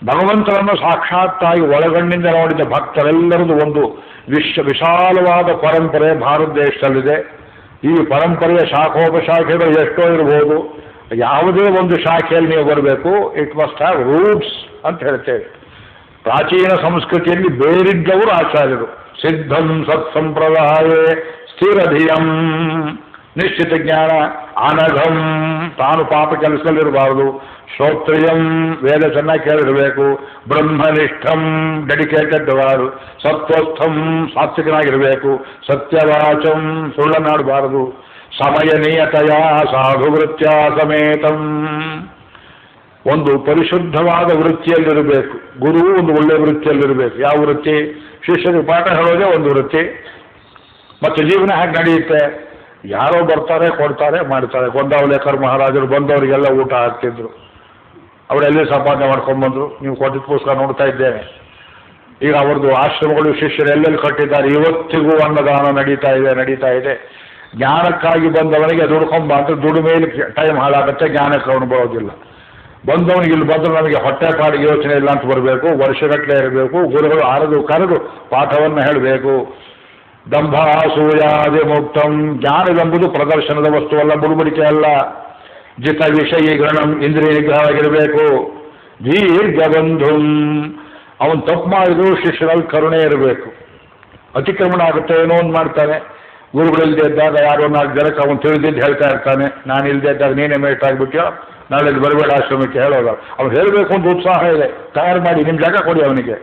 ಭಗವಂತನನ್ನು ಸಾಕ್ಷಾತ್ತಾಗಿ ಒಳಗಣ್ಣಿಂದ ನೋಡಿದ ಭಕ್ತರೆಲ್ಲರದು ಒಂದು ವಿಶಾಲವಾದ ಪರಂಪರೆ ಭಾರತ ದೇಶದಲ್ಲಿದೆ. ಈ ಪರಂಪರೆಯ ಶಾಖೋಪಶಾಖೆಗಳು ಎಷ್ಟೋ ಇರಬಹುದು. ಯಾವುದೇ ಒಂದು ಶಾಖೆಯಲ್ಲಿ ನೀವು ಬರಬೇಕು, ಇಟ್ ಮಸ್ಟ್ ಹ್ಯಾವ್ ರೂಟ್ಸ್ ಅಂತ ಹೇಳ್ತೇವೆ. ಪ್ರಾಚೀನ ಸಂಸ್ಕೃತಿಯಲ್ಲಿ ಬೇರಿದ್ದವರು ಆಚಾರ್ಯರು. ಸಿದ್ಧಂ ಸತ್ ಸಂಪ್ರದಾಯ ಸ್ಥಿರಧಿಯಂ, ನಿಶ್ಚಿತ ಜ್ಞಾನ, ಅನಘಂ, ತಾನು ಪಾಪ ಕೆಲಸದಲ್ಲಿರಬಾರದು. ಶ್ರೋತ್ರಿಯಂ, ವೇದ ಚೆನ್ನಾಗಿ ಕೇಳಿರಬೇಕು. ಬ್ರಹ್ಮನಿಷ್ಠಂ, ಡೆಡಿಕೇಟೆಡ್ ವಾರು. ಸತ್ವಸ್ಥಂ, ಸಾತ್ವಿಕನಾಗಿರಬೇಕು. ಸತ್ಯವಾಚಂ, ಸುಳ್ಳನಾಡಬಾರದು. ಸಮಯ ನಿಯತಯ ಸಾಧುವೃತ್ಯ ಸಮೇತಂ, ಒಂದು ಪರಿಶುದ್ಧವಾದ ವೃತ್ತಿಯಲ್ಲಿರಬೇಕು. ಗುರು ಒಂದು ಒಳ್ಳೆಯ ವೃತ್ತಿಯಲ್ಲಿರಬೇಕು. ಯಾವ ವೃತ್ತಿ? ಶಿಷ್ಯರಿಗೆ ಪಾಠ ಹೇಳೋದೇ ಒಂದು ವೃತ್ತಿ. ಮತ್ತು ಜೀವನ ಹೇಗೆ ನಡೆಯುತ್ತೆ? ಯಾರೋ ಬರ್ತಾರೆ, ಕೊಡ್ತಾರೆ, ಮಾಡ್ತಾರೆ. ಗೊಂದಾವಲೇಕರ್ ಮಹಾರಾಜರು ಬಂದವರಿಗೆಲ್ಲ ಊಟ ಹಾಕ್ತಿದ್ರು. ಅವರೆಲ್ಲೇ ಸಂಪಾದನೆ ಮಾಡ್ಕೊಂಡ್ಬಂದ್ರು. ನೀವು ಕೊಟ್ಟಿದ್ದ ಪುಸ್ತಕ ನೋಡ್ತಾ ಇದ್ದೇನೆ. ಈಗ ಅವ್ರದ್ದು ಆಶ್ರಮಗಳು ಶಿಷ್ಯರು ಎಲ್ಲೆಲ್ಲಿ ಕಟ್ಟಿದ್ದಾರೆ. ಇವತ್ತಿಗೂ ಅನ್ನದಾನ ನಡೀತಾ ಇದೆ. ಜ್ಞಾನಕ್ಕಾಗಿ ಬಂದವನಿಗೆ ದುಡ್ಕೊಂಬ ಅಂತ ದುಡ್ಡು ಮೇಲೆ ಟೈಮ್ ಹಾಳಾಗುತ್ತೆ, ಜ್ಞಾನಕ್ಕೆ ಅವನು ಬರೋದಿಲ್ಲ. ಬಂದವನಿಗೆ ಇಲ್ಲಿ ಬಂದು ನಮಗೆ ಹೊಟ್ಟೆ ಪಾಡಿಗೆ ಯೋಚನೆ ಇಲ್ಲ ಅಂತ ಬರಬೇಕು. ವರ್ಷಗಟ್ಟಲೆ ಇರಬೇಕು. ಗುರುಗಳು ಕರೆದು ಪಾಠವನ್ನು ಹೇಳಬೇಕು. ದಂಭಾಸೂಯಾದಿ ಮುಕ್ತಂ, ಜ್ಞಾನವೆಂಬುದು ಪ್ರದರ್ಶನದ ವಸ್ತುವಲ್ಲ, ಬುಡುಬಡಿಕೆ ಅಲ್ಲ. ಜಿತ ವಿಷಯಿ ಗಣಂ, ಇಂದ್ರಿಯ ನಿಗ್ರಹವಾಗಿರಬೇಕು. ದೀರ್ಘಬಂಧುಂ, ಅವನು ತಪ್ಪು ಮಾಡಿದ್ರು ಶಿಷ್ಯರಲ್ಲಿ ಕರುಣೆ ಇರಬೇಕು. ಅತಿಕ್ರಮಣ ಆಗುತ್ತೆ, ಏನೋ ಒಂದು ಮಾಡ್ತಾನೆ. ಗುರುಗಳಿಲ್ಲದೆ ಇದ್ದಾಗ ಯಾರೋ 4 ಜನಕ್ಕೆ ಅವನು ತಿಳಿದಿದ್ದು ಹೇಳ್ತಾ ಇರ್ತಾನೆ. ನಾನು ಇಲ್ಲದೆ ಇದ್ದಾಗ ನೀನೇ ಮೇಟ್ ಆಗಿಬಿಟ್ಯೋ, ನಾಳೆ ಬರಬೇಡ ಆಶ್ರಮಕ್ಕೆ ಹೇಳೋದು. ಅವ್ನು ಹೇಳಬೇಕು ಅಂತ ಉತ್ಸಾಹ ಇದೆ, ತಯಾರು ಮಾಡಿ ನಿಮ್ಮ ಜಾಗ ಕೊಡಿ ಅವನಿಗೆ.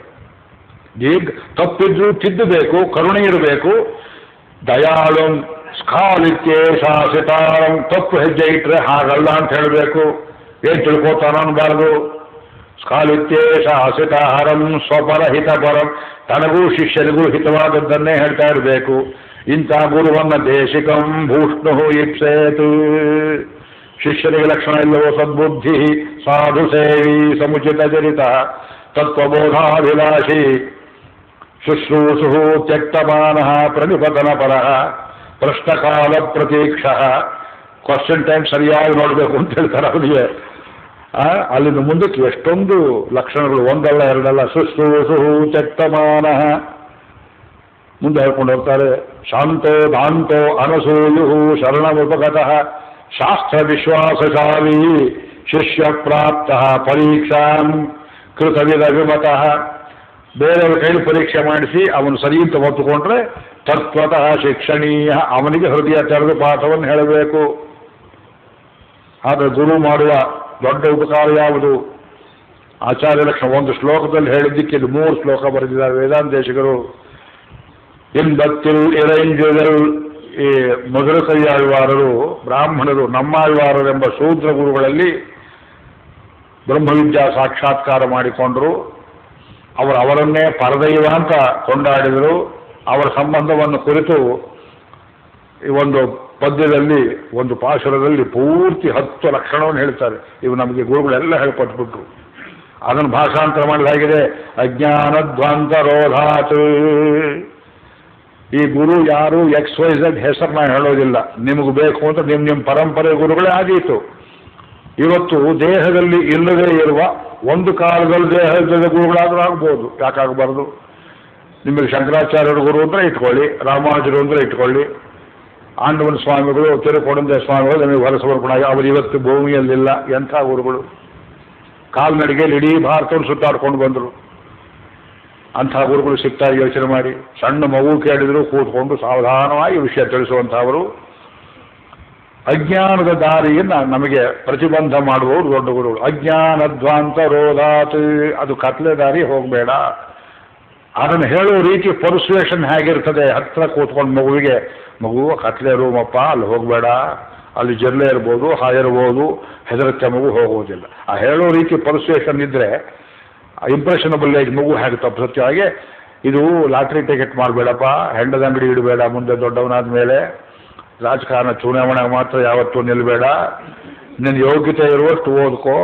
ಈಗ ತಪ್ಪಿದ್ರು ತಿದ್ದಬೇಕು, ಕರುಣೆ ಇರಬೇಕು. ದಯಾಳು ಸ್ಖಾಲಿತ್ಯೇ ಶಾಸಿತಾರಂ, ತಪ್ಪು ಹೆಜ್ಜೆ ಇಟ್ಟರೆ ಹಾಗಲ್ಲ ಅಂತ ಹೇಳಬೇಕು. ಏನು ತಿಳ್ಕೋತಾನ ಅನ್ಬಾರ್ದು. ಸ್ಖಾಲಿತ್ಯೇ ಶಾಸಿತಾರಂ ಸ್ವಪರಹಿತ ಪರಂ, ತನಗೂ ಶಿಷ್ಯನಿಗೂ ಹಿತವಾದದ್ದನ್ನೇ ಹೇಳ್ತಾ ಇರಬೇಕು. ಇಂಥ ಗುರುವನ್ನ ದೇಶಿಕಂ ಭೂಷ್ಣು ಇಪ್ಸೇತು, ಶಿಷ್ಯನಿಗೆ ಲಕ್ಷಣ ಇಲ್ಲವೋ ಸದ್ಬುದ್ಧಿ, ಸಾಧು ಸೇವಿ, ಸಮುಚಿತ ಚರಿತ, ತತ್ವಬೋಧಾಭಿಲಾಷಿ, ಶುಶ್ರೂಷು ತ್ಯಕ್ತಮಾನ, ಪ್ರಣಿಪತನ ಪರ, ಪ್ರಶ್ನಕಾಲ ಪ್ರತೀಕ್ಷ, ಕ್ವಶನ್ ಟೈಮ್ ಸರಿಯಾಗಿ ನೋಡಬೇಕು ಅಂತ ಹೇಳ್ತಾರೆ ಅವನಿಗೆ. ಅಲ್ಲಿಂದ ಮುಂದಕ್ಕೆ ಎಷ್ಟೊಂದು ಲಕ್ಷಣಗಳು, ಒಂದಲ್ಲ ಎರಡಲ್ಲ. ಶುಶ್ರೂಷು ಚಕ್ತಮಾನ, ಮುಂದೆ ಹೇಳ್ಕೊಂಡು ಹೋಗ್ತಾರೆ. ಶಾಂತೋ ದಾಂತೋ ಅನಸೂಯು ಶರಣಮುಪಗತಃ ಶಾಸ್ತ್ರ ವಿಶ್ವಾಸಶಾಲಿ ಶಿಷ್ಯ ಪ್ರಾಪ್ತ ಪರೀಕ್ಷಾಂ ಕೃತವಿದ ವಿಮತಃ. ಬೇರೆಯವ್ರ ಕೈಲಿ ಪರೀಕ್ಷೆ ಮಾಡಿಸಿ ಅವನು ಸರಿ ಅಂತ ಒತ್ತುಕೊಂಡ್ರೆ ತತ್ವತಃ ಶಿಕ್ಷಣೀಯ, ಅವನಿಗೆ ಹೃದಯ ತೆರೆದು ಪಾಠವನ್ನು ಹೇಳಬೇಕು. ಆದರೆ ಗುರು ಮಾಡುವ ದೊಡ್ಡ ಉಪಕಾರ ಯಾವುದು? ಆಚಾರ್ಯ ಲಕ್ಷಣ ಒಂದು ಶ್ಲೋಕದಲ್ಲಿ ಹೇಳಿದ್ದಕ್ಕೆ ಇದು 3 ಶ್ಲೋಕ ಬರೆದಿದ್ದಾರೆ ವೇದಾಂತೇಶಿಗರು. ಇಂಬತ್ತಿಲ್ ಇರೈಂಜಲ್, ಈ ಮಧುರ ಕೈಯಾಳ್ವಾರರು ಬ್ರಾಹ್ಮಣರು, ನಮ್ಮಾಳ್ವಾರರೆಂಬ ಶೂದ್ರ ಗುರುಗಳಲ್ಲಿ ಬ್ರಹ್ಮವಿದ್ಯಾ ಸಾಕ್ಷಾತ್ಕಾರ ಮಾಡಿಕೊಂಡರು. ಅವರನ್ನೇ ಪರದೈವ ಅಂತ ಕೊಂಡಾಡಿದರು. ಅವರ ಸಂಬಂಧವನ್ನು ಕುರಿತು ಈ ಒಂದು ಪದ್ಯದಲ್ಲಿ, ಒಂದು ಪಾಶುರದಲ್ಲಿ ಪೂರ್ತಿ 10 ಲಕ್ಷಣವನ್ನು ಹೇಳ್ತಾರೆ. ಇವು ನಮಗೆ ಗುರುಗಳೆಲ್ಲ ಹೇಳ್ಕೊಟ್ಬಿಟ್ರು. ಅದನ್ನು ಭಾಷಾಂತರ ಮಾಡಲಾಗಿದೆ. ಅಜ್ಞಾನಧ್ವಂತರೋಧಾತ್. ಈ ಗುರು ಯಾರು XYZ ಹೆಸರನ್ನ ಹೇಳೋದಿಲ್ಲ. ನಿಮಗೆ ಬೇಕು ಅಂತ ನಿಮ್ಮ ಪರಂಪರೆ ಗುರುಗಳೇ ಆದೀತು. ಇವತ್ತು ದೇಹದಲ್ಲಿ ಇಲ್ಲದೇ ಇರುವ, ಒಂದು ಕಾಲದಲ್ಲಿ ದೇಹದ ಗುರುಗಳಾದರೂ ಆಗ್ಬೋದು, ಯಾಕಾಗಬಾರ್ದು? ನಿಮಗೆ ಶಂಕರಾಚಾರ್ಯರ ಗುರು ಅಂದರೆ ಇಟ್ಕೊಳ್ಳಿ, ರಾಮಾನುಜರು ಅಂದರೆ ಇಟ್ಕೊಳ್ಳಿ, ಆಂಡವನ ಸ್ವಾಮಿಗಳು, ತಿರುಕೋಡಂದ ಸ್ವಾಮಿಗಳು ನಮಗೆ ಹೊರಸಮರ್ಪಣಾಗಿ ಅವರು ಇವತ್ತು ಭೂಮಿಯಲ್ಲಿಲ್ಲ. ಎಂಥ ಗುರುಗಳು! ಕಾಲ್ನಡಿಗೆಯಲ್ಲಿ ಇಡೀ ಭಾರತವನ್ನು ಸುತ್ತಾಡ್ಕೊಂಡು ಬಂದರು. ಅಂಥ ಗುರುಗಳು ಸಿಗ್ತಾ ಯೋಚನೆ ಮಾಡಿ. ಸಣ್ಣ ಮಗು ಕೇಳಿದ್ರು ಕೂತ್ಕೊಂಡು ಸಾವಧಾನವಾಗಿ ವಿಷಯ ತಿಳಿಸುವಂಥವರು. ಅಜ್ಞಾನದ ದಾರಿಯನ್ನು ನಮಗೆ ಪ್ರತಿಬಂಧ ಮಾಡುವವರು ದೊಡ್ಡ ಗುರುಗಳು. ಅಜ್ಞಾನಧ್ವಾಂತ ರೋಧಾತ್, ಅದು ಕತ್ಲೆ ದಾರಿ ಹೋಗಬೇಡ. ಅದನ್ನು ಹೇಳೋ ರೀತಿ ಪರ್ಸುವೇಷನ್ ಹೇಗಿರ್ತದೆ? ಹತ್ರ ಕೂತ್ಕೊಂಡು ಮಗುವಿಗೆ, ಮಗು ಕತ್ಲೆ ರೂಮಪ್ಪ, ಅಲ್ಲಿ ಹೋಗಬೇಡ, ಅಲ್ಲಿ ಜರ್ಲೆ ಇರ್ಬೋದು, ಹಾಯಿರ್ಬೋದು, ಹೆದರಕ್ಕೆ ಮಗು ಹೋಗೋದಿಲ್ಲ. ಆ ಹೇಳೋ ರೀತಿ ಪರ್ಸುವೇಷನ್ ಇದ್ದರೆ ಇಂಪ್ರೆಷನಬಲ್ ಏಜ್ ಮಗು ಹೇಗೆ ತಪ್ಪಿಸುತ್ತೆ. ಹಾಗೆ ಇದು ಲಾಟ್ರಿ ಟಿಕೆಟ್ ಮಾಡಬೇಡಪ್ಪ, ಹೆಂಡದ ಅಂಗಡಿ ಇಡಬೇಡ, ಮುಂದೆ ದೊಡ್ಡವನಾದ ಮೇಲೆ ರಾಜಕಾರಣ ಚುನಾವಣೆ ಮಾತ್ರ ಯಾವತ್ತೂ ನಿಲ್ಲಬೇಡ, ನಿನ್ನ ಯೋಗ್ಯತೆ ಇರುವಷ್ಟು ಓದ್ಕೋ,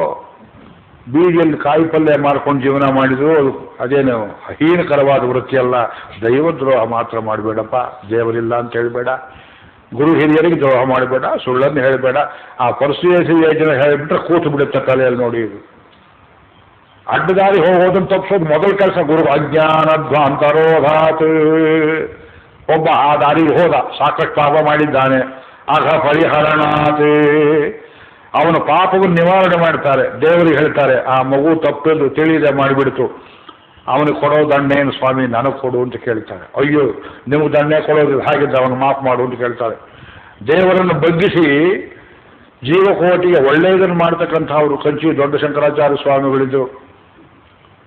ಬೀದಿಯಲ್ಲಿ ಕಾಯಿ ಪಲ್ಯ ಮಾಡ್ಕೊಂಡು ಜೀವನ ಮಾಡಿದ್ರು ಅದೇನು ಹೀನಕರವಾದ ವೃತ್ತಿಯಲ್ಲ. ದೈವದ್ರೋಹ ಮಾತ್ರ ಮಾಡಬೇಡಪ್ಪ, ದೇವರಿಲ್ಲ ಅಂತ ಹೇಳಬೇಡ, ಗುರು ಹಿರಿಯರಿಗೆ ದ್ರೋಹ ಮಾಡಬೇಡ, ಸುಳ್ಳನ್ನು ಹೇಳಬೇಡ. ಆ ಪರ್ಸುಯೇಸಿವ್ ಯೋಜನೆ ಹೇಳಿಬಿಟ್ರೆ ಕೂತು ಬಿಡುತ್ತೆ ತಲೆಯಲ್ಲಿ. ನೋಡಿ, ಇದು ಅಡ್ಡದಾರಿ ಹೋಗೋದನ್ನು ತಪ್ಪಿಸೋದು ಮೊದಲ ಕೆಲಸ ಗುರು. ಅಜ್ಞಾನಧ್ವಾಂತರೋಧಾತ್. ಒಬ್ಬ ಆ ದಾರಿಗೆ ಹೋದ, ಸಾಕಷ್ಟು ಪಾಪ ಮಾಡಿದ್ದಾನೆ, ಆಗ ಪರಿಹರಣಾತ್, ಅವನ ಪಾಪವನ್ನು ನಿವಾರಣೆ ಮಾಡ್ತಾರೆ. ದೇವರಿಗೆ ಹೇಳ್ತಾರೆ, ಆ ಮಗು ತಪ್ಪಿದ್ದು ತಿಳಿಯದೆ ಮಾಡಿಬಿಡ್ತು, ಅವನಿಗೆ ಕೊಡೋ ದಂಡೇನು ಸ್ವಾಮಿ, ನನಗೆ ಕೊಡು ಅಂತ ಕೇಳ್ತಾರೆ. ಅಯ್ಯೋ, ನಿಮಗೆ ದಂಡೆ ಕೊಡೋದಿಲ್ಲ, ಹಾಗಿದ್ದ ಅವನು ಮಾಫ್ ಮಾಡು ಅಂತ ಕೇಳ್ತಾರೆ. ದೇವರನ್ನು ಬಗ್ಗಿಸಿ ಜೀವಕೋಟಿಗೆ ಒಳ್ಳೆಯದನ್ನು ಮಾಡ್ತಕ್ಕಂಥ ಅವರು ಕಂಚಿ ದೊಡ್ಡ ಶಂಕರಾಚಾರ್ಯ ಸ್ವಾಮಿಗಳಿದ್ರು.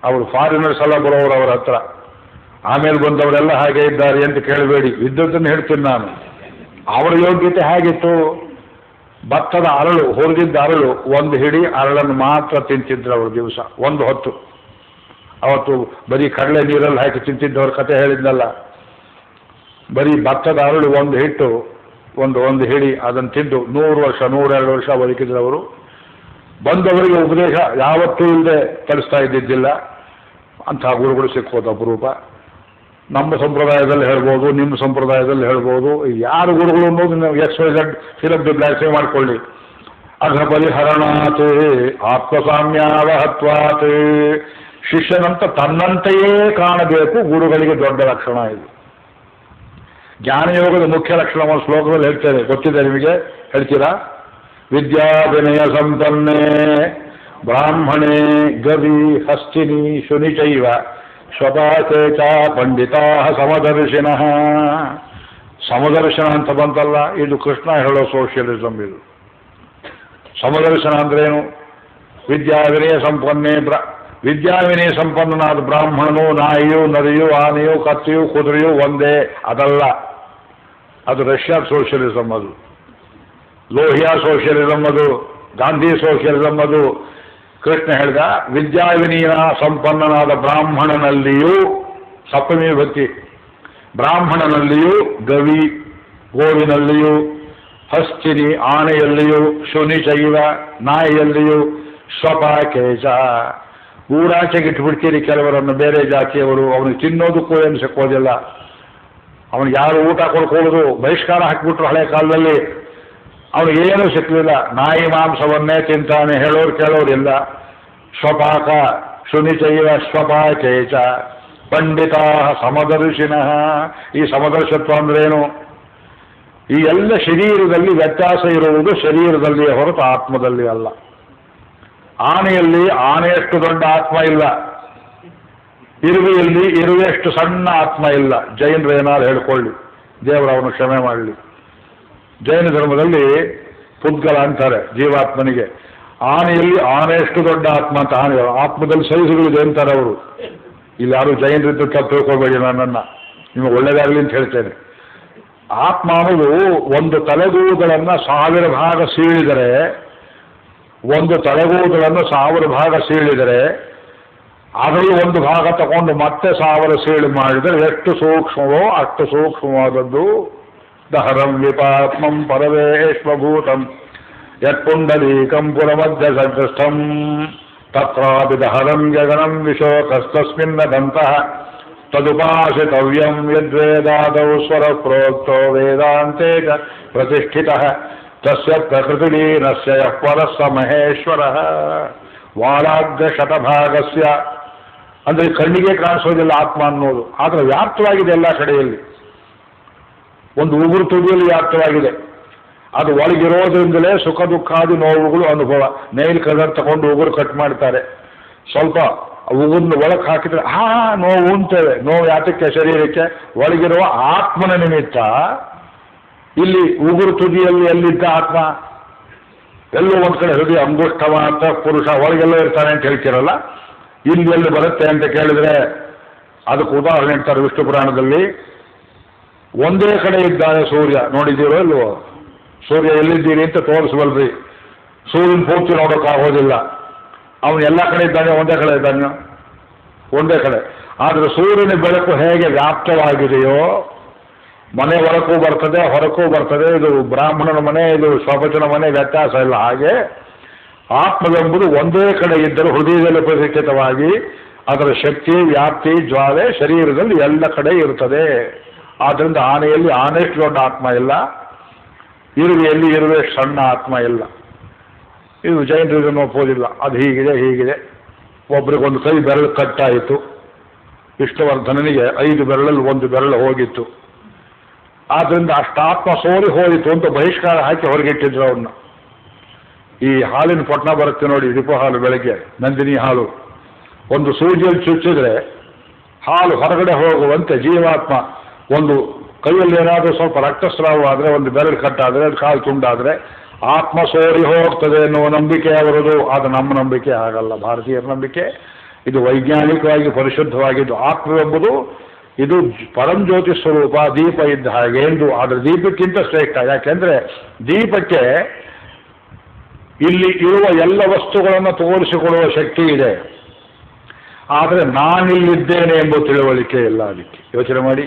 ಅವರು ಫಾರಿನರ್ಸ್ ಎಲ್ಲ ಬರೋರು ಅವರ ಹತ್ರ. ಆಮೇಲೆ ಬಂದವರೆಲ್ಲ ಹಾಗೆ ಇದ್ದಾರೆ ಅಂತ ಕೇಳಬೇಡಿ, ಇದ್ದದ್ದನ್ನು ಹೇಳ್ತೀನಿ ನಾನು. ಅವರ ಯೋಗ್ಯತೆ ಹೇಗಿತ್ತು? ಭತ್ತದ ಅರಳು, ಹುರಿದಿದ್ದ ಅರಳು, ಒಂದು ಹಿಡಿ ಅರಳನ್ನು ಮಾತ್ರ ತಿಂತಿದ್ರು ಅವರು ದಿವಸ, ಒಂದು ಹೊತ್ತು. ಅವತ್ತು ಬರೀ ಕಡಲೆ ನೀರಲ್ಲಿ ಹಾಕಿ ತಿಂತಿದ್ದವ್ರ ಕತೆ ಹೇಳಿದ್ನಲ್ಲ. ಬರೀ ಭತ್ತದ ಅರಳು ಒಂದು ಹಿಟ್ಟು, ಒಂದು ಹಿಡಿ, ಅದನ್ನು ತಿಂದು 100 ವರ್ಷ 102 ವರ್ಷ ಬದುಕಿದ್ರು ಅವರು. ಬಂದವರಿಗೆ ಉಪದೇಶ ಯಾವತ್ತೂ ಇಲ್ಲದೆ ಕಲಿಸ್ತಾ ಇದ್ದಿದ್ದಿಲ್ಲ. ಅಂಥ ಗುರುಗಳು ಸಿಕ್ಕೋದು ಅಪರೂಪ. ನಮ್ಮ ಸಂಪ್ರದಾಯದಲ್ಲಿ ಹೇಳ್ಬೋದು, ನಿಮ್ಮ ಸಂಪ್ರದಾಯದಲ್ಲಿ ಹೇಳ್ಬೋದು. ಯಾರು ಗುರುಗಳು ಅನ್ನೋದು ನೀವು XYZ ಫಿಲಮ್ ಬ್ಲಾಕ್ಸೇ ಮಾಡ್ಕೊಳ್ಳಿ. ಅಘ ಪರಿಹರಣಾತ್ ಆತ್ಮಸಾಮ್ಯಾವಹತ್ವಾತ್. ಶಿಷ್ಯನಂತ ತನ್ನಂತೆಯೇ ಕಾಣಬೇಕು, ಗುರುಗಳಿಗೆ ದೊಡ್ಡ ಲಕ್ಷಣ ಇದು. ಜ್ಞಾನಯೋಗದ ಮುಖ್ಯ ಲಕ್ಷಣ ಒಂದು ಶ್ಲೋಕದಲ್ಲಿ ಹೇಳ್ತೇನೆ, ಗೊತ್ತಿದೆ ನಿಮಗೆ? ಹೇಳ್ತೀರಾ? ವಿದ್ಯಾ ವಿನಯ ಸಂಪನ್ನೇ ಬ್ರಾಹ್ಮಣೇ ಗವಿ ಹಸ್ತಿನಿ ಶುನಿಚೈವ ಸ್ವಪಾತೆ ಚ ಪಂಡಿತಾ ಸಮದರ್ಶಿನಃ. ಸಮದರ್ಶನ ಅಂತ ಬಂತಲ್ಲ, ಇದು ಕೃಷ್ಣ ಹೇಳೋ ಸೋಷಿಯಲಿಸಮ್. ಇದು ಸಮದರ್ಶನ ಅಂದ್ರೇನು? ವಿದ್ಯಾವಿನಯ ಸಂಪನ್ನೇ ವಿದ್ಯಾವಿನಯ ಸಂಪನ್ನನಾದ ಬ್ರಾಹ್ಮಣನು ನಾಯಿಯು, ನದಿಯು, ಆನೆಯು, ಕತ್ತಿಯು, ಕುದುರೆಯು ಒಂದೇ ಅದಲ್ಲ. ಅದು ರಷ್ಯಾ ಸೋಷಿಯಲಿಸಮ್, ಅದು ಲೋಹಿಯಾ ಸೋಷಿಯಲಿಸಮ್, ಅದು ಗಾಂಧಿ ಸೋಷಿಯಲಿಸಮ್. ಅದು ಕೃಷ್ಣ ಹೇಳಿದ ವಿದ್ಯಾವಿನಯ ಸಂಪನ್ನನಾದ ಬ್ರಾಹ್ಮಣನಲ್ಲಿಯೂ, ಸಪ್ತಮಿ ಭಕ್ತಿ, ಬ್ರಾಹ್ಮಣನಲ್ಲಿಯೂ, ಗವಿ ಗೋವಿನಲ್ಲಿಯೂ, ಹಸ್ತಿನಿ ಆನೆಯಲ್ಲಿಯೂ, ಶುನಿಚೈವ ನಾಯಿಯಲ್ಲಿಯೂ, ಸ್ವಪಾಕೇಶ. ಊರಾಚೆಗೆ ಇಟ್ಬಿಡ್ತೀರಿ ಕೆಲವರನ್ನು, ಬೇರೆ ಜಾತಿಯವರು. ಅವನಿಗೆ ತಿನ್ನೋದಕ್ಕೂ ಏನು ಸಿಕ್ಕೋದಿಲ್ಲ. ಅವನಿಗೆ ಯಾರು ಊಟ ಕೊಡ್ಕೊಳ್ಳೋದು, ಬಹಿಷ್ಕಾರ ಹಾಕಿಬಿಟ್ರು ಹಳೆ ಕಾಲದಲ್ಲಿ. ಅವನಿಗೇನೂ ಸಿಕ್ಕಲಿಲ್ಲ. ನಾಯಿ ಮಾಂಸವನ್ನೇ ತಿಂತಾನೆ, ಹೇಳೋರು ಕೇಳೋರಿಲ್ಲ. ಸ್ವಪಾಕ ಶುನಿಚೈವ ಸ್ವಪಾಕೇಚ ಪಂಡಿತಾ ಸಮದರ್ಶಿನಃ. ಈ ಸಮದರ್ಶತ್ವ ಅಂದ್ರೇನು? ಈ ಎಲ್ಲ ಶರೀರದಲ್ಲಿ ವ್ಯತ್ಯಾಸ ಇರುವುದು ಶರೀರದಲ್ಲಿ ಹೊರತು ಆತ್ಮದಲ್ಲಿ ಅಲ್ಲ. ಆನೆಯಲ್ಲಿ ಆನೆಯಷ್ಟು ದೊಡ್ಡ ಆತ್ಮ ಇಲ್ಲ, ಇರುವೆಯಲ್ಲಿ ಇರುವೆಯಷ್ಟು ಸಣ್ಣ ಆತ್ಮ ಇಲ್ಲ. ಜೈನರು ಏನಾದ್ರು ಹೇಳ್ಕೊಳ್ಳಿ, ದೇವರವನು ಕ್ಷಮೆ ಮಾಡಲಿ. ಜೈನ ಧರ್ಮದಲ್ಲಿ ಪುದ್ಗಲ ಅಂತಾರೆ ಜೀವಾತ್ಮನಿಗೆ. ಆನೆಯಲ್ಲಿ ಆನೆಯಷ್ಟು ದೊಡ್ಡ ಆತ್ಮ ಅಂತ ಆನೆ, ಆತ್ಮದಲ್ಲಿ ಸೈಜುಗಳಿದೆ ಅಂತಾರೆ ಅವರು. ಇಲ್ಲಿ ಯಾರು ಜೈನರಿದ್ದು ತಪ್ಪು ತಿಳ್ಕೊಬೇಡಿ, ನನ್ನನ್ನು ನಿಮಗೆ ಒಳ್ಳೆಯದಾಗಲಿ ಅಂತ ಹೇಳ್ತೇನೆ. ಆತ್ಮ ಅನ್ನೋದು ಒಂದು ತಲೆಗೂದಲನ್ನು 1000 ಭಾಗ ಸೀಳಿದರೆ, ಒಂದು ತಲೆಗೂದಲನ್ನು 1000 ಭಾಗ ಸೀಳಿದರೆ ಅದರಲ್ಲಿ ಒಂದು ಭಾಗ ತಗೊಂಡು ಮತ್ತೆ 1000 ಸೀಳು ಮಾಡಿದರೆ ಎಷ್ಟು ಸೂಕ್ಷ್ಮವೋ ಅಷ್ಟು ಸೂಕ್ಷ್ಮವಾದದ್ದು. ದಹರಂ ವಿಪಾತ್ಮಂ ಪರವೇಶ್ವಭೂತಂ ಯತ್ಪುಂಡಲೀಕಂ ಪುರಮಧ್ಯ ಸದೃಷ್ಟಂ ತತ್ರಾಪಿ ದಹರಂ ಗಗನಂ ವಿಶೋಕಸ್ತಸ್ಮಿನ್ನದಂತಃ ತದುಪಾಸಿತವ್ಯಂ ಯದ್ವೇದಾದೌ ಸ್ವರ ಪ್ರೋಕ್ತೋ ವೇದಾಂತೆ ಚ ಪ್ರತಿಷ್ಠಿತಃ ತಸ್ಯ ಪ್ರಕೃತಿಲೀನಸ್ಯ ಯಃ ಪರಸ್ಸ ಮಹೇಶ್ವರಃ ವಾರಾಗ್ರ ಶತಭಾಗಸ್ಯ. ಅಂದರೆ ಕಣ್ಣಿಗೆ ಕಾಣಿಸೋದಿಲ್ಲ ಆತ್ಮ ಅನ್ನೋದು, ಆದರೆ ವ್ಯಾಪ್ತವಾಗಿದೆ ಎಲ್ಲ ಕಡೆಯಲ್ಲಿ. ಒಂದು ಉಗುರು ತುದಿಯಲ್ಲಿ ವ್ಯಾಪ್ತವಾಗಿದೆ. ಅದು ಒಳಗಿರೋದ್ರಿಂದಲೇ ಸುಖ ದುಃಖಾದಿ ನೋವುಗಳು ಅನುಭವ. ನೈಲ್ ಕಲರ್ ತಗೊಂಡು ಉಗುರು ಕಟ್ ಮಾಡ್ತಾರೆ, ಸ್ವಲ್ಪ ಉಗುರನ್ನ ಒಳಗೆ ಹಾಕಿದ್ರೆ ನೋವು ಅಂತೇವೆ. ನೋವು ಯಾತಕ್ಕೆ? ಶರೀರಕ್ಕೆ ಒಳಗಿರುವ ಆತ್ಮನ ನಿಮಿತ್ತ. ಇಲ್ಲಿ ಉಗುರು ತುದಿಯಲ್ಲಿ ಎಲ್ಲಿದ್ದ ಆತ್ಮ? ಎಲ್ಲೋ ಒಂದು ಕಡೆ ಹೃದಯ ಅಂಗುಷ್ಠವ ಅಂತ ಪುರುಷ ಒಳಗೆಲ್ಲ ಇರ್ತಾನೆ ಅಂತ ಹೇಳ್ತಿರಲ್ಲ, ಇಲ್ಲಿ ಎಲ್ಲಿ ಬರುತ್ತೆ ಅಂತ ಕೇಳಿದ್ರೆ ಅದಕ್ಕೆ ಉದಾಹರಣೆ ಇರ್ತಾರೆ ವಿಷ್ಣು ಪುರಾಣದಲ್ಲಿ. ಒಂದೇ ಕಡೆ ಇದ್ದಾನೆ ಸೂರ್ಯ, ನೋಡಿದ್ದೀರೋ ಇಲ್ವೋ? ಸೂರ್ಯ ಎಲ್ಲಿದ್ದೀರಿ ಅಂತ ತೋರಿಸಬಲ್ರಿ. ಸೂರ್ಯನ ಪೂರ್ತಿ ನೋಡೋಕ್ಕಾಗೋದಿಲ್ಲ. ಅವನು ಎಲ್ಲ ಕಡೆ ಇದ್ದಾನೆ, ಒಂದೇ ಕಡೆ ಇದ್ದಾನೆ, ಒಂದೇ ಕಡೆ. ಆದರೆ ಸೂರ್ಯನ ಬೆಳಕು ಹೇಗೆ ವ್ಯಾಪ್ತವಾಗಿದೆಯೋ, ಮನೆ ಹೊರಕ್ಕೂ ಬರ್ತದೆ ಹೊರಕ್ಕೂ ಬರ್ತದೆ. ಇದು ಬ್ರಾಹ್ಮಣನ ಮನೆ, ಇದು ಸ್ವಪಚನ ಮನೆ, ವ್ಯತ್ಯಾಸ ಇಲ್ಲ. ಹಾಗೆ ಆತ್ಮವೆಂಬುದು ಒಂದೇ ಕಡೆ ಇದ್ದರೂ ಹೃದಯದಲ್ಲಿ ಪ್ರತಿಷ್ಠಿತವಾಗಿ ಅದರ ಶಕ್ತಿ ವ್ಯಾಪ್ತಿ ಜ್ವಾಲೆ ಶರೀರದಲ್ಲಿ ಎಲ್ಲ ಕಡೆ ಇರುತ್ತದೆ. ಆದ್ದರಿಂದ ಆನೆಯಲ್ಲಿ ಆನೆಷ್ಟು ದೊಡ್ಡ ಆತ್ಮ ಇಲ್ಲ, ಇರುವೆಯಲ್ಲಿ ಇರುವೆ ಸಣ್ಣ ಆತ್ಮ ಇಲ್ಲ. ಇದು ಜೈನರು ಇದನ್ನು ಒಪ್ಪೋದಿಲ್ಲ. ಅದು ಹೀಗಿದೆ ಹೀಗಿದೆ. ಒಬ್ರಿಗೊಂದು ಕೈ ಬೆರಳು ಕಟ್ಟಾಯಿತು. ವಿಷ್ಣುವರ್ಧನನಿಗೆ 5 ಬೆರಳಲ್ಲಿ 1 ಬೆರಳು ಹೋಗಿತ್ತು. ಆದ್ದರಿಂದ ಅಷ್ಟಾತ್ಮ ಸೋರಿ ಹೋಯಿತು ಅಂತ ಬಹಿಷ್ಕಾರ ಹಾಕಿ ಹೊರಗಿಟ್ಟಿದ್ರು ಅವನ್ನ. ಈ ಹಾಲಿನ ಪೊಟ್ಣ ಬರುತ್ತೆ ನೋಡಿ, ರಿಪು ಹಾಲು, ಬೆಳಗ್ಗೆ ನಂದಿನಿ ಹಾಲು. ಒಂದು ಸೂಜಿಯಲ್ಲಿ ಚುಚ್ಚಿದ್ರೆ ಹಾಲು ಹೊರಗಡೆ ಹೋಗುವಂತೆ ಜೀವಾತ್ಮ ಒಂದು ಕೈಯಲ್ಲಿ ಏನಾದರೂ ಸ್ವಲ್ಪ ರಕ್ತಸ್ರಾವ ಆದರೆ, ಒಂದು ಬೆರಳು ಕಟ್ಟಾದರೆ, ಕಾಲು ತುಂಡಾದರೆ ಆತ್ಮ ಸೋರಿ ಹೋಗ್ತದೆ ಎನ್ನುವ ನಂಬಿಕೆ ಅವರದು. ಅದು ನಮ್ಮ ನಂಬಿಕೆ ಆಗಲ್ಲ, ಭಾರತೀಯರ ನಂಬಿಕೆ. ಇದು ವೈಜ್ಞಾನಿಕವಾಗಿ ಪರಿಶುದ್ಧವಾಗಿದ್ದು. ಆತ್ಮವೆಂಬುದು ಇದು ಪರಂಜ್ಯೋತಿ ಸ್ವರೂಪ, ದೀಪ ಇದ್ದ ಹಾಗೆ ಎಂದು. ಆದರೆ ದೀಪಕ್ಕಿಂತ ಶ್ರೇಷ್ಠ. ಯಾಕೆಂದರೆ ದೀಪಕ್ಕೆ ಇಲ್ಲಿ ಇರುವ ಎಲ್ಲ ವಸ್ತುಗಳನ್ನು ತೋರಿಸಿಕೊಡುವ ಶಕ್ತಿ ಇದೆ, ಆದರೆ ನಾನಿಲ್ಲಿದ್ದೇನೆ ಎಂಬ ತಿಳುವಳಿಕೆ ಇಲ್ಲ. ಅದಕ್ಕೆ ಯೋಚನೆ ಮಾಡಿ.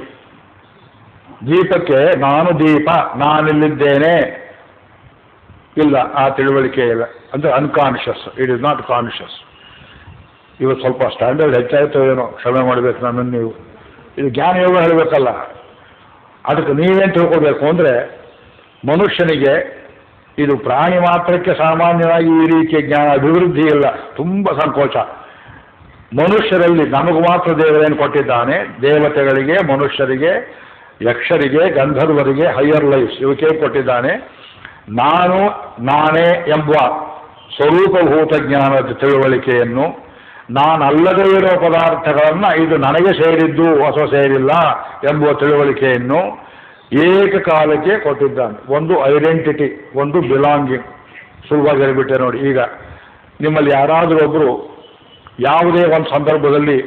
ದೀಪಕ್ಕೆ ನಾನು ದೀಪ, ನಾನಿಲ್ಲಿದ್ದೇನೆ ಇಲ್ಲ, ಆ ತಿಳುವಳಿಕೆ ಇಲ್ಲ. ಅಂದರೆ unconscious, it is not conscious. ಇವತ್ತು ಸ್ವಲ್ಪ ಸ್ಟ್ಯಾಂಡರ್ಡ್ ಹೆಚ್ಚಾಯ್ತು ಏನೋ, ಕ್ಷಮೆ ಮಾಡಬೇಕು ನನ್ನನ್ನು ನೀವು. ಇದು ಜ್ಞಾನ ಯೋಗ ಹೇಳಬೇಕಲ್ಲ. ಅದಕ್ಕೆ ನೀವೇನು ತಿಳ್ಕೊಳ್ಬೇಕು ಅಂದರೆ, ಮನುಷ್ಯನಿಗೆ ಇದು ಪ್ರಾಣಿ ಮಾತ್ರಕ್ಕೆ ಸಾಮಾನ್ಯವಾಗಿ ಈ ರೀತಿಯ ಜ್ಞಾನ ಅಭಿವೃದ್ಧಿ ಇಲ್ಲ, ತುಂಬ ಸಂಕೋಚ. ಮನುಷ್ಯರಲ್ಲಿ ನಮಗೂ ಮಾತ್ರ ದೇವರೇನು ಕೊಟ್ಟಿದ್ದಾನೆ? ದೇವತೆಗಳಿಗೆ, ಮನುಷ್ಯರಿಗೆ, ಯಕ್ಷರಿಗೆ, ಗಂಧರ್ವರಿಗೆ, ಹೈಯರ್ ಲೈಫ್ಸ್ ಇವಕ್ಕೆ ಕೊಟ್ಟಿದ್ದಾನೆ. ನಾನು ನಾನೇ ಎಂಬ ಸ್ವರೂಪಭೂತ ಜ್ಞಾನದ ತಿಳುವಳಿಕೆಯನ್ನು, ನಾನಲ್ಲದೇ ಇರೋ ಪದಾರ್ಥಗಳನ್ನು ಇದು ನನಗೆ ಸೇರಿದ್ದು ಅಥವಾ ಸೇರಿಲ್ಲ ಎಂಬುವ ತಿಳುವಳಿಕೆಯನ್ನು ಏಕಕಾಲಕ್ಕೆ ಕೊಟ್ಟಿದ್ದಾನೆ. ಒಂದು ಐಡೆಂಟಿಟಿ, ಒಂದು ಬಿಲಾಂಗಿಂಗ್. ಸುಲಭವಾಗಿ ಹೇಳಿಬಿಟ್ಟೆ ನೋಡಿ. ಈಗ ನಿಮ್ಮಲ್ಲಿ ಯಾರಾದರೂ ಒಬ್ಬರು ಯಾವುದೇ ಒಂದು ಸಂದರ್ಭದಲ್ಲಿ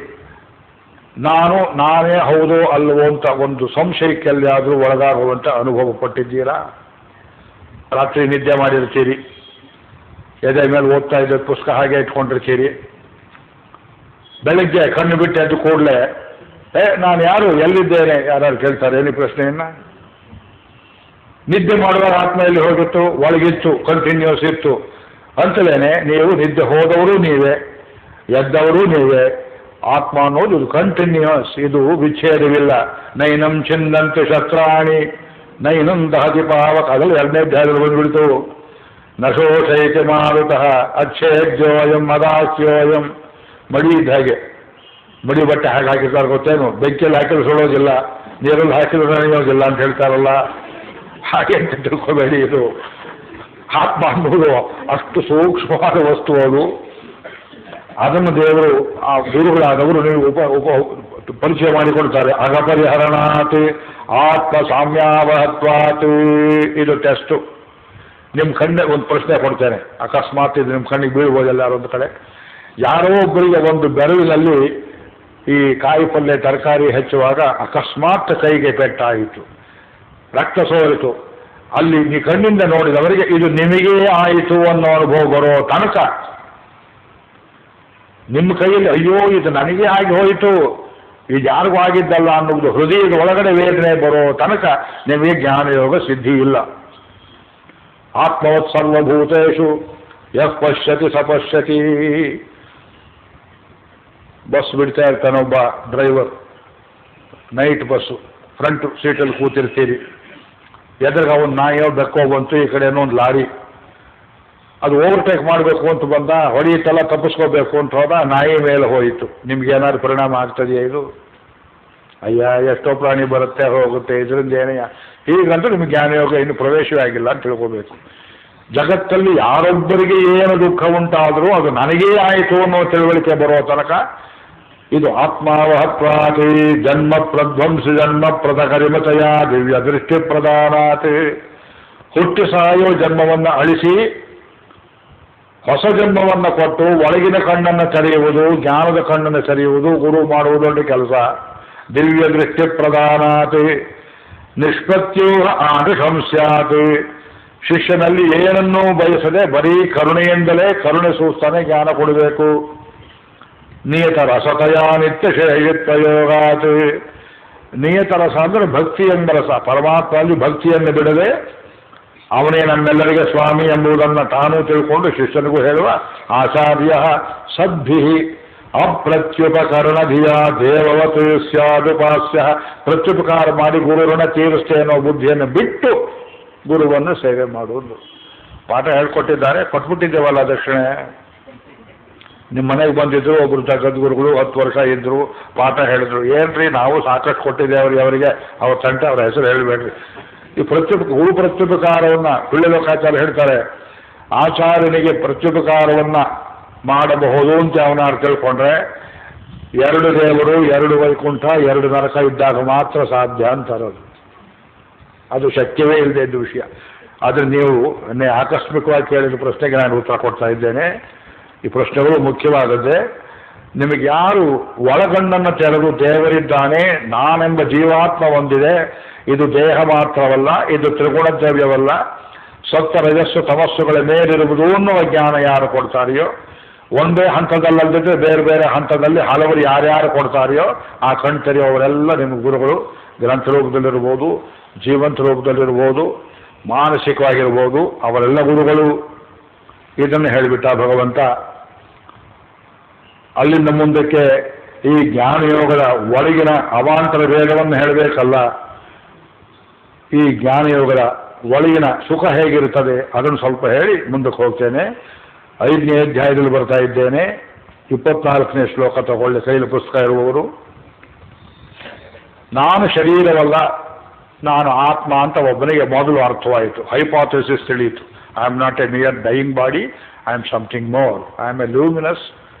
ನಾನು ನಾನೇ ಹೌದೋ ಅಲ್ಲವೋ ಅಂತ ಒಂದು ಸಂಶಯಕ್ಕೆ ಎಲ್ಲಿಯಾದರೂ ಒಳಗಾಗುವಂಥ ಅನುಭವ ಪಟ್ಟಿದ್ದೀರಾ? ರಾತ್ರಿ ನಿದ್ದೆ ಮಾಡಿರ್ತೀರಿ, ಎದೆ ಮೇಲೆ ಓದ್ತಾ ಇದ್ದ ಪುಸ್ತಕ ಹಾಗೆ ಇಟ್ಕೊಂಡಿರ್ತೀರಿ. ಬೆಳಗ್ಗೆ ಕಣ್ಣು ಬಿಟ್ಟು ಎದ್ದು ಕೂಡಲೇ ನಾನು ಯಾರು, ಎಲ್ಲಿದ್ದೇನೆ ಯಾರು ಕೇಳ್ತಾರೆ, ಏನು ಪ್ರಶ್ನೆಯನ್ನ? ನಿದ್ದೆ ಮಾಡುವಾಗ ಆತ್ಮ ಎಲ್ಲಿ ಹೋಗಿತ್ತು? ಒಳಗಿತ್ತು, ಕಂಟಿನ್ಯೂಸ್ ಇತ್ತು. ಅಂತಲೇನೆ ನೀವು ನಿದ್ದೆ ಹೋದವರು ನೀವೇ, ಎದ್ದವರು ನೀವೇ. ಆತ್ಮ ಅನ್ನೋದು ಇದು ಕಂಟಿನ್ಯೂಸ್, ಇದು ವಿಚ್ಛೇದವಿಲ್ಲ. ನೈನಂ ಚಿಂದಂತೆ ಶಸ್ತ್ರಾಣಿ ನೈನಂ ದಹತಿ ಪಾವಕ, ಅದರಲ್ಲಿ 2ನೇ ಅಧ್ಯಾಯದಲ್ಲಿ ಬಂದ್ಬಿಡ್ತು. ನಶೋಷೈತಿ ಮಾರುತಃ ಅಕ್ಷೇಜ್ಯೋಯಂ ಮದಾಸ್ಯೋಯಂ. ಮಡಿ ಇದ್ದ ಹಾಗೆ, ಮಡಿ ಬಟ್ಟೆ ಹಾಗೆ ಹಾಕಿರ್ತಾರೆ ಗೊತ್ತೇನು, ಬೆಂಕಿಯಲ್ಲಿ ಹಾಕಿದ್ರು ಸುಡೋದಿಲ್ಲ, ನೀರಲ್ಲಿ ಹಾಕಿದ್ರು ನಡೆಯೋದಿಲ್ಲ ಅಂತ ಹೇಳ್ತಾರಲ್ಲ, ಹಾಗೆ ಅಂತ ತಿಳ್ಕೋಬೇಡಿ. ಇದು ಆತ್ಮ ಅನ್ನೋದು ಅಷ್ಟು ಸೂಕ್ಷ್ಮವಾದ ವಸ್ತು ಅದು. ಅದನ್ನು ದೇವರು, ಆ ಗುರುಗಳಾದವರು ನೀವು ಪರಿಚಯ ಮಾಡಿಕೊಡ್ತಾರೆ. ಅಗಪರಿಹರಣಾತ್ ಆತ್ಮ ಸಾಮ್ಯಾವಹತ್ವಾತ್. ಇದು ಟೆಸ್ಟು. ನಿಮ್ಮ ಕಣ್ಣೆ ಒಂದು ಪ್ರಶ್ನೆ ಕೊಡ್ತೇನೆ, ಅಕಸ್ಮಾತ್ ಇದು ನಿಮ್ಮ ಕಣ್ಣಿಗೆ ಬೀಳ್ಬೋದಲ್ಲ ಯಾರೊಂದು ಕಡೆ. ಯಾರೋ ಒಬ್ಬರಿಗೆ ಒಂದು ಬೆರಳಿನಲ್ಲಿ ಈ ಕಾಯಿ ಪಲ್ಯ ತರಕಾರಿ ಹೆಚ್ಚುವಾಗ ಅಕಸ್ಮಾತ್ ಕೈಗೆ ಪೆಟ್ಟಾಯಿತು, ರಕ್ತ ಸೋರಿತು. ಅಲ್ಲಿ ನೀ ಕಣ್ಣಿಂದ ನೋಡಿದವರಿಗೆ ಇದು ನಿಮಗೇ ಆಯಿತು ಅನ್ನೋ ಅನುಭವ ಬರೋ ತನಕ, ನಿಮ್ಮ ಕೈಯಲ್ಲಿ ಅಯ್ಯೋ ಇದು ನನಗೇ ಆಗಿ ಹೋಯಿತು, ಇದು ಯಾರಿಗೂ ಆಗಿದ್ದಲ್ಲ ಅನ್ನೋದು ಹೃದಯದ ಒಳಗಡೆ ವೇದನೆ ಬರೋ ತನಕ ನಿಮಗೆ ಜ್ಞಾನಯೋಗ ಸಿದ್ಧಿ ಇಲ್ಲ. ಆತ್ಮವತ್ ಸರ್ವಭೂತೇಷು ಯಃ ಪಶ್ಯತಿ ಸಪಶ್ಯತಿ. ಬಸ್ ಬಿಡ್ತಾ ಇರ್ತಾನೊಬ್ಬ ಡ್ರೈವರ್, ನೈಟ್ ಬಸ್ಸು, ಫ್ರಂಟ್ ಸೀಟಲ್ಲಿ ಕೂತಿರ್ತೀರಿ, ಎದುರಿಗೆ ಅವನು ನಾಯೋ ಬೆಕ್ಕೋ ಬಂತು, ಈ ಕಡೆ ಏನೋ ಒಂದು ಲಾರಿ, ಅದು ಓವರ್ಟೇಕ್ ಮಾಡಬೇಕು ಅಂತ ಬಂದ, ಹೊಡೆಯುತ್ತಲ್ಲ, ತಪ್ಪಿಸ್ಕೋಬೇಕು ಅಂತ ಹೋದ, ನಾಯಿ ಮೇಲೆ ಹೋಯಿತು. ನಿಮ್ಗೆ ಏನಾದ್ರು ಪರಿಣಾಮ ಆಗ್ತದೆಯಾ ಇದು? ಅಯ್ಯ ಎಷ್ಟೋ ಪ್ರಾಣಿ ಬರುತ್ತೆ ಹೋಗುತ್ತೆ, ಇದರಿಂದ ಏನೆಯ ಹೀಗಂತೂ ನಿಮ್ಗೆ ಜ್ಞಾನಯೋಗ ಇನ್ನು ಪ್ರವೇಶವೇ ಆಗಿಲ್ಲ ಅಂತ ತಿಳ್ಕೋಬೇಕು. ಜಗತ್ತಲ್ಲಿ ಯಾರೊಬ್ಬರಿಗೆ ಏನು ದುಃಖ ಉಂಟಾದರೂ ಅದು ನನಗೇ ಆಯಿತು ಅನ್ನೋ ತಿಳುವಳಿಕೆ ಬರೋ ತನಕ ಇದು ಆತ್ಮಾವಹತ್ವಾತಿ ಜನ್ಮ ಪ್ರಧ್ವಂಸಿ ಜನ್ಮ ಪ್ರತಕರಿಮತಯ ದಿವ್ಯ ದೃಷ್ಟಿ ಪ್ರದಾನಾತ್. ಹುಟ್ಟು ಸಾಯೋ ಜನ್ಮವನ್ನು ಅಳಿಸಿ ಹೊಸ ಜನ್ಮವನ್ನು ಕೊಟ್ಟು ಒಳಗಿನ ಕಣ್ಣನ್ನು ತೆರೆಯುವುದು, ಜ್ಞಾನದ ಕಣ್ಣನ್ನು ತೆರೆಯುವುದು ಗುರು ಮಾಡುವುದು ದೊಡ್ಡ ಕೆಲಸ. ದಿವ್ಯ ದೃಷ್ಟಿ ಪ್ರದಾನಾತ್ ನಿಷ್ಪತ್ಯೋ ಆನುಶಂಸ್ಯಾತ್. ಶಿಷ್ಯನಲ್ಲಿ ಏನನ್ನೂ ಬಯಸದೆ ಬರೀ ಕರುಣೆಯಿಂದಲೇ ಕರುಣೆ ಸೂಸ್ತಾನೆ ಜ್ಞಾನ ಕೊಡಬೇಕು. ನಿಯತ ರಸತಯ ನಿತ್ಯ ಶ್ರೇಯತ್ವಯೋಗಾತ್. ನಿಯತ ರಸ ಅಂದರೆ ಭಕ್ತಿ ಎಂಬ ರಸ. ಪರಮಾತ್ಮನಲ್ಲಿ ಭಕ್ತಿಯನ್ನು ಬಿಡದೆ ಅವನೇ ನಮ್ಮೆಲ್ಲರಿಗೆ ಸ್ವಾಮಿ ಎಂಬುದನ್ನು ತಾನೂ ತಿಳ್ಕೊಂಡು ಶಿಷ್ಯನಿಗೂ ಹೇಳುವ ಆಚಾರ್ಯ ಸದ್ಭಿ ಅಪ್ರತ್ಯುಪಕರಣಧಿಯ ದೇವವತ್ ಸ್ಯಾದುಪಾಸ್ಯ. ಪ್ರತ್ಯುಪಕಾರ ಮಾಡಿ ಗುರು ಋಣ ತೀರಿಸ್ತೇ ಅನ್ನೋ ಬುದ್ಧಿಯನ್ನು ಬಿಟ್ಟು ಗುರುವನ್ನು ಸೇವೆ ಮಾಡುವುದು. ಪಾಠ ಹೇಳ್ಕೊಟ್ಟಿದ್ದಾರೆ, ಕೊಟ್ಬಿಟ್ಟಿದ್ದೇವಲ್ಲ ದಕ್ಷಿಣೆ. ನಿಮ್ಮ ಮನೆಗೆ ಬಂದಿದ್ರು ಒಬ್ಬರು ಜಗದ್ಗುರುಗಳು, 10 ವರ್ಷ ಇದ್ರು, ಪಾಠ ಹೇಳಿದ್ರು. ಏನ್ರಿ ನಾವು ಸಾಕಷ್ಟು ಕೊಟ್ಟಿದ್ದೇವ್ರಿ ಅವರಿಗೆ, ಅವ್ರ ತಂಟೆ ಅವರ ಹೆಸರು ಹೇಳಬೇಡ್ರಿ. ಈ ಗುರು ಪ್ರತ್ಯುಪಕಾರವನ್ನು ಪಿಳ್ಳೆಲೋಕಾಚಾರ್ಯ ಹೇಳ್ತಾರೆ, ಆಚಾರ್ಯನಿಗೆ ಪ್ರತ್ಯುಪಕಾರವನ್ನು ಮಾಡಬಹುದು ಅಂತ ಅವನ ತಿಳ್ಕೊಂಡ್ರೆ 2 ದೇವರು, 2 ವೈಕುಂಠ, 2 ನರಕ ಇದ್ದಾಗ ಮಾತ್ರ ಸಾಧ್ಯ ಅಂತಾರದು. ಅದು ಶಕ್ಯವೇ ಇಲ್ಲದೆ ಇದ್ದ ವಿಷಯ. ಆದರೆ ನೀವು ಆಕಸ್ಮಿಕವಾಗಿ ಕೇಳಿದ ಪ್ರಶ್ನೆಗೆ ನಾನು ಉತ್ತರ ಕೊಡ್ತಾ ಇದ್ದೇನೆ. ಈ ಪ್ರಶ್ನೆಗಳು ಮುಖ್ಯವಾದದ್ದೇ. ನಿಮಗೆ ಯಾರು ಒಳಗಣ್ಣನ್ನು ತೆರೆದು ದೇವರಿದ್ದಾನೆ, ನಾನೆಂಬ ಜೀವಾತ್ಮ ಒಂದಿದೆ, ಇದು ದೇಹ ಮಾತ್ರವಲ್ಲ, ಇದು ತ್ರಿಗುಣ ದ್ರವ್ಯವಲ್ಲ, ಸತ್ಯ ರಜಸ್ಸು ತಮಸ್ಸುಗಳ ಮೇಲಿರುವುದು ಅನ್ನುವ ಜ್ಞಾನ ಯಾರು ಕೊಡ್ತಾರೆಯೋ, ಒಂದೇ ಹಂತದಲ್ಲದಿದ್ದರೆ ಬೇರೆ ಬೇರೆ ಹಂತದಲ್ಲಿ ಹಲವರು ಯಾರ್ಯಾರು ಕೊಡ್ತಾರೆಯೋ ಆ ಕಣ್ ತೆರೆಯುವವರೆಲ್ಲ ನಿಮ್ಮ ಗುರುಗಳು. ಗ್ರಂಥ ರೂಪದಲ್ಲಿರ್ಬೋದು, ಜೀವಂತ ರೂಪದಲ್ಲಿರ್ಬೋದು, ಮಾನಸಿಕವಾಗಿರ್ಬೋದು, ಅವರೆಲ್ಲ ಗುರುಗಳು. ಇದನ್ನು ಹೇಳಿಬಿಟ್ಟ ಭಗವಂತ. ಅಲ್ಲಿಂದ ಮುಂದಕ್ಕೆ ಈ ಜ್ಞಾನಯೋಗದ ಒಳಗಿನ ಅವಾಂತರ ವೇಗವನ್ನು ಹೇಳಬೇಕಲ್ಲ. ಈ ಜ್ಞಾನಯೋಗದ ಒಳಗಿನ ಸುಖ ಹೇಗಿರುತ್ತದೆ ಅದನ್ನು ಸ್ವಲ್ಪ ಹೇಳಿ ಮುಂದಕ್ಕೆ ಹೋಗ್ತೇನೆ. 5ನೇ ಅಧ್ಯಾಯದಲ್ಲಿ ಬರ್ತಾ ಇದ್ದೇನೆ. 24ನೇ ಶ್ಲೋಕ ತಗೊಳ್ಳಿ, ಕೈಲಿ ಪುಸ್ತಕ ಇರುವವರು. ನಾನು ಶರೀರವಲ್ಲ, ನಾನು ಆತ್ಮ ಅಂತ ಒಬ್ಬನಿಗೆ ಮೊದಲು ಅರ್ಥವಾಯಿತು, ಹೈಪಾಥೆಸಿಸ್ ತಿಳಿಯಿತು. I am not a near dying body, I am something more. I am a luminous,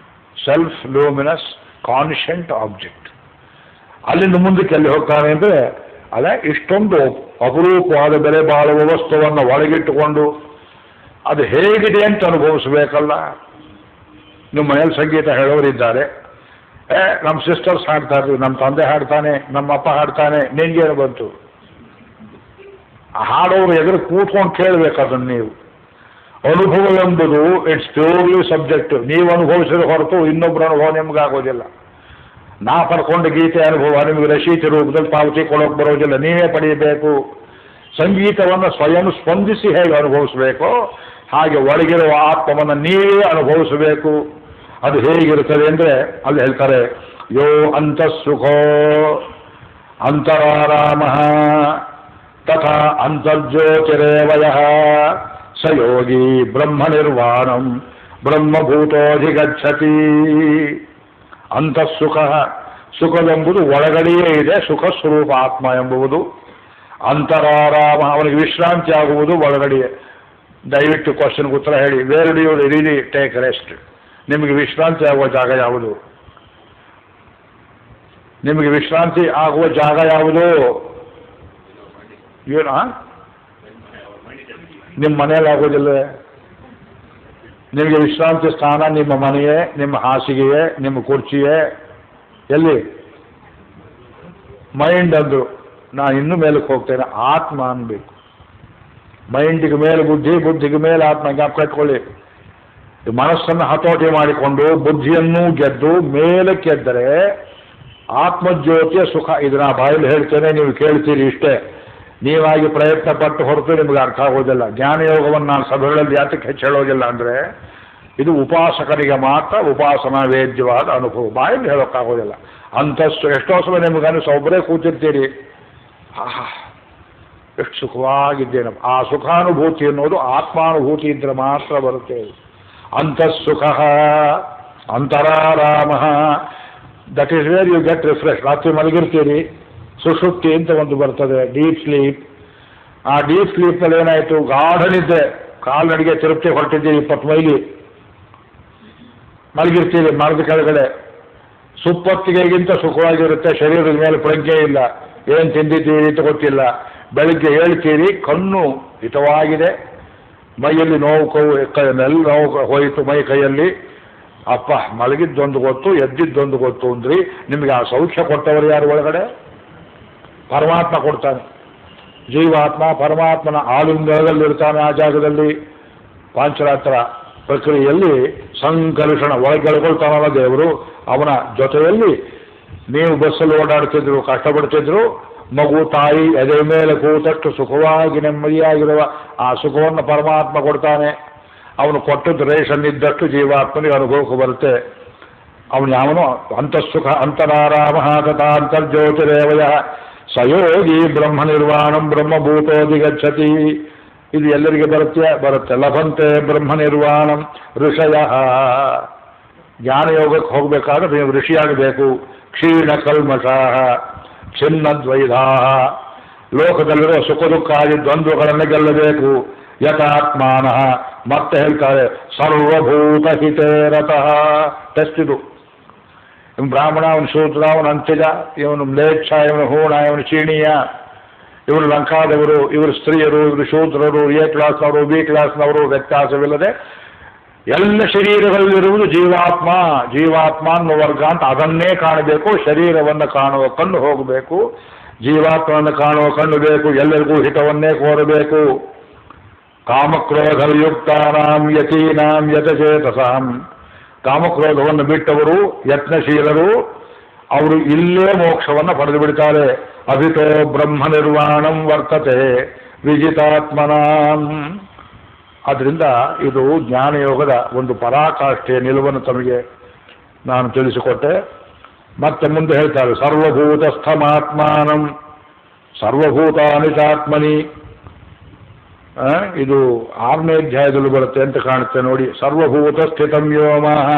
self luminous, conscient object. ಅಲ್ಲಿಂದ ಮುಂದಕ್ಕೆ ಎಲ್ಲಿ ಹೋಗ್ತಾನೆ ಅಂದರೆ, ಅದೇ ಇಷ್ಟೊಂದು ಅಪರೂಪವಾದ ಬೆಲೆ ಬಾಳುವ ವಸ್ತುವನ್ನು ಒಳಗಿಟ್ಟುಕೊಂಡು ಅದು ಹೇಗಿದೆ ಅಂತ ಅನುಭವಿಸಬೇಕಲ್ಲ. ನಿಮ್ಮ ಮನೇಲಿ ಸಂಗೀತ ಹೇಳೋರಿದ್ದಾರೆ, ನಮ್ಮ ಸಿಸ್ಟರ್ಸ್ ಹಾಡ್ತಾ ಇರ್ತೀವಿ, ನಮ್ಮ ತಂದೆ ಹಾಡ್ತಾನೆ, ನಮ್ಮ ಅಪ್ಪ ಹಾಡ್ತಾನೆ, ನಿನ್ಗೇನು ಬಂತು? ಹಾಡೋರು ಎದುರು ಕೂತ್ಕೊಂಡು ಕೇಳಬೇಕು ಅದನ್ನು ನೀವು. ಅನುಭವ ಎಂಬುದು ಇಟ್ಸ್ ಪ್ಯೂರ್ಲಿ ಸಬ್ಜೆಕ್ಟಿವ್. ನೀವು ಅನುಭವಿಸಿದ ಹೊರತು ಇನ್ನೊಬ್ಬರ ಅನುಭವ ನಿಮ್ಗಾಗೋದಿಲ್ಲ. ನಾ ಪಡ್ಕೊಂಡು ಗೀತೆ ಅನುಭವ ನಿಮಗೆ ರಶೀತಿ ರೂಪದಲ್ಲಿ ಪಾವತಿ ಕೊಡೋಕೆ ಬರೋದಿಲ್ಲ, ನೀವೇ ಪಡೆಯಬೇಕು. ಸಂಗೀತವನ್ನು ಸ್ವಯಂ ಸ್ಪಂದಿಸಿ ಹೇಗೆ ಅನುಭವಿಸಬೇಕು ಹಾಗೆ ಒಳಗಿರುವ ಆತ್ಮವನ್ನು ನೀವೇ ಅನುಭವಿಸಬೇಕು. ಅದು ಹೇಗಿರುತ್ತದೆ ಅಂದರೆ ಅಲ್ಲಿ ಹೇಳ್ತಾರೆ, ಯೋ ಅಂತಃಸುಖೋ ಅಂತರಾರಾಮ ತಥಾ ಅಂತರ್ಜ್ಯೋತಿರೇವಯಃ ಸ ಯೋಗಿ ಬ್ರಹ್ಮ ನಿರ್ವಾಣಂ ಬ್ರಹ್ಮಭೂತೋಧಿಗಚ್ಚತಿ. ಅಂತಃಸುಖ, ಸುಖವೆಂಬುದು ಒಳಗಡೆಯೇ ಇದೆ, ಸುಖ ಸ್ವರೂಪ ಆತ್ಮ ಎಂಬುದು. ಅಂತರಾರಾಮ, ಅವನಿಗೆ ವಿಶ್ರಾಂತಿ ಆಗುವುದು ಒಳಗಡೆಯೇ. ದಯವಿಟ್ಟು ಕ್ವಶನ್ಗೆ ಉತ್ತರ ಹೇಳಿ. Where do you really take rest? ನಿಮಗೆ ವಿಶ್ರಾಂತಿ ಆಗುವ ಜಾಗ ಯಾವುದು? ನಿಮಗೆ ವಿಶ್ರಾಂತಿ ಆಗುವ ಜಾಗ ಯಾವುದು? ಏನು? ನಿಮ್ಮ ಮನೆಯಲ್ಲಿ ಆಗೋದಿಲ್ಲ. ನಿಮಗೆ ವಿಶ್ರಾಂತಿ ಸ್ಥಾನ ನಿಮ್ಮ ಮನೆಯೇ, ನಿಮ್ಮ ಹಾಸಿಗೆಯೇ, ನಿಮ್ಮ ಕುರ್ಚಿಯೇ? ಎಲ್ಲಿ? ಮೈಂಡ್ ಅಂದ್ರು. ನಾನು ಇನ್ನೂ ಮೇಲಕ್ಕೆ ಹೋಗ್ತೇನೆ. ಆತ್ಮ ಅನ್ಬೇಕು. ಮೈಂಡಿಗೆ ಮೇಲೆ ಬುದ್ಧಿ, ಬುದ್ಧಿಗೆ ಮೇಲೆ ಆತ್ಮ. ಜ್ಞಾಪಕ ಇಟ್ಕೊಳ್ಳಿ. ಮನಸ್ಸನ್ನು ಹತೋಟಿ ಮಾಡಿಕೊಂಡು ಬುದ್ಧಿಯನ್ನೂ ಗೆದ್ದು ಮೇಲಕ್ಕೆ ಎದ್ದರೆ ಆತ್ಮಜ್ಯೋತಿಯ ಸುಖ. ಇದನ್ನ ಬಾಯಲ್ಲಿ ಹೇಳ್ತೇನೆ, ನೀವು ಕೇಳ್ತೀರಿ ಇಷ್ಟೇ. ನೀವಾಗಿ ಪ್ರಯತ್ನ ಪಟ್ಟು ಹೊರತು ನಿಮಗೆ ಅರ್ಥ ಆಗೋದಿಲ್ಲ. ಜ್ಞಾನಯೋಗವನ್ನು ನಾನು ಸಭೆಗಳಲ್ಲಿ ಯಾತಕ್ಕೆ ಹೆಚ್ಚು ಹೇಳೋದಿಲ್ಲ ಅಂದರೆ, ಇದು ಉಪಾಸಕರಿಗೆ ಮಾತ್ರ ಉಪಾಸನಾ ವೇದ್ಯವಾದ ಅನುಭವ. ಬಾಯಲ್ಲಿ ಹೇಳೋಕ್ಕಾಗೋದಿಲ್ಲ. ಅಂತಸ್ತು ಎಷ್ಟೋ ಸಲ ನಿಮಗೆ ಅನಿಸು, ಒಬ್ಬರೇ ಕೂತಿರ್ತೀರಿ, ಆಹಾ ಎಷ್ಟು ಸುಖವಾಗಿದ್ದೇನೆ. ಆ ಸುಖಾನುಭೂತಿ ಅನ್ನೋದು ಆತ್ಮಾನುಭೂತಿ ಇದ್ರೆ ಮಾತ್ರ ಬರುತ್ತೆ. ಅಂತಃಸುಖ ಅಂತರಾರಾಮ, that is where you get refresh. ರಾತ್ರಿ ಮಲಗಿರ್ತೀರಿ, ಸುಷುಪ್ತಿ ಅಂತ ಒಂದು ಬರ್ತದೆ, ಡೀಪ್ ಸ್ಲೀಪ್. ಆ ಡೀಪ್ ಸ್ಲೀಪ್ನಲ್ಲಿ ಏನಾಯಿತು, ಗಾಢನಿದ್ರೆ, ಕಾಲ್ನಡಿಗೆ ತಿರುಪತಿ ಹೊರಟಿದ್ದೀರಿ 20 ಮೈಲಿ, ಮಲಗಿರ್ತೀರಿ ಮರದ ಕೆಳಗಡೆ. ಸುಪ್ಪತ್ತಿಗೆಗಿಂತ ಸುಖವಾಗಿರುತ್ತೆ. ಶರೀರದ ಮೇಲೆ ಪ್ರಜ್ಞೆ ಇಲ್ಲ, ಏನು ತಿಂದಿದ್ದೀರಿ ಅಂತ ಗೊತ್ತಿಲ್ಲ. ಬೆಳಿಗ್ಗೆ ಹೇಳ್ತೀರಿ, ಕಣ್ಣು ಹಿತವಾಗಿದೆ, ಮೈಯಲ್ಲಿ ನೋವು, ನೆಲ್ಲ ನೋವು ಹೋಯಿತು ಮೈ ಕೈಯಲ್ಲಿ. ಅಪ್ಪ ಮಲಗಿದ್ದೊಂದು ಗೊತ್ತು, ಎದ್ದಿದ್ದೊಂದು ಗೊತ್ತು ಅಂದ್ರಿ. ನಿಮಗೆ ಆ ಸೌಖ್ಯ ಕೊಟ್ಟವರು ಯಾರು ಒಳಗಡೆ? ಪರಮಾತ್ಮ ಕೊಡ್ತಾನೆ. ಜೀವಾತ್ಮ ಪರಮಾತ್ಮನ ಆಲಿಂಗನದಲ್ಲಿರ್ತಾನೆ. ಆ ಜಾಗದಲ್ಲಿ ಪಾಂಚರಾತ್ರ ಪ್ರಕ್ರಿಯೆಯಲ್ಲಿ ಸಂಕರ್ಷಣ ಒಳಗೆಳ್ಕೊಳ್ತಾನಲ್ಲ ದೇವರು. ಅವನ ಜೊತೆಯಲ್ಲಿ ನೀವು ಬಸ್ಸಲ್ಲಿ ಓಡಾಡ್ತಿದ್ರು, ಕಷ್ಟಪಡ್ತಿದ್ರು, ಮಗು ತಾಯಿ ಎದೆ ಮೇಲೆ ಕೂತಷ್ಟು ಸುಖವಾಗಿ ನೆಮ್ಮದಿಯಾಗಿರುವ ಆ ಸುಖವನ್ನು ಪರಮಾತ್ಮ ಕೊಡ್ತಾನೆ. ಅವನು ಕೊಟ್ಟದ್ದು ರೇಷನ್ ಇದ್ದಷ್ಟು ಜೀವಾತ್ಮನಿಗೆ ಅನುಭವಕ್ಕೆ ಬರುತ್ತೆ. ಅವನು ಯಾವನು ಅಂತಃಸುಖ ಅಂತರಾರಾಮ ತಥಾ ಅಂತರ್ಜ್ಯೋತಿರೇವಯ ಸಯೋಗಿ ಬ್ರಹ್ಮ ನಿರ್ವಾಣಂ ಬ್ರಹ್ಮಭೂತೋಧಿಗಚ್ಚತಿ. ಇದು ಎಲ್ಲರಿಗೆ ಬರುತ್ತೆ. ಲಭಂತೆ ಬ್ರಹ್ಮ ನಿರ್ವಾಣಂ ಋಷಯ. ಜ್ಞಾನಯೋಗಕ್ಕೆ ಹೋಗಬೇಕಾದ್ರೆ ನೀವು ಋಷಿಯಾಗಬೇಕು. ಕ್ಷೀಣ ಕಲ್ಮಷಾಃ ಛಿನ್ನದ್ವೈಧಾಃ, ಲೋಕದಲ್ಲಿರುವ ಸುಖ ದುಃಖಾದಿ ದ್ವಂದ್ವಗಳನ್ನು ಗೆಲ್ಲಬೇಕು. ಯಥಾತ್ಮಾನಃ, ಮತ್ತೆ ಹೇಳ್ತಾರೆ ಸರ್ವಭೂತ ಹಿತೇರತಃ. ಟೆಸ್ಟ್ ಇದು. ಇವನು ಬ್ರಾಹ್ಮಣ, ಅವನು ಶೂದ್ರ, ಅವನು ಅಂತ್ಯಜ, ಇವನು ಮ್ಲೇಚ್ಛ, ಇವನು ಹೂಣ, ಇವನು ಚೀಣೀಯ, ಇವರು ಲಂಕಾದವರು, ಇವರು ಸ್ತ್ರೀಯರು, ಇವರು ಶೂದ್ರರು, ಎ ಕ್ಲಾಸ್ನವರು, ಬಿ ಕ್ಲಾಸ್ನವರು, ವ್ಯತ್ಯಾಸವಿಲ್ಲದೆ ಎಲ್ಲ ಶರೀರಗಳಲ್ಲಿರುವುದು ಜೀವಾತ್ಮ. ಜೀವಾತ್ಮ ಅನ್ನೋ ವರ್ಗ ಅಂತ ಅದನ್ನೇ ಕಾಣಬೇಕು. ಶರೀರವನ್ನು ಕಾಣುವ ಕಣ್ಣು ಹೋಗಬೇಕು, ಜೀವಾತ್ಮವನ್ನು ಕಾಣುವ ಕಣ್ಣು ಬೇಕು. ಎಲ್ಲರಿಗೂ ಹಿತವನ್ನೇ ಕೋರಬೇಕು. ಕಾಮಕ್ರೋಧಯುಕ್ತಾನಾಂ ಯತೀನಾಂ ಯತಚೇತಸಾಂ. ಕಾಮಕ್ರೋಧವನ್ನು ಬಿಟ್ಟವರು ಯತ್ನಶೀಲರು, ಅವರು ಇಲ್ಲೇ ಮೋಕ್ಷವನ್ನು ಪಡೆದು ಬಿಡ್ತಾರೆ. ಅಭಿತೋ ಬ್ರಹ್ಮ ನಿರ್ವಾಣಂ ವರ್ತತೆ ವಿಜಿತಾತ್ಮನಾಂ. ಆದ್ದರಿಂದ ಇದು ಜ್ಞಾನಯೋಗದ ಒಂದು ಪರಾಕಾಷ್ಠೆಯ ನಿಲುವನ್ನು ತಮಗೆ ನಾನು ತಿಳಿಸಿಕೊಟ್ಟೆ. ಮತ್ತೆ ಮುಂದೆ ಹೇಳ್ತಾರೆ ಸರ್ವಭೂತಸ್ಥಮಾತ್ಮಾನಂ ಸರ್ವಭೂತಾನಿ ಚಾತ್ಮನಿ. ಇದು 6ನೇ ಅಧ್ಯಾಯದಲ್ಲಿ ಬರುತ್ತೆ ಅಂತ ಕಾಣುತ್ತೆ ನೋಡಿ. ಸರ್ವಭೂತ ಸ್ಥಿತಂ ವ್ಯೋಮಃ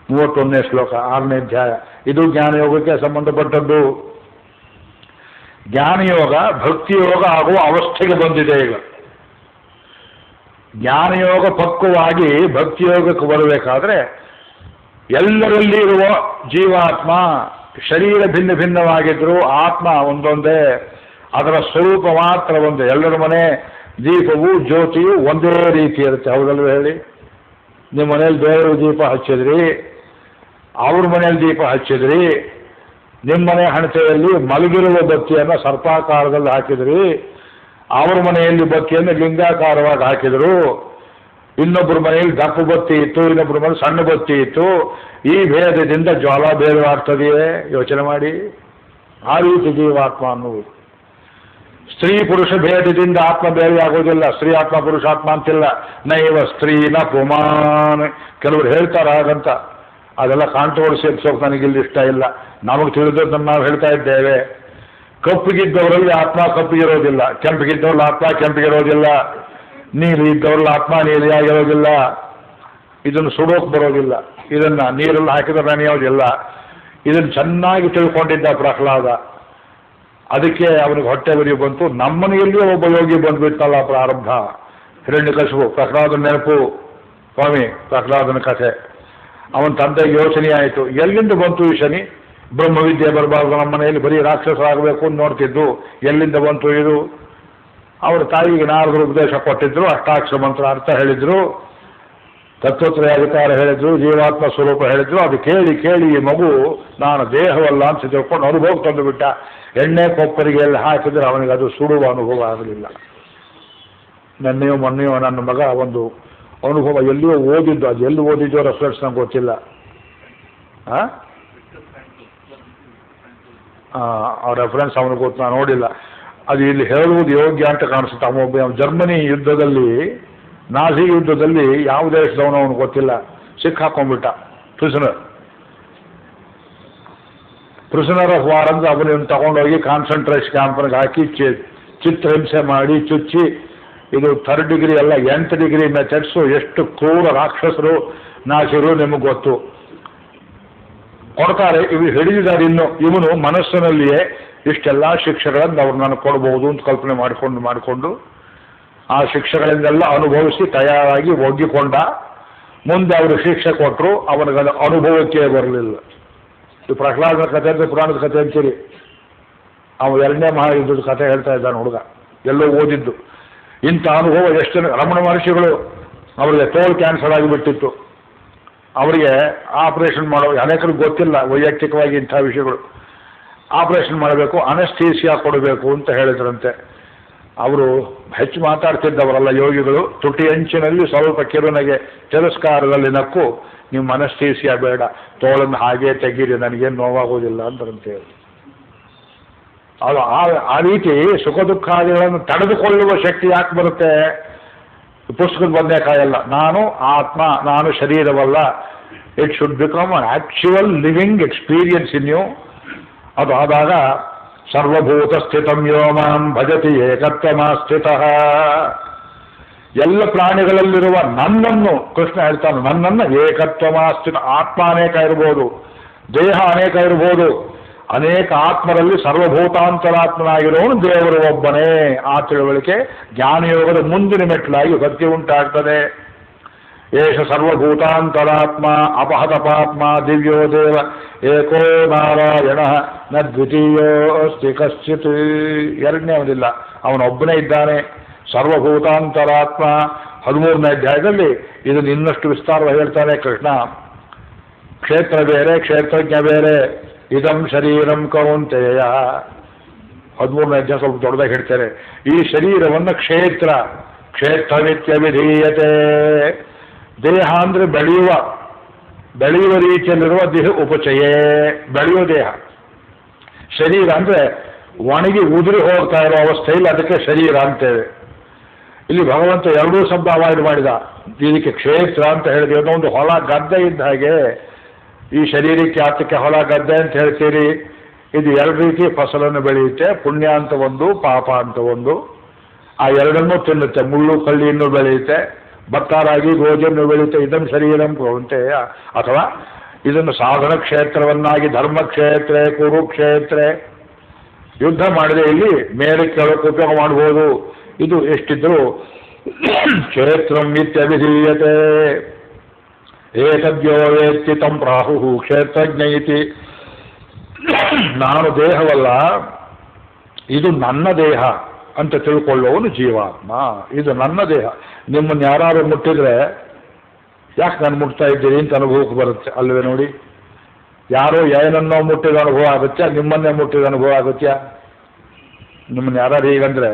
31ನೇ ಶ್ಲೋಕ 6ನೇ ಅಧ್ಯಾಯ. ಇದು ಜ್ಞಾನಯೋಗಕ್ಕೆ ಸಂಬಂಧಪಟ್ಟದ್ದು. ಜ್ಞಾನಯೋಗ ಭಕ್ತಿಯೋಗ ಆಗುವ ಅವಸ್ಥೆಗೆ ಬಂದಿದೆ ಈಗ. ಜ್ಞಾನಯೋಗ ಪಕ್ವವಾಗಿ ಭಕ್ತಿಯೋಗಕ್ಕೆ ಬರಬೇಕಾದ್ರೆ ಎಲ್ಲರಲ್ಲಿ ಇರುವ ಜೀವಾತ್ಮ ಶರೀರ ಭಿನ್ನ ಭಿನ್ನವಾಗಿದ್ರು ಆತ್ಮ ಒಂದೊಂದೇ, ಅದರ ಸ್ವರೂಪ ಮಾತ್ರ ಒಂದೇ. ಎಲ್ಲರ ಮನೆ ದೀಪವು ಜ್ಯೋತಿಯು ಒಂದೇ ರೀತಿ ಇರುತ್ತೆ, ಹೌದಲ್ವ ಹೇಳಿ? ನಿಮ್ಮ ಮನೇಲಿ ಬೇರೆ ದೀಪ ಹಚ್ಚಿದ್ರಿ, ಅವ್ರ ಮನೇಲಿ ದೀಪ ಹಚ್ಚಿದ್ರಿ, ನಿಮ್ಮ ಮನೆ ಹಣತೆಯಲ್ಲಿ ಮಲಗಿರುವ ಬತ್ತಿಯನ್ನು ಸರ್ಪಾಕಾರದಲ್ಲಿ ಹಾಕಿದ್ರಿ, ಅವ್ರ ಮನೆಯಲ್ಲಿ ಬತ್ತಿಯನ್ನು ಲಿಂಗಾಕಾರವಾಗಿ ಹಾಕಿದರು, ಇನ್ನೊಬ್ಬರ ಮನೆಯಲ್ಲಿ ದಪ್ಪ ಬತ್ತಿ ಇತ್ತು, ಇನ್ನೊಬ್ಬರ ಮನೆ ಸಣ್ಣ ಬತ್ತಿ ಇತ್ತು. ಈ ಭೇದದಿಂದ ಜ್ವಾಲ ಭೇದವಾಗ್ತದೆಯೇ? ಯೋಚನೆ ಮಾಡಿ. ಆ ರೀತಿ ಜೀವಾತ್ಮ ಅನ್ನುವುದು. ಸ್ತ್ರೀ ಪುರುಷ ಭೇದದಿಂದ ಆತ್ಮ ಬೇರೆ ಆಗೋದಿಲ್ಲ. ಸ್ತ್ರೀ ಆತ್ಮ ಪುರುಷಾತ್ಮ ಅಂತಿಲ್ಲ. ನೈವ ಸ್ತ್ರೀನ ಪುಮಾನ್ ಕೆಲವರು ಹೇಳ್ತಾರೆ ಹಾಗಂತ. ಅದೆಲ್ಲ ಕಾಂಟ್ರವರ್ಸಿ ಎಪ್ಸೋಕೆ ನನಗಿಲ್ಲಿ ಇಷ್ಟ ಇಲ್ಲ. ನಮಗೆ ತಿಳಿದದ್ದನ್ನು ನಾವು ಹೇಳ್ತಾ ಇದ್ದೇವೆ. ಕಪ್ಪಿಗಿದ್ದವರಲ್ಲಿ ಆತ್ಮ ಕಪ್ಪಿಗಿರೋದಿಲ್ಲ, ಕೆಂಪಿಗಿದ್ದವ್ರಲ್ಲಿ ಆತ್ಮ ಕೆಂಪಿಗಿರೋದಿಲ್ಲ, ನೀರು ಇದ್ದವ್ರಲ್ಲಿ ಆತ್ಮ ನೀರಿಯಾಗಿರೋದಿಲ್ಲ. ಇದನ್ನು ಸುಡೋಕೆ ಬರೋದಿಲ್ಲ, ಇದನ್ನ ನೀರಲ್ಲಿ ಹಾಕಿದ್ರೆ ನೆನೆಯೋದಿಲ್ಲ. ಇದನ್ನು ಚೆನ್ನಾಗಿ ತಿಳ್ಕೊಂಡಿದ್ದ ಪ್ರಹ್ಲಾದ. ಅದಕ್ಕೆ ಅವನಿಗೆ ಹೊಟ್ಟೆ ಬರಿ ಬಂತು. ನಮ್ಮನೆಯಲ್ಲಿಯೂ ಒಬ್ಬ ಯೋಗಿ ಬಂದ್ಬಿಟ್ಟಲ್ಲ ಪ್ರಾರಂಭ. ಹಿರಣ್ಯಕಶಿಪು ಪ್ರಹ್ಲಾದನ ನೆನಪು ಸ್ವಾಮಿ, ಪ್ರಹ್ಲಾದನ ಕಥೆ. ಅವನ ತಂದೆಗೆ ಯೋಚನೆ ಆಯಿತು, ಎಲ್ಲಿಂದ ಬಂತು ಈ ಶನಿ? ಬ್ರಹ್ಮವಿದ್ಯೆ ಬರಬಾರ್ದು ನಮ್ಮ ಮನೆಯಲ್ಲಿ, ಬರೀ ರಾಕ್ಷಸರಾಗಬೇಕು ಅಂತ ನೋಡ್ತಿದ್ದು, ಎಲ್ಲಿಂದ ಬಂತು ಇದು? ಅವರ ತಾಯಿಗೆ ನಾರದರು ಉಪದೇಶ ಕೊಟ್ಟಿದ್ರು, ಅಷ್ಟಾಕ್ಷರ ಮಂತ್ರ ಅರ್ಥ ಹೇಳಿದ್ರು, ತತ್ವತ್ರಯ ಅಧಿಕಾರ ಹೇಳಿದ್ರು, ಜೀವಾತ್ಮ ಸ್ವರೂಪ ಹೇಳಿದ್ರು. ಅದು ಕೇಳಿ ಕೇಳಿ ಈ ಮಗು ನಾನು ದೇಹವಲ್ಲ ಅಂತ ತಿಳ್ಕೊಂಡು ಅನುಭವ ತಂದು ಬಿಟ್ಟ. ಎಣ್ಣೆ ಕೊಪ್ಪರಿಗೆ ಎಲ್ಲಿ ಹಾಕಿದ್ರೆ ಅವನಿಗೆ ಅದು ಸುಡುವ ಅನುಭವ ಆಗಲಿಲ್ಲ. ನೆನ್ನೆಯೋ ಮೊನ್ನೆಯೋ ನನ್ನ ಮಗ ಒಂದು ಅನುಭವ ಎಲ್ಲಿಯೋ ಓದಿದ್ದು, ಅದು ಎಲ್ಲಿ ಓದಿದ್ದೋ ರೆಫರೆನ್ಸ್ ನಂಗೆ ಗೊತ್ತಿಲ್ಲ. ಆ ರೆಫರೆನ್ಸ್ ಅವನಿಗೆ ಗೊತ್ತು, ನಾನು ನೋಡಿಲ್ಲ. ಅದು ಇಲ್ಲಿ ಹೇಳುವುದು ಯೋಗ್ಯ ಅಂತ ಕಾಣಿಸುತ್ತೆ. ಅವನೊಬ್ಬ ಜರ್ಮನಿ ಯುದ್ಧದಲ್ಲಿ, ನಾಜಿ ಯುದ್ಧದಲ್ಲಿ ಯಾವ ದೇಶದವನು ಅವನು ಗೊತ್ತಿಲ್ಲ, ಸಿಕ್ಕಾಕೊಂಡ್ಬಿಟ್ಟ. ಪ್ರಿಸನರ್ ಆಫ್ ವಾರ್ ಅಂದ್ರೆ ಅವನನ್ನು ತಗೊಂಡೋಗಿ ಕಾನ್ಸಂಟ್ರೇಷನ್ ಕ್ಯಾಂಪ್ಗೆ ಹಾಕಿ ಚಿತ್ರಹಿಂಸೆ ಮಾಡಿ ಚುಚ್ಚಿ, ಇದು 3rd ಡಿಗ್ರಿ ಅಲ್ಲ 8th ಡಿಗ್ರಿ ಮೆಥಡ್ಸು. ಎಷ್ಟು ಕ್ರೂರ ರಾಕ್ಷಸರು ನಾಶಿರು ನಿಮಗೆ ಗೊತ್ತು. ಕೊಡ್ತಾರೆ, ಇವು ಹಿಡಿದಿದ್ದಾರೆ. ಇನ್ನು ಇವನು ಮನಸ್ಸಿನಲ್ಲಿಯೇ ಇಷ್ಟೆಲ್ಲ ಶಿಕ್ಷೆಗಳನ್ನು ಅವ್ರು ನಾನು ಕೊಡಬಹುದು ಅಂತ ಕಲ್ಪನೆ ಮಾಡಿಕೊಂಡು ಆ ಶಿಕ್ಷೆಗಳಿಂದೆಲ್ಲ ಅನುಭವಿಸಿ ತಯಾರಾಗಿ ಒಗ್ಗಿಕೊಂಡ. ಮುಂದೆ ಅವರು ಶಿಕ್ಷೆ ಕೊಟ್ಟರು, ಅವನಿಗೆ ಅನುಭವಕ್ಕೆ ಬರಲಿಲ್ಲ. ಇದು ಪ್ರಹ್ಲಾದನ ಕಥೆ ಅಂದರೆ ಪುರಾಣದ ಕಥೆ ಅಂತೀರಿ. ಅವನು 2ನೇ ಮಹಾಯುದ್ಧದ ಕಥೆ ಹೇಳ್ತಾ ಇದ್ದಾನೆ ಹುಡುಗ, ಎಲ್ಲೋ ಓದಿದ್ದು. ಇಂಥ ಅನುಭವ ಎಷ್ಟು ರಮಣ ಮಹರ್ಷಿಗಳು, ಅವರಿಗೆ ತೋಲ್ ಕ್ಯಾನ್ಸರ್ ಆಗಿಬಿಟ್ಟಿತ್ತು. ಅವರಿಗೆ ಆಪರೇಷನ್ ಮಾಡೋ ಅನೇಕರಿಗೆ ಗೊತ್ತಿಲ್ಲ ವೈಯಕ್ತಿಕವಾಗಿ ಇಂಥ ವಿಷಯಗಳು. ಆಪರೇಷನ್ ಮಾಡಬೇಕು, ಅನಸ್ಥೀಸಿಯಾ ಕೊಡಬೇಕು ಅಂತ ಹೇಳಿದ್ರಂತೆ. ಅವರು ಹೆಚ್ಚು ಮಾತಾಡ್ತಿದ್ದವರಲ್ಲ ಯೋಗಿಗಳು. ತುಟಿ ಅಂಚಿನಲ್ಲಿ ಸ್ವಲ್ಪ ಕಿರುನಗೆ ತಿರಸ್ಕಾರದಲ್ಲಿ ನಕ್ಕು, ನಿಮ್ಮ ಅನಸ್ಥೀಸಿಯಾ ಬೇಡ, ತೋಳನ್ನು ಹಾಗೇ ತೆಗೀರಿ, ನನಗೇನು ನೋವಾಗೋದಿಲ್ಲ ಅಂತಂತೆ. ಅದು ಆ ರೀತಿ ಸುಖ ದುಃಖಾದಿಗಳನ್ನು ತಡೆದುಕೊಳ್ಳುವ ಶಕ್ತಿ ಯಾಕೆ ಬರುತ್ತೆ? ಪುಸ್ತಕದ ಬದನೆಕಾಯಲ್ಲ. ನಾನು ಆತ್ಮ, ನಾನು ಶರೀರವಲ್ಲ. It should become an actual living experience in you. ಅದು ಆದಾಗ ಸರ್ವಭೂತ ಸ್ಥಿತಂ ಯೋ ಮಾಂ ಭಜತಿ ಏಕತ್ವಮಾಸ್ಥಿತಃ. ಎಲ್ಲ ಪ್ರಾಣಿಗಳಲ್ಲಿರುವ ನನ್ನನ್ನು ಕೃಷ್ಣ ಹೇಳ್ತಾನೆ, ನನ್ನನ್ನು ಏಕತ್ವಮಾಸ್ಥಿತ. ಆತ್ಮ ಅನೇಕ ಇರ್ಬೋದು, ದೇಹ ಅನೇಕ ಇರ್ಬೋದು, ಅನೇಕ ಆತ್ಮರಲ್ಲಿ ಸರ್ವಭೂತಾಂತರಾತ್ಮನಾಗಿರೋನು ದೇವರು ಒಬ್ಬನೇ. ಆ ತಿಳುವಳಿಕೆ ಜ್ಞಾನಯೋಗದ ಮುಂದಿನ ಮೆಟ್ಲಾಗಿ ಭಕ್ತಿ ಉಂಟಾಗ್ತದೆ. ಏಷ ಸರ್ವಭೂತಾಂತರಾತ್ಮ ಅಪಹತ ಪಾತ್ಮ ದಿವ್ಯೋ ದೇವ ಏಕೋ ನಾರಾಯಣ ನ ದ್ವಿತೀಯೋ ಅಸ್ತಿ ಕಶ್ಚಿತ್. 2ನೇ ಅವನಿಲ್ಲ, ಅವನೊಬ್ಬನೇ ಇದ್ದಾನೆ. ಸರ್ವಭೂತಾಂತರಾತ್ಮ 13ನೇ ಅಧ್ಯಾಯದಲ್ಲಿ ಇದನ್ನು ಇನ್ನಷ್ಟು ವಿಸ್ತಾರವಾಗಿ ಹೇಳ್ತಾನೆ ಕೃಷ್ಣ. ಕ್ಷೇತ್ರ ಬೇರೆ, ಕ್ಷೇತ್ರಜ್ಞ ಬೇರೆ. ಇದಂ ಶರೀರಂ ಕೌಂತೆಯ. 13ನೇ ಅಧ್ಯಾಯ ಸ್ವಲ್ಪ ದೊಡ್ಡದಾಗಿ ಹೇಳ್ತಾರೆ. ಈ ಶರೀರವನ್ನು ಕ್ಷೇತ್ರವಿತ್ಯ ವಿಧೀಯತೆ. ದೇಹ ಅಂದರೆ ಬೆಳೆಯುವ ರೀತಿಯಲ್ಲಿರುವ ದೇಹ ಉಪಚಯೇ, ಬೆಳೆಯುವ ದೇಹ. ಶರೀರ ಅಂದರೆ ಒಣಗಿ ಉದುರಿ ಹೋಗ್ತಾ ಇರೋ ಅವಸ್ಥೆಯಲ್ಲಿ, ಅದಕ್ಕೆ ಶರೀರ ಅಂತೇವೆ. ಇಲ್ಲಿ ಭಗವಂತ 2 ಶಬ್ದ ಅವಾಯ್ಡ್ ಮಾಡಿದ. ಇದಕ್ಕೆ ಕ್ಷೇತ್ರ ಅಂತ ಹೇಳಿದೆ. ಒಂದು ಹೊಲ ಗದ್ದೆ ಇದ್ದ ಹಾಗೆ ಈ ಶರೀರಕ್ಕೆ ಆತಕ್ಕೆ ಹೊಲ ಗದ್ದೆ ಅಂತ ಹೇಳ್ತೀರಿ. ಇದು 2 ರೀತಿ ಫಸಲನ್ನು ಬೆಳೆಯುತ್ತೆ, ಪುಣ್ಯ ಅಂತ ಒಂದು, ಪಾಪ ಅಂತ ಒಂದು. ಆ 2ನ್ನೂ ತಿನ್ನುತ್ತೆ. ಮುಳ್ಳು ಕಳ್ಳಿಯನ್ನು ಬೆಳೆಯುತ್ತೆ, ಭತ್ತಾರಾಗಿ ಗೋಧಿಯನ್ನು ಬೆಳೆಯುತ್ತೆ. ಇದನ್ನು ಶರೀರಂ ಕೌಂತೆಯ. ಅಥವಾ ಇದನ್ನು ಸಾಧನ ಕ್ಷೇತ್ರವನ್ನಾಗಿ ಧರ್ಮಕ್ಷೇತ್ರ, ಕುರುಕ್ಷೇತ್ರ, ಯುದ್ಧ ಮಾಡಿದೆ ಇಲ್ಲಿ ಮೇಲೆ ಕೆಳಕ್ಕೆ ಉಪಯೋಗ ಮಾಡ್ಬೋದು. ಇದು ಎಷ್ಟಿದ್ರು ಕ್ಷೇತ್ರಂ ಇತ್ಯಭಿಧೀಯತೆ. ಏತದ್ಯೋ ವೇತ್ತಿ ತಂ ಪ್ರಾಹು ಕ್ಷೇತ್ರಜ್ಞ ಇತಿ. ನಾನು ದೇಹವಲ್ಲ, ಇದು ನನ್ನ ದೇಹ ಅಂತ ತಿಳ್ಕೊಳ್ಳೋನು ಜೀವಾತ್ಮ. ಇದು ನನ್ನ ದೇಹ. ನಿಮ್ಮನ್ನು ಯಾರು ಮುಟ್ಟಿದ್ರೆ ಯಾಕೆ ನಾನು ಮುಟ್ತಾ ಇದ್ದೀರಿ ಅಂತ ಅನುಭವಕ್ಕೆ ಬರುತ್ತೆ ಅಲ್ವೇ? ನೋಡಿ, ಯಾರೋ ಏನನ್ನೋ ಮುಟ್ಟಿದ ಅನುಭವ ಆಗುತ್ತೆ, ನಿಮ್ಮನ್ನೇ ಮುಟ್ಟಿದ ಅನುಭವ ಆಗುತ್ತಾ? ನಿಮ್ಮನ್ನು ಯಾರು ಹೀಗಂದ್ರೆ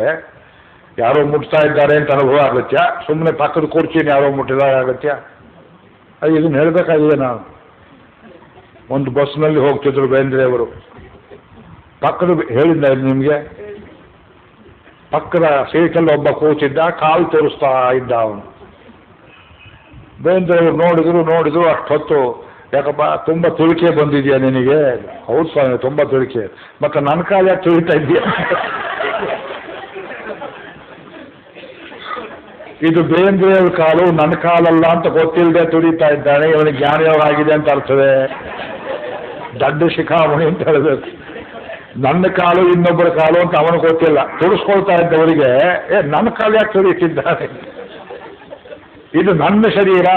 ಯಾರೋ ಮುಟ್ತಾ ಇದ್ದಾರೆ ಅಂತ ಅನುಭವ ಆಗುತ್ತಾ? ಸುಮ್ಮನೆ ಪಕ್ಕದ ಕುರ್ಚಿನ ಯಾರೋ ಮುಟ್ಟಿದಾಗ ಆಗುತ್ತಾ? ಅದು ಇದನ್ನು ಹೇಳಬೇಕಾಗಿದೆ. ನಾನು ಒಂದು ಬಸ್ನಲ್ಲಿ ಹೋಗ್ತಿದ್ರು ಬೇಂದ್ರೆ ಅವರು. ಪಕ್ಕದ ಹೇಳಿದ್ದ ನಿಮಗೆ, ಪಕ್ಕದ ಸೀಟಲ್ಲಿ ಒಬ್ಬ ಕೂತಿದ್ದ, ಕಾಲು ತೋರಿಸ್ತಾ ಇದ್ದ ಅವನು. ಬೇಂದ್ರೆ ಅವರು ನೋಡಿದ್ರು. ಅಷ್ಟೊತ್ತು ಯಾಕಪ್ಪ ತುಂಬ ತುಳಿಕೆ ಬಂದಿದೆಯಾ ನಿನಗೆ? ಹೌದು ಸ್ವಾಮಿ, ತುಂಬ ತುಳಿಕೆ. ಮತ್ತೆ ನನ್ನ ಕಾಲ ಯಾಕೆ ತುಳಿತಾ ಇದೆಯಾ? ಇದು ಬೇಂದ್ರೆಯವ್ರ ಕಾಲು, ನನ್ನ ಕಾಲಲ್ಲ ಅಂತ ಗೊತ್ತಿಲ್ಲದೆ ತುಳಿತಾ ಇದ್ದಾನೆ, ಇವನಿಗೆ ಜ್ಞಾನಯೋಗ ಆಗಿದೆ ಅಂತ ಅರ್ಥವೇ? ದಡ್ಡ ಶಿಖಾಮಣಿ ಅಂತ ಹೇಳಬೇಕು. ನನ್ನ ಕಾಲು ಇನ್ನೊಬ್ಬರ ಕಾಲು ಅಂತ ಅವನಿಗೆ ಗೊತ್ತಿಲ್ಲ. ತುಳಿಸ್ಕೊಳ್ತಾ ಇದ್ದವರಿಗೆ ನನ್ನ ಕಾಲು ಯಾಕೆ ತುಳಿತಿದ್ದಾನೆ? ಇದು ನನ್ನ ಶರೀರ,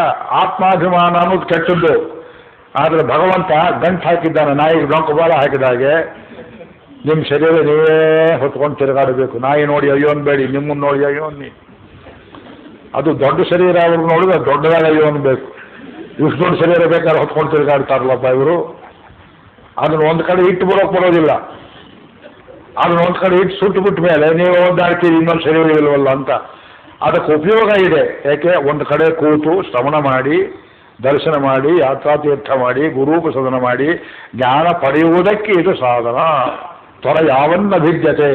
ಆತ್ಮಾಭಿಮಾನ ಅನ್ನೋದು ಕೆಟ್ಟದ್ದು. ಆದರೆ ಭಗವಂತ ಗಂಟು ಹಾಕಿದ್ದಾನೆ, ನಾಯಿಗೆ ಡೊಂಕು ಬಾಲ ಹಾಕಿದಾಗೆ. ನಿಮ್ಮ ಶರೀರ ನೀವೇ ಹೊತ್ಕೊಂಡು ತಿರುಗಾಡಬೇಕು. ನಾಯಿ ನೋಡಿ ಅಯ್ಯೋ ಅನ್ಬೇಡಿ, ನಿಮ್ಮನ್ನು ನೋಡಿ ಅಯ್ಯೋ ಅನ್ನಿ. ಅದು ದೊಡ್ಡ ಶರೀರ, ಅವ್ರು ನೋಡಿದ್ರೆ ದೊಡ್ಡದಾಗಿ ಅಯ್ಯೋ ಅನ್ಬೇಕು. ಇಷ್ಟು ದೊಡ್ಡ ಶರೀರ ಬೇಕಾದ್ರೆ ಹೊತ್ಕೊಂಡು ತಿರುಗಾಡ್ತಾರಲ್ಲಪ್ಪ ಇವರು. ಅದನ್ನು ಒಂದು ಕಡೆ ಇಟ್ಟು ಬರೋಕೆ ಬರೋದಿಲ್ಲ. ಅದನ್ನ ಒಂದು ಕಡೆ ಇಟ್ಟು ಸುಟ್ಟು ಬಿಟ್ಟ ಮೇಲೆ ನೀವು ಓದಾಡ್ತೀರಿ, ಇನ್ನೊಂದು ಶರೀರ ಇಲ್ವಲ್ಲ ಅಂತ. ಅದಕ್ಕೆ ಉಪಯೋಗ ಇದೆ. ಯಾಕೆ? ಒಂದು ಕಡೆ ಕೂತು ಶ್ರವಣ ಮಾಡಿ, ದರ್ಶನ ಮಾಡಿ, ಯಾತ್ರಾತೀರ್ಥ ಮಾಡಿ, ಗುರೂಪಸದನ ಮಾಡಿ ಜ್ಞಾನ ಪಡೆಯುವುದಕ್ಕೆ ಇದು ಸಾಧನ. ತ್ವರ ಯಾವನ್ನ ಭಿದ್ಯತೆ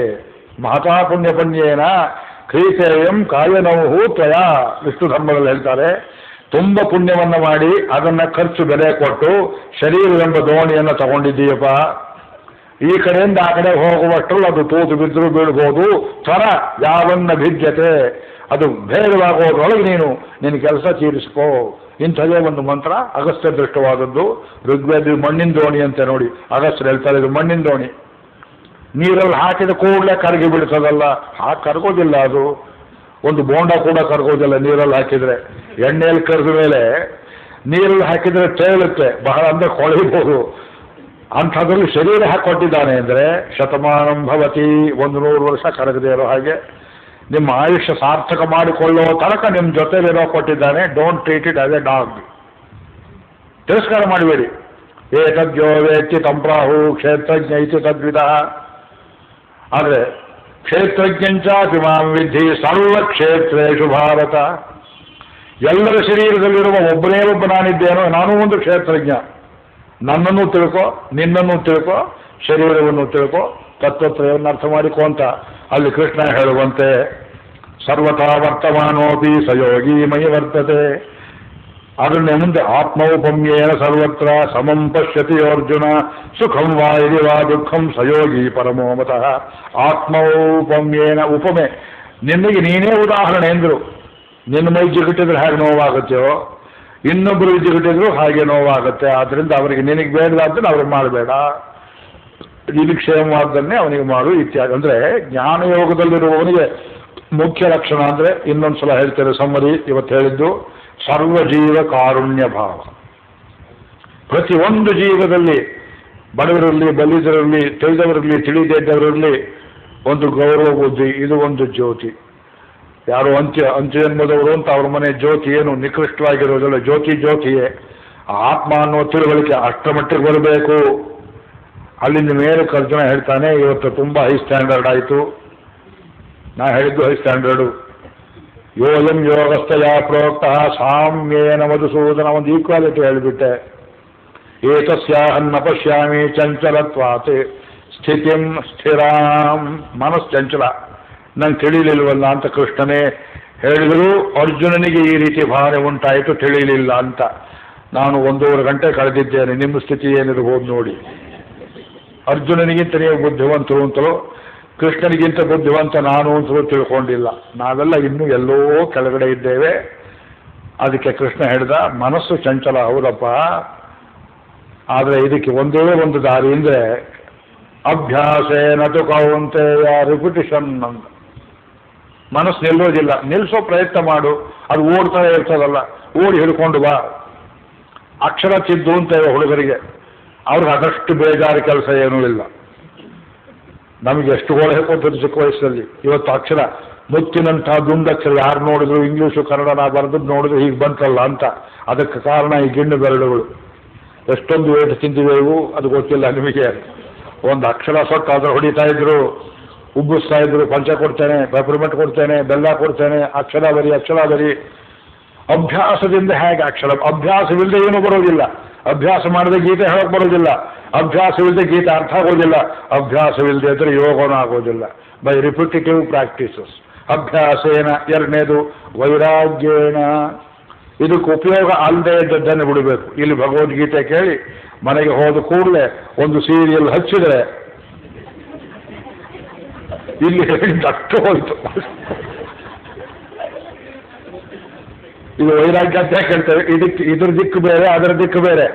ಮಹತಾ ಪುಣ್ಯಪುಣ್ಯೇನ ಕ್ರೀತೇಯಂ ಕಾಯನೌಹು ತ್ವಯ. ವಿಷ್ಣು ಧರ್ಮದಲ್ಲಿ ಹೇಳ್ತಾರೆ, ತುಂಬ ಪುಣ್ಯವನ್ನು ಮಾಡಿ ಅದನ್ನು ಖರ್ಚು ಬೆಲೆ ಕೊಟ್ಟು ಶರೀರವೆಂಬ ದೋಣಿಯನ್ನು ತಗೊಂಡಿದ್ದೀಯಪ್ಪ. ಈ ಕಡೆಯಿಂದ ಆ ಕಡೆ ಹೋಗುವಷ್ಟರಲ್ಲಿ ಅದು ತೂತು ಬಿದ್ದರೂ ಬೀಳ್ಬೋದು. ತ್ವರ ಯಾವನ್ನ ಭಿದ್ಯತೆ, ಅದು ಭೇದವಾಗೋದ್ರೊಳಗೆ ನೀನು ನಿನ್ನ ಕೆಲಸ ತೀರಿಸ್ಕೋ. ಇಂಥದೇ ಒಂದು ಮಂತ್ರ ಅಗಸ್ತ್ಯ ದೃಷ್ಟವಾದದ್ದು. ಋಗ್ವೇದ ಮಣ್ಣಿನ ದೋಣಿ ಅಂತ ನೋಡಿ, ಅಗಸ್ತ್ಯ ಹೇಳ್ತಾರೆ ಇದು ಮಣ್ಣಿನ ದೋಣಿ. ನೀರಲ್ಲಿ ಹಾಕಿದ ಕೂಡಲೇ ಕರಗಿ ಬಿಡ್ತದಲ್ಲ, ಹಾಕಿ ಕರಗೋದಿಲ್ಲ. ಅದು ಒಂದು ಬೋಂಡ ಕೂಡ ಕರಗೋದಿಲ್ಲ ನೀರಲ್ಲಿ ಹಾಕಿದರೆ. ಎಣ್ಣೆಯಲ್ಲಿ ಕರೆದ ಮೇಲೆ ನೀರಲ್ಲಿ ಹಾಕಿದರೆ ತೇಳುತ್ತೆ, ಬಹಳ ಅಂದರೆ ಕೊಳೆಯಬಹುದು. ಅಂಥದ್ರಲ್ಲಿ ಶರೀರ ಹಾಕಿಕೊಟ್ಟಿದ್ದಾನೆ ಅಂದರೆ ಶತಮಾನಂ ಭವತಿ, 100 ವರ್ಷ ಕರಗದೇ ಇರೋ ಹಾಗೆ ನಿಮ್ಮ ಆಯುಷ್ಯ ಸಾರ್ಥಕ ಮಾಡಿಕೊಳ್ಳೋ ತನಕ ನಿಮ್ಮ ಜೊತೆಲಿರೋ ಕೊಟ್ಟಿದ್ದಾನೆ. Don't treat it as A dog. ತಿರಸ್ಕಾರ ಮಾಡಬೇಡಿ. ಏತದ್ಯೋ ವೇತ್ತಿ ತಂಪ್ರಾಹು ಕ್ಷೇತ್ರಜ್ಞ ಇತಿ ತದ್ವಿಧ. ಆದರೆ ಕ್ಷೇತ್ರಜ್ಞಂಚ ಪಿಮಾಂ ವಿಧಿ ಸರ್ವಕ್ಷೇತ್ರೇಷು ಭಾರತ. ಎಲ್ಲರ ಶರೀರದಲ್ಲಿರುವ ಒಬ್ಬನೇ ಒಬ್ಬ ನಾನಿದ್ದೇನೋ, ನಾನೂ ಒಂದು ಕ್ಷೇತ್ರಜ್ಞ. ನನ್ನನ್ನು ತಿಳ್ಕೊ, ನಿನ್ನನ್ನು ತಿಳ್ಕೊ, ಶರೀರವನ್ನು ತಿಳ್ಕೊ, ತತ್ವತ್ರಯವನ್ನು ಅರ್ಥ ಮಾಡಿಕೊ ಅಂತ ಅಲ್ಲಿ ಕೃಷ್ಣ ಹೇಳುವಂತೆ ಸರ್ವತಾ ವರ್ತಮಾನೋಪಿ ಸಯೋಗಿ ಮಯಿ ವರ್ತತೆ. ಅದನ್ನೇ ಮುಂದೆ ಆತ್ಮೌಪಮ್ಯೇನ ಸರ್ವತ್ರ ಸಮಂ ಪಶ್ಯತಿ ಅರ್ಜುನ ಸುಖಂ ವಾ ಇದಿ ವಾ ದುಃಖಂ ಸಯೋಗಿ ಪರಮೋಮತಃ. ಆತ್ಮೌಪಮ್ಯೇನ, ಉಪಮೆ, ನಿನಗೆ ನೀನೇ ಉದಾಹರಣೆ ಎಂದರು. ನಿನ್ನ ಮೈ ಜಿಗುಟಿದ್ರೆ ಹೇಗೆ ನೋವಾಗುತ್ತೆಯೋ, ಇನ್ನೊಬ್ಬರು ಜಿಗುಟಿದ್ರು ಹಾಗೆ ನೋವಾಗುತ್ತೆ. ಆದ್ದರಿಂದ ಅವರಿಗೆ ನಿನಗೆ ಬೇಡವಾದ್ದನ್ನು ಅವ್ರಿಗೆ ಮಾಡಬೇಡ, ನಿನಗೆ ಕ್ಷೇಮವಾದ್ದನ್ನೇ ಅವನಿಗೆ ಮಾಡು ಇತ್ಯಾದಿ. ಅಂದರೆ ಜ್ಞಾನಯೋಗದಲ್ಲಿರುವವನಿಗೆ ಮುಖ್ಯ ಲಕ್ಷಣ ಅಂದರೆ, ಇನ್ನೊಂದು ಸಲ ಹೇಳ್ತೇನೆ ಸಮ್ಮರಿ, ಇವತ್ತು ಹೇಳಿದ್ದು ಸರ್ವಜೀವ ಕಾರುಣ್ಯ ಭಾವ. ಪ್ರತಿಯೊಂದು ಜೀವದಲ್ಲಿ, ಬಡವರಲ್ಲಿ, ಬಲ್ಲಿದರಲ್ಲಿ, ತಿಳಿದವರಲ್ಲಿ, ತಿಳಿದಿದ್ದವರಲ್ಲಿ ಒಂದು ಗೌರವ ಬುದ್ಧಿ. ಇದು ಒಂದು ಜ್ಯೋತಿ. ಯಾರು ಅಂತ್ಯ ಜನ್ಮದವರು ಅಂತ ಅವ್ರ ಮನೆ ಜ್ಯೋತಿ ಏನು ನಿಕೃಷ್ಟವಾಗಿರೋದಿಲ್ಲ, ಜ್ಯೋತಿ ಜ್ಯೋತಿಯೇ. ಆತ್ಮ ಅನ್ನೋ ತಿಳುವಳಿಕೆ ಅಷ್ಟರ ಮಟ್ಟಿಗೆ ಬರಬೇಕು. ಅಲ್ಲಿಂದ ಮೇಲೆ ಅರ್ಜುನ ಹೇಳ್ತಾನೆ, ಇವತ್ತು ತುಂಬ ಹೈ ಸ್ಟ್ಯಾಂಡರ್ಡ್ ಆಯಿತು. ನಾ ಹೇಳಿದ್ದು ಹೈ ಸ್ಟ್ಯಾಂಡರ್ಡು. ಯೋಯಂ ಯೋಗಸ್ಥಯ ಪ್ರೋಕ್ತ ಸಾಮ್ಯೇನ ಮಧುಸೂದನ, ಒಂದು ಈಕ್ವಾಲಿಟಿ ಹೇಳಿಬಿಟ್ಟೆ. ಏತಸ್ಯಾಹನ್ನ ಪಶ್ಯಾಮಿ ಚಂಚಲತ್ವಾತ್ ಸ್ಥಿತಿಂ ಸ್ಥಿರಾಂ. ಮನಸ್ಸು ಚಂಚಲ, ನಂಗೆ ತಿಳಿಲಿಲ್ವಲ್ಲ ಅಂತ ಕೃಷ್ಣನೇ ಹೇಳಿದ್ರು. ಅರ್ಜುನನಿಗೆ ಈ ರೀತಿ ಭಾವನೆ ಉಂಟಾಯಿತು, ತಿಳಿಲಿಲ್ಲ ಅಂತ. ನಾನು 1.5 ಗಂಟೆ ಕಳೆದಿದ್ದೇನೆ, ನಿಮ್ಮ ಸ್ಥಿತಿ ಏನಿರಬಹುದು ನೋಡಿ. ಅರ್ಜುನನಿಗಿಂತ ನೀವು ಬುದ್ಧಿವಂತರು ಅಂತಲೋ, ಕೃಷ್ಣನಿಗಿಂತ ಬುದ್ಧಿವಂತ ನಾನು ಅಂತಲೂ ತಿಳ್ಕೊಂಡಿಲ್ಲ. ನಾವೆಲ್ಲ ಇನ್ನೂ ಎಲ್ಲೋ ಕೆಳಗಡೆ ಇದ್ದೇವೆ. ಅದಕ್ಕೆ ಕೃಷ್ಣ ಹೇಳಿದ, ಮನಸ್ಸು ಚಂಚಲ ಹೌದಪ್ಪ, ಆದರೆ ಇದಕ್ಕೆ ಒಂದೇ ಒಂದು ದಾರಿ ಅಂದರೆ ಅಭ್ಯಾಸೇನ ತು ಕೌಂತೆಯ ರಿಪಿಟಿಷನ್ ಅಂತ. ಮನಸ್ಸು ನಿಲ್ಲೋದಿಲ್ಲ, ನಿಲ್ಲಿಸೋ ಪ್ರಯತ್ನ ಮಾಡು. ಅದು ಓಡ್ತಾ ಇರ್ತದಲ್ಲ, ಓಡಿ ಹಿಡ್ಕೊಂಡು ಬಾ. ಅಕ್ಷರ ಚಿದ್ದು ಅಂತೇವೆ ಹುಡುಗರಿಗೆ, ಅವ್ರಿಗೆ ಅದಷ್ಟು ಬೇಜಾರು ಕೆಲಸ ಏನೂ ಇಲ್ಲ. ನಮಗೆ ಎಷ್ಟು ಗೋಳ ಹೇಳ್ಕೊಳ್ತಿದ್ರು ಚಿಕ್ಕ ವಯಸ್ಸಲ್ಲಿ. ಇವತ್ತು ಅಕ್ಷರ ಮುತ್ತಿನಂಥ ದುಂಡಕ್ಷರ ಯಾರು ನೋಡಿದ್ರು ಇಂಗ್ಲೀಷು ಕನ್ನಡ ನಾ ಬರೆದದ್ದು ನೋಡಿದ್ರು ಹೀಗೆ ಬಂತಲ್ಲ ಅಂತ. ಅದಕ್ಕೆ ಕಾರಣ ಈ ಗಿಣ್ಣು ಬೆರಳುಗಳು. ಎಷ್ಟೊಂದು ವೇಟ್ ತಿಂದಿವೆವು ಅದು ಗೊತ್ತಿಲ್ಲ ನಿಮಗೆ. ಒಂದು ಅಕ್ಷರ ಸೊಟ್ಟು ಅದ್ರ ಹೊಡಿತಾ ಇದ್ರು, ಉಬ್ಬಿಸ್ತಾ ಇದ್ರು. ಪಂಚ ಕೊಡ್ತೇನೆ, ಪೆಪರ್ಮೆಂಟ್ ಕೊಡ್ತೇನೆ, ಬೆಲ್ಲ ಕೊಡ್ತೇನೆ, ಅಕ್ಷರ ಬರಿ ಅಕ್ಷರ ಬರಿ. ಅಭ್ಯಾಸದಿಂದ ಹೇಗೆ ಅಕ್ಷರ? ಅಭ್ಯಾಸವಿಲ್ಲದೆ ಏನೂ ಬರೋದಿಲ್ಲ. ಅಭ್ಯಾಸ ಮಾಡದೆ ಗೀತೆ ಹೇಳೋಕೆ ಬರೋದಿಲ್ಲ. ಅಭ್ಯಾಸವಿಲ್ಲದೆ ಗೀತೆ ಅರ್ಥ ಆಗೋದಿಲ್ಲ. ಅಭ್ಯಾಸವಿಲ್ಲದೆ ಇದ್ರೆ ಯೋಗನೂ ಆಗೋದಿಲ್ಲ. By repetitive practices. ಅಭ್ಯಾಸೇನ. ಎರಡನೇದು ವೈರಾಗ್ಯೇನ. ಇದಕ್ಕೆ ಉಪಯೋಗ ಅಲ್ಲದೆ ಇದ್ದದ್ದನ್ನು ಬಿಡಬೇಕು. ಇಲ್ಲಿ ಭಗವದ್ಗೀತೆ ಕೇಳಿ ಮನೆಗೆ ಹೋದ ಕೂಡಲೇ ಒಂದು ಸೀರಿಯಲ್ ಹಚ್ಚಿದ್ರೆ ಇಲ್ಲಿ ಹೇಳಿದ್ದಷ್ಟು ಹೋಯ್ತು. ಇದು ವೈರಾಗ್ಯ ಅಂತ ಕೇಳ್ತೇವೆ. ಇದ್ರ ದಿಕ್ಕು ಬೇರೆ, ಅದರ ದಿಕ್ಕು ಬೇರೆ.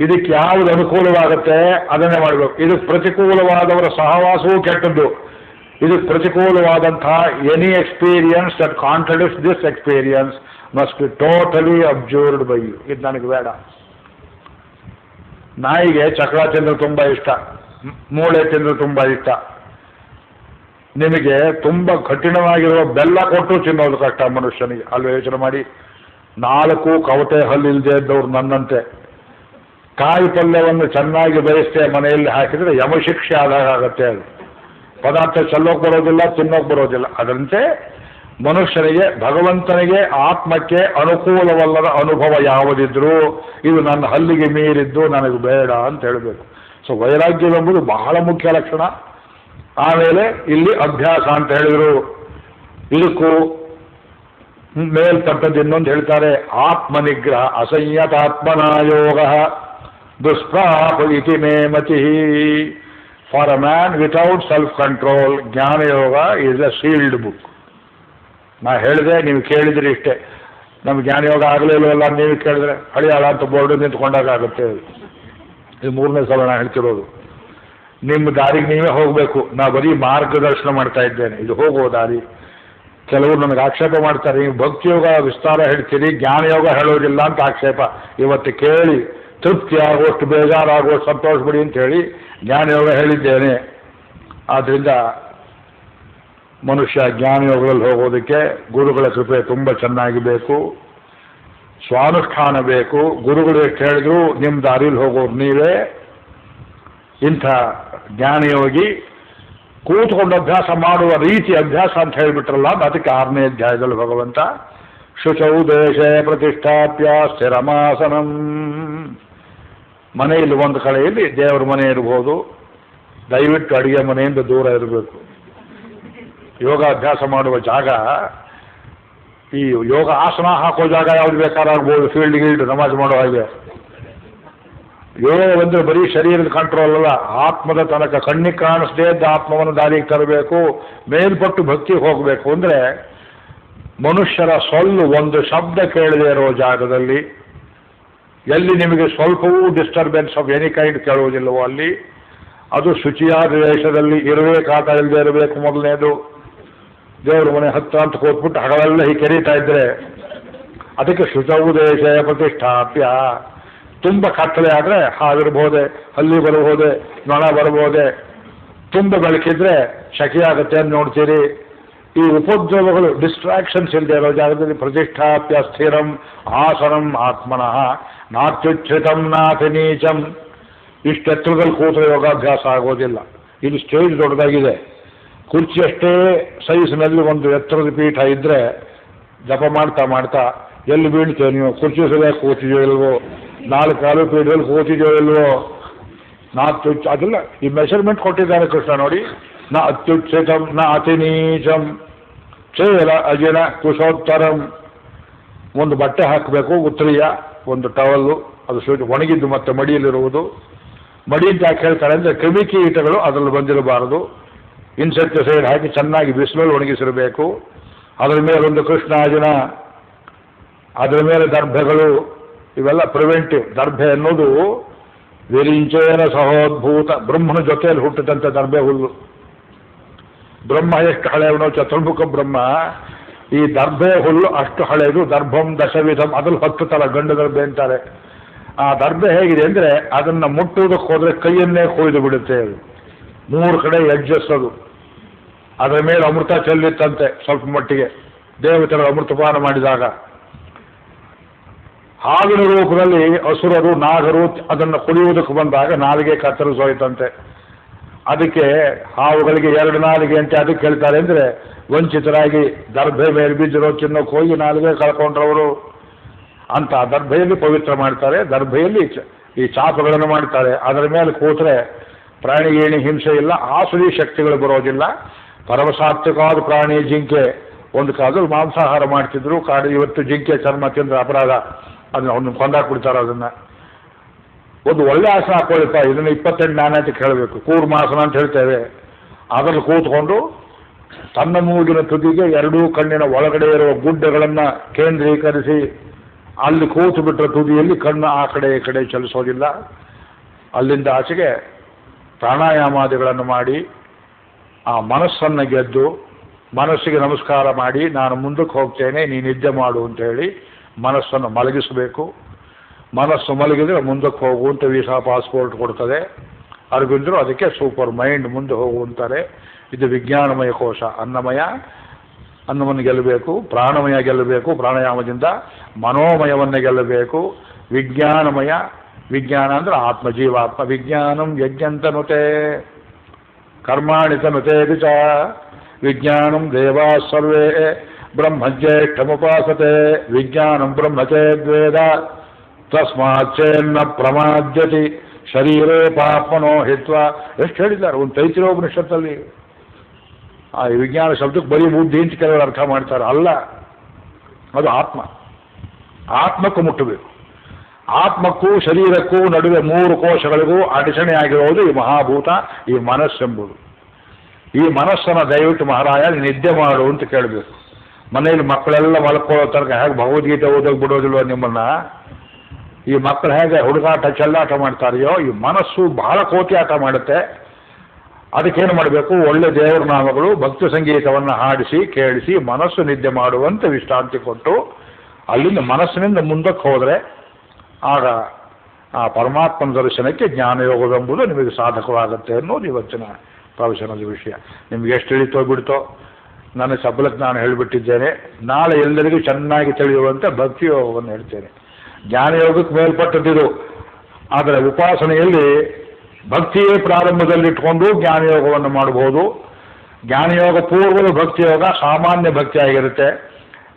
ಇದಕ್ಕೆ ಯಾವುದು ಅನುಕೂಲವಾಗುತ್ತೆ ಅದನ್ನೇ ಮಾಡಬೇಕು. ಇದಕ್ಕೆ ಪ್ರತಿಕೂಲವಾದವರ ಸಹವಾಸವೂ ಕೆಟ್ಟದ್ದು. ಇದಕ್ಕೆ ಪ್ರತಿಕೂಲವಾದಂತಹ any experience that contradicts this experience must be totally absorbed by you. ಇದು ನನಗೆ ಬೇಡ. ನಾಯಿಗೆ ಚಕ್ರ ತಿಂದ್ರೆ ತುಂಬ ಇಷ್ಟ, ಮೂಳೆ ತಿಂದ್ರೆ ತುಂಬ ಇಷ್ಟ. ನಿಮಗೆ ತುಂಬ ಕಠಿಣವಾಗಿರುವ ಬೆಲ್ಲ ಕೊಟ್ಟು ತಿನ್ನೋದು ಕಷ್ಟ ಮನುಷ್ಯನಿಗೆ. ಅಲ್ಲಿ ಯೋಚನೆ ಮಾಡಿ, 4 ಕವಟೆ ಹಲ್ಲಿಲ್ಲದೆ ಇದ್ದವ್ರು ನನ್ನಂತೆ ಕಾಯಿ ಪಲ್ಯವನ್ನು ಚೆನ್ನಾಗಿ ಬೇಯಿಸ್ತೇ ಮನೆಯಲ್ಲಿ ಹಾಕಿದರೆ ಯಮಶಿಕ್ಷೆ ಆದಾಗತ್ತೆ. ಅದು ಪದಾರ್ಥ ಚೆಲ್ಲೋಕೆ ಬರೋದಿಲ್ಲ, ತಿನ್ನೋಕೆ ಬರೋದಿಲ್ಲ. ಅದರಂತೆ ಮನುಷ್ಯನಿಗೆ, ಭಗವಂತನಿಗೆ, ಆತ್ಮಕ್ಕೆ ಅನುಕೂಲವಲ್ಲದ ಅನುಭವ ಯಾವುದಿದ್ರೂ ಇದು ನನ್ನ ಹಲ್ಲಿಗೆ ಮೀರಿದ್ದು ನನಗೆ ಬೇಡ ಅಂತ ಹೇಳಬೇಕು. ಸೊ ವೈರಾಗ್ಯವೆಂಬುದು ಬಹಳ ಮುಖ್ಯ ಲಕ್ಷಣ. ಆಮೇಲೆ ಇಲ್ಲಿ ಅಭ್ಯಾಸ ಅಂತ ಹೇಳಿದರು. ಇದಕ್ಕೂ ಮೇಲ್ಪಟ್ಟದ್ದು ಇನ್ನೊಂದು ಹೇಳ್ತಾರೆ, ಆತ್ಮನಿಗ್ರಹ. ಅಸಂಯತಾತ್ಮನಾಯೋಗ ದುಷ್ಪ್ರಾಪ ಇತಿ ಮೇ ಮತಿ. For a man without self control jnanayoga is a sealed book. ನಾ ಹೇಳಿದೆ, ನೀವು ಕೇಳಿದ್ರಿ ಇಷ್ಟೇ. ನಮ್ಗೆ ಜ್ಞಾನಯೋಗ ಆಗಲೇ ಇಲ್ಲವಲ್ಲ, ನೀವು ಕೇಳಿದ್ರೆ ಹಳಿಯಾಳ ಅಂತ ಬೋರ್ಡು ನಿಂತ್ಕೊಂಡಾಗುತ್ತೆ. ಇದು 3ನೇ ಸಲ ನಾನು ಹೇಳ್ತಿರೋದು. ನಿಮ್ಮ ದಾರಿಗೆ ನೀವೇ ಹೋಗಬೇಕು. ನಾ ಬರೀ ಮಾರ್ಗದರ್ಶನ ಮಾಡ್ತಾ ಇದ್ದೇನೆ, ಇದು ಹೋಗುವ ದಾರಿ. ಕೆಲವರು ನನಗೆ ಆಕ್ಷೇಪ ಮಾಡ್ತಾರೆ, ನೀವು ಭಕ್ತಿಯೋಗ ವಿಸ್ತಾರ ಹೇಳ್ತೀರಿ, ಜ್ಞಾನಯೋಗ ಹೇಳೋದಿಲ್ಲ ಅಂತ ಆಕ್ಷೇಪ. ಇವತ್ತು ಕೇಳಿ ತೃಪ್ತಿ ಆಗುವಷ್ಟು, ಬೇಜಾರಾಗುವಷ್ಟು ಸಂತೋಷ ಬಿಡಿ ಅಂತ ಹೇಳಿ ಜ್ಞಾನಯೋಗ ಹೇಳಿದ್ದೇನೆ. ಆದ್ದರಿಂದ ಮನುಷ್ಯ ಜ್ಞಾನಯೋಗದಲ್ಲಿ ಹೋಗೋದಕ್ಕೆ ಗುರುಗಳ ಕೃಪೆ ತುಂಬ ಚೆನ್ನಾಗಿ ಬೇಕು, ಸ್ವಾನುಷ್ಠಾನ ಬೇಕು. ಗುರುಗಳು ಎಷ್ಟು ಹೇಳಿದ್ರು ನಿಮ್ಮ ದಾರಿಲಿ ಹೋಗೋರು ನೀವೇ. ಇಂಥ ಜ್ಞಾನಯೋಗಿ ಕೂತ್ಕೊಂಡು ಅಭ್ಯಾಸ ಮಾಡುವ ರೀತಿ ಅಭ್ಯಾಸ ಅಂತ ಹೇಳಿಬಿಟ್ರಲ್ಲ, ಅದಕ್ಕೆ 6ನೇ ಅಧ್ಯಾಯದಲ್ಲಿ ಭಗವಂತ ಶುಚೌ ದೇಶೇ ಪ್ರತಿಷ್ಠಾಪ್ಯ ಸ್ಥಿರಮಾಸನಂ. ಮನೆಯಲ್ಲಿ ಒಂದು ಕಡೆಯಲ್ಲಿ ದೇವರ ಮನೆ ಇರ್ಬೋದು, ದಯವಿಟ್ಟು ಅಡಿಗೆ ಮನೆಯಿಂದ ದೂರ ಇರಬೇಕು. ಯೋಗಾಭ್ಯಾಸ ಮಾಡುವ ಜಾಗ, ಈ ಯೋಗ ಆಸನ ಹಾಕೋ ಜಾಗ ಯಾವ್ದು ಬೇಕಾರಾಗ್ಬೋದು, ಫೀಲ್ಡ್ ಗೀಲ್ಡ್ ನಮಾಜ್ ಮಾಡೋ ಹಾಗೆ. ಯೋಗ ಅಂದರೆ ಬರೀ ಶರೀರದ ಕಂಟ್ರೋಲ್ ಅಲ್ಲ, ಆತ್ಮದ ತನಕ. ಕಣ್ಣಿಗೆ ಕಾಣಿಸದೇ ಇದ್ದ ಆತ್ಮವನ್ನು ದಾರಿಗೆ ತರಬೇಕು, ಮೇಲ್ಪಟ್ಟು ಭಕ್ತಿಗೆ ಹೋಗಬೇಕು. ಅಂದರೆ ಮನುಷ್ಯರ ಸೊಲ್ಲು ಒಂದು ಶಬ್ದ ಕೇಳದೇ ಇರೋ ಜಾಗದಲ್ಲಿ, ಎಲ್ಲಿ ನಿಮಗೆ ಸ್ವಲ್ಪವೂ ಡಿಸ್ಟರ್ಬೆನ್ಸ್ ಆಫ್ ಎನಿ ಕೈಂಡ್ ಕೇಳುವುದಿಲ್ಲವೋ ಅಲ್ಲಿ ಅದು ಶುಚಿಯಾದ ದೇಶದಲ್ಲಿ ಇರಬೇಕಾಟ ಇಲ್ಲದೆ ಇರಬೇಕು. ಮೊದಲನೇದು, ದೇವರ ಮನೆ ಹತ್ತ ಅಂತ ಕೂತ್ಬಿಟ್ಟು ಹಗಲೆಲ್ಲ ಹೀಗೆ ಕೆರೀತಾ ಇದ್ರೆ ಅದಕ್ಕೆ ಶುಚೌ ದೇಶ ಪ್ರತಿಷ್ಠಾಪ್ಯ. ತುಂಬ ಕತ್ತಲೆ ಆದರೆ ಹಾವಿರ್ಬೋದೆ, ಹಲ್ಲಿ ಬರಬಹುದೇ, ನೊಣ ಬರಬಹುದೇ. ತುಂಬ ಬೆಳಕಿದ್ರೆ ಶಕೆ ಆಗುತ್ತೆ ಅಂತ ನೋಡ್ತೀರಿ. ಈ ಉಪದ್ರವಗಳು, ಡಿಸ್ಟ್ರಾಕ್ಷನ್ಸ್ ಇಲ್ಲದೆ ಇರೋ ಜಾಗದಲ್ಲಿ ಪ್ರತಿಷ್ಠಾಪ್ಯ ಸ್ಥಿರಂ ಆಸನಂ ಆತ್ಮನಃ ನಾತ್ಯುಚ್ಛ್ರಿತಂ ನಾತಿ ನೀಚಂ. ಇಷ್ಟು ಎತ್ತರದಲ್ಲಿ ಕೂತ ಯೋಗಾಭ್ಯಾಸ ಆಗೋದಿಲ್ಲ. ಇಲ್ಲಿ ಸ್ಟೇಜ್ ದೊಡ್ಡದಾಗಿದೆ, ಕುರ್ಚಿಯಷ್ಟೇ ಸೈಜ್ನಲ್ಲಿ ಒಂದು ಎತ್ತರದ ಪೀಠ ಇದ್ದರೆ ಜಪ ಮಾಡ್ತಾ ಮಾಡ್ತಾ ಎಲ್ಲಿ ಬೀಳ್ತೇವೆ ನೀವು? ಕುರ್ಚಿ ಸರಿಯಾಗಿ ಕೂತಿದೆಯೋ ಇಲ್ವೋ, 4 ಕಾಲು ಪೀಠದಲ್ಲಿ ಕೂತಿದೆಯೋ ಇಲ್ವೋ, ಅದೆಲ್ಲ ಈ ಮೆಷರ್ಮೆಂಟ್ ಕೊಟ್ಟಿದ್ದಾರೆ ಕೃಷ್ಣ ನೋಡಿ. ನ ಅತ್ಯುಚ್ಛಿತಂ ನ ಅತಿ ನೀಚಂ ಚೇಲ ಅಜಿನ ಕುಶೋತ್ತರಂ. ಒಂದು ಬಟ್ಟೆ ಹಾಕಬೇಕು, ಉತ್ತರೀಯ ಒಂದು ಟವಲ್ಲು, ಅದು ಒಣಗಿದ್ದು ಮತ್ತೆ ಮಡಿಯಲ್ಲಿರುವುದು. ಮಡಿ ಅಂತ ಯಾಕೆ ಹೇಳ್ತಾರೆ ಅಂದರೆ ಕ್ರಿಮಿಕೀಟಗಳು ಅದರಲ್ಲಿ ಬಂದಿರಬಾರದು. ಇನ್ಸೆಕ್ಟಿಸೈಡ್ ಹಾಕಿ ಚೆನ್ನಾಗಿ ಬಿಸಿಲಲ್ಲಿ ಒಣಗಿಸಿರಬೇಕು. ಅದರ ಮೇಲೊಂದು ಕೃಷ್ಣಾಜಿನ, ಅದರ ಮೇಲೆ ದರ್ಭೆಗಳು, ಇವೆಲ್ಲ ಪ್ರಿವೆಂಟಿವ್. ದರ್ಭೆ ಅನ್ನೋದು ವಿರಿಂಚೇನ ಸಹೋದ್ಭೂತ, ಬ್ರಹ್ಮನ ಜೊತೆಯಲ್ಲಿ ಹುಟ್ಟಿದಂಥ ದರ್ಭೆ ಹುಲ್ಲು. ಬ್ರಹ್ಮ ಎಷ್ಟು ಹಳೆಯವನೋ, ಚತುರ್ಮುಖ ಬ್ರಹ್ಮ. ಈ ದರ್ಭೆ ಹುಲ್ಲು ಅಷ್ಟು ಹಳೆಯದು. ದರ್ಭಂ ದಶವಿಧಂ, ಅದ್ರಲ್ಲಿ 10 ಥರ ಗಂಡು ದರ್ಭೆ ಅಂತಾರೆ. ಆ ದರ್ಭೆ ಹೇಗಿದೆ ಅಂದರೆ ಅದನ್ನು ಮುಟ್ಟುವುದಕ್ಕೆ ಹೋದರೆ ಕೈಯನ್ನೇ ಕೊಯ್ದು ಬಿಡುತ್ತೆ. ಅದು 3 ಕಡೆ ಎಡ್ಜಸ್. ಅದು ಅದರ ಮೇಲೆ ಅಮೃತ ಚೆಲ್ಲಿತ್ತಂತೆ ಸ್ವಲ್ಪ ಮಟ್ಟಿಗೆ, ದೇವತೆಗಳು ಅಮೃತಪಾನ ಮಾಡಿದಾಗ. ಹಾವಿನ ರೂಪದಲ್ಲಿ ಅಸುರರು, ನಾಗರು ಅದನ್ನು ಕುಡಿಯುವುದಕ್ಕೆ ಬಂದಾಗ ನಾಲಿಗೆ ಕತ್ತರಿಸೋಯ್ತಂತೆ. ಅದಕ್ಕೆ ಹಾವುಗಳಿಗೆ 2 ನಾಲಿಗೆ ಅಂತ ಅದಕ್ಕೆ ಹೇಳ್ತಾರೆ ಅಂದರೆ ವಂಚಿತರಾಗಿ ದರ್ಭೆ ಮೇಲೆ ಬಿದ್ದಿರೋ ಚಿನ್ನಕ್ಕೆ ಹೋಗಿ ನಾಲಿಗೆ ಕಳ್ಕೊಂಡ್ರವರು. ಅಂತ ದರ್ಭೆಯಲ್ಲಿ ಪವಿತ್ರ ಮಾಡ್ತಾರೆ. ದರ್ಭೆಯಲ್ಲಿ ಈ ಚಾಪಗಳನ್ನು ಮಾಡ್ತಾರೆ. ಅದರ ಮೇಲೆ ಕೂತ್ರೆ ಪ್ರಾಣಿಗೇಣಿ ಹಿಂಸೆ ಇಲ್ಲ, ಆಸುರಿ ಶಕ್ತಿಗಳು ಬರೋದಿಲ್ಲ. ಪರಮಸಾತ್ವಿಕವಾದ ಪ್ರಾಣಿ ಜಿಂಕೆ, ಒಂದು ಕಾಲದಲ್ಲಿ ಮಾಂಸಾಹಾರ ಮಾಡ್ತಿದ್ರು, ಕಾಡು ಇವತ್ತು ಜಿಂಕೆ ಚರ್ಮ ತಿಂದ್ರೆ ಅಪರಾಧ, ಅದನ್ನ ಅವ್ರನ್ನ ಕೊಂದಾಕ್ಬಿಡ್ತಾರೆ. ಅದನ್ನು ಒಂದು ಒಳ್ಳೆ ಆಸನ ಹಾಕೊಳ್ಳಿಪ್ಪ, ಇದನ್ನು 28 ನಾಣ್ಯಕ್ಕೆ ಹೇಳಬೇಕು, ಕೂರ್ಮಾಸನ ಅಂತ ಹೇಳ್ತೇವೆ. ಅದರಲ್ಲಿ ಕೂತ್ಕೊಂಡು ತನ್ನ ಮೂಗಿನ ತುದಿಗೆ ಎರಡೂ ಕಣ್ಣಿನ ಒಳಗಡೆ ಇರುವ ಗುಡ್ಡಗಳನ್ನು ಕೇಂದ್ರೀಕರಿಸಿ ಅಲ್ಲಿ ಕೂತು ಬಿಟ್ಟರೆ ತುದಿಯಲ್ಲಿ ಕಣ್ಣು ಆ ಕಡೆ ಈ ಕಡೆ ಚಲಿಸೋದಿಲ್ಲ. ಅಲ್ಲಿಂದ ಆಚೆಗೆ ಪ್ರಾಣಾಯಾಮಾದಿಗಳನ್ನು ಮಾಡಿ ಆ ಮನಸ್ಸನ್ನು ಗೆದ್ದು ಮನಸ್ಸಿಗೆ ನಮಸ್ಕಾರ ಮಾಡಿ ನಾನು ಮುಂದಕ್ಕೆ ಹೋಗ್ತೇನೆ, ನೀನು ನಿದ್ದೆ ಮಾಡು ಅಂತ ಹೇಳಿ ಮನಸ್ಸನ್ನು ಮಲಗಿಸಬೇಕು. ಮನಸ್ಸು ಮಲಗಿದ್ರೆ ಮುಂದಕ್ಕೆ ಹೋಗುವಂಥ ವೀಸಾ ಪಾಸ್ಪೋರ್ಟ್ ಕೊಡ್ತದೆ. ಅರವಿಂದರು ಅದಕ್ಕೆ ಸೂಪರ್ ಮೈಂಡ್ ಮುಂದೆ ಹೋಗುವಂತಾರೆ. ಇದು ವಿಜ್ಞಾನಮಯ ಕೋಶ. ಅನ್ನವನ್ನು ಗೆಲ್ಲಬೇಕು, ಪ್ರಾಣಮಯ ಗೆಲ್ಲಬೇಕು, ಪ್ರಾಣಾಯಾಮದಿಂದ ಮನೋಮಯವನ್ನು ಗೆಲ್ಲಬೇಕು. ವಿಜ್ಞಾನಮಯ, ವಿಜ್ಞಾನ ಅಂದ್ರೆ ಆತ್ಮ, ಜೀವಾತ್ಮ. ವಿಜ್ಞಾನಂ ಯಜ್ಞಂತನುತೆ ಕರ್ಮಾಣಿತನುತೆ ಚ ವಿಜ್ಞಾನಂ ದೇವಾ ಸರ್ವೇ ಬ್ರಹ್ಮಜ್ಯೇಷ್ಠಮುಪಾಸತೆ ವಿಜ್ಞಾನಂ ಬ್ರಹ್ಮಚೇದ್ವೇದ ತಸ್ಮಾಚ್ಚೇನ್ನ ಪ್ರಮಾದ್ಯತಿ ಶರೀರೇ ಪಾಪನೋ ಹಿತ್ವ. ಎಷ್ಟು ಹೇಳಿದ್ದಾರೆ ಒಂದು ತೈತಿರೋಪನಿಷತ್ತಲ್ಲಿ. ಆ ವಿಜ್ಞಾನ ಶಬ್ದಕ್ಕೆ ಬರೀ ಬುದ್ಧಿ ಅಂತ ಕೆಲವರು ಅರ್ಥ ಮಾಡ್ತಾರೆ. ಅಲ್ಲ, ಅದು ಆತ್ಮ. ಆತ್ಮಕ್ಕೂ ಮುಟ್ಟಬೇಕು. ಆತ್ಮಕ್ಕೂ ಶರೀರಕ್ಕೂ ನಡುವೆ 3 ಕೋಶಗಳಿಗೂ ಅಡಚಣೆ ಆಗಿರೋದು ಈ ಮಹಾಭೂತ, ಈ ಮನಸ್ಸೆಂಬುದು. ಈ ಮನಸ್ಸನ್ನು ದಯವಿಟ್ಟು ಮಹಾರಾಯ ನಿದ್ದೆ ಮಾಡು ಅಂತ ಕೇಳಬೇಕು. ಮನೆಯಲ್ಲಿ ಮಕ್ಕಳೆಲ್ಲ ಮಲ್ಕೊಳ್ಳೋ ತನಕ ಹೇಗೆ ಭಗವದ್ಗೀತೆ ಓದೋಕೆ ಬಿಡೋದಿಲ್ವ ನಿಮ್ಮನ್ನ? ಈ ಮಕ್ಕಳು ಹೇಗೆ ಹುಡುಗಾಟ ಚೆಲ್ಲಾಟ ಮಾಡ್ತಾರೆಯೋ, ಈ ಮನಸ್ಸು ಬಹಳ ಕೋತಿ ಆಟ ಮಾಡುತ್ತೆ. ಅದಕ್ಕೇನು ಮಾಡಬೇಕು? ಒಳ್ಳೆ ದೇವರ ನಾಮಗಳು, ಭಕ್ತಿ ಸಂಗೀತವನ್ನು ಹಾಡಿಸಿ ಕೇಳಿಸಿ ಮನಸ್ಸು ನಿದ್ದೆ ಮಾಡುವಂತೆ ವಿಶ್ರಾಂತಿ ಕೊಟ್ಟು ಅಲ್ಲಿಂದ ಮನಸ್ಸಿನಿಂದ ಮುಂದಕ್ಕೆ ಹೋದರೆ ಆಗ ಆ ಪರಮಾತ್ಮನ ದರ್ಶನಕ್ಕೆ ಜ್ಞಾನಯೋಗವೆಂಬುದು ನಿಮಗೆ ಸಾಧಕವಾಗುತ್ತೆ ಅನ್ನೋದು ಇವತ್ತಿನ ಪ್ರವಚನದ ವಿಷಯ. ನಿಮ್ಗೆ ಎಷ್ಟು ತಿಳಿತೋ ಬಿಡ್ತೋ ನನ್ನ ಸಬಲಕ್ಕೆ ನಾನು ಹೇಳಿಬಿಟ್ಟಿದ್ದೇನೆ. ನಾಳೆ ಎಲ್ಲರಿಗೂ ಚೆನ್ನಾಗಿ ತಿಳಿಯುವಂತೆ ಭಕ್ತಿಯೋಗವನ್ನು ಹೇಳ್ತೇನೆ. ಜ್ಞಾನಯೋಗಕ್ಕೆ ಮೇಲ್ಪಟ್ಟದ್ದಿದು. ಆದರೆ ಉಪಾಸನೆಯಲ್ಲಿ ಭಕ್ತಿಯೇ ಪ್ರಾರಂಭದಲ್ಲಿಟ್ಕೊಂಡು ಜ್ಞಾನಯೋಗವನ್ನು ಮಾಡಬಹುದು. ಜ್ಞಾನಯೋಗ ಪೂರ್ವದ ಭಕ್ತಿಯೋಗ ಸಾಮಾನ್ಯ ಭಕ್ತಿ ಆಗಿರುತ್ತೆ.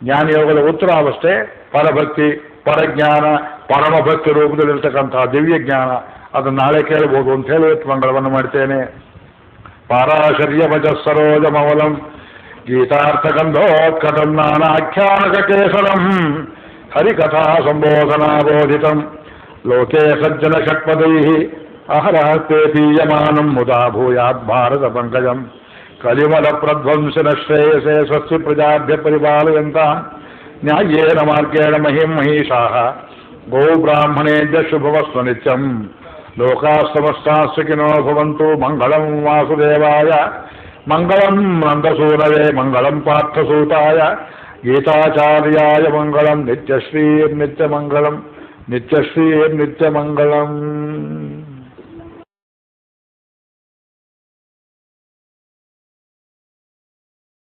ಜ್ಞಾನಯೋಗದ ಉತ್ತರಾವಸ್ಥೆ ಪರಭಕ್ತಿ, ಪರಜ್ಞಾನ, ಪರಮಭಕ್ತಿ ರೂಪದಲ್ಲಿರ್ತಕ್ಕಂತಹ ದಿವ್ಯ ಜ್ಞಾನ. ಅದನ್ನು ನಾಳೆ ಕೇಳಬಹುದು ಅಂತ ಹೇಳಿ ಮಂಗಳವನ್ನು ಮಾಡ್ತೇನೆ. ಪಾರಾಶರ್ಯ ಭಜ ಸರೋಜಮವಲಂ ಗೀತಾರ್ಥಗಂಧೋತ್ಕಟಂ ನಾನಾಖ್ಯಾನಕ ಕೇಸರಂ ಹರಿಕಥಾ ಸಂಬೋಧನಾಬೋಧಿತಂ ಲೋಕೆ ಸಜ್ಜನ ಷಟ್ಪದೈಃ ಅಹರಹಸ್ತೆ ಪೀಯಮಾನಂ ಮುದಾ ಭೂಯಾತ್ ಭಾರತ ಪಂಕಜಂ ಕಲಿಮಲ ಪ್ರಧ್ವಂಸನ ಶ್ರೇಯಸೇ ಸ್ವಸ್ತಿ ಪ್ರಜಾಭ್ಯ ಪರಿಪಾಲಯಂತಾಂ ನ್ಯಾಯೇನ ಮಾರ್ಗೇಣ ಮಹಿಂ ಮಹಿಷಾಃ ಗೋ ಬ್ರಾಹ್ಮಣೇಭ್ಯ ಶುಭವಸ್ತು ನಿತ್ಯಂ ಲೋಕಾಃ ಸಮಸ್ತಾಃ ಸುಖಿನೋ ಭವಂತು. ಮಂಗಳಂ ವಾಸುದೇವಾಯ, ಮಂಗಳಂ ನಂದಸೂನವೇ, ಮಂಗಳಂ ಪಾರ್ಥಸೂತಾಯ, ಗೀತಾಚಾರ್ಯಾಯ ಮಂಗಳಂ. ನಿತ್ಯಶ್ರೀರ್ನಿತ್ಯಮಂಗಳಂ, ನಿತ್ಯಶ್ರೀರ್ನಿತ್ಯಮಂಗಳಂ.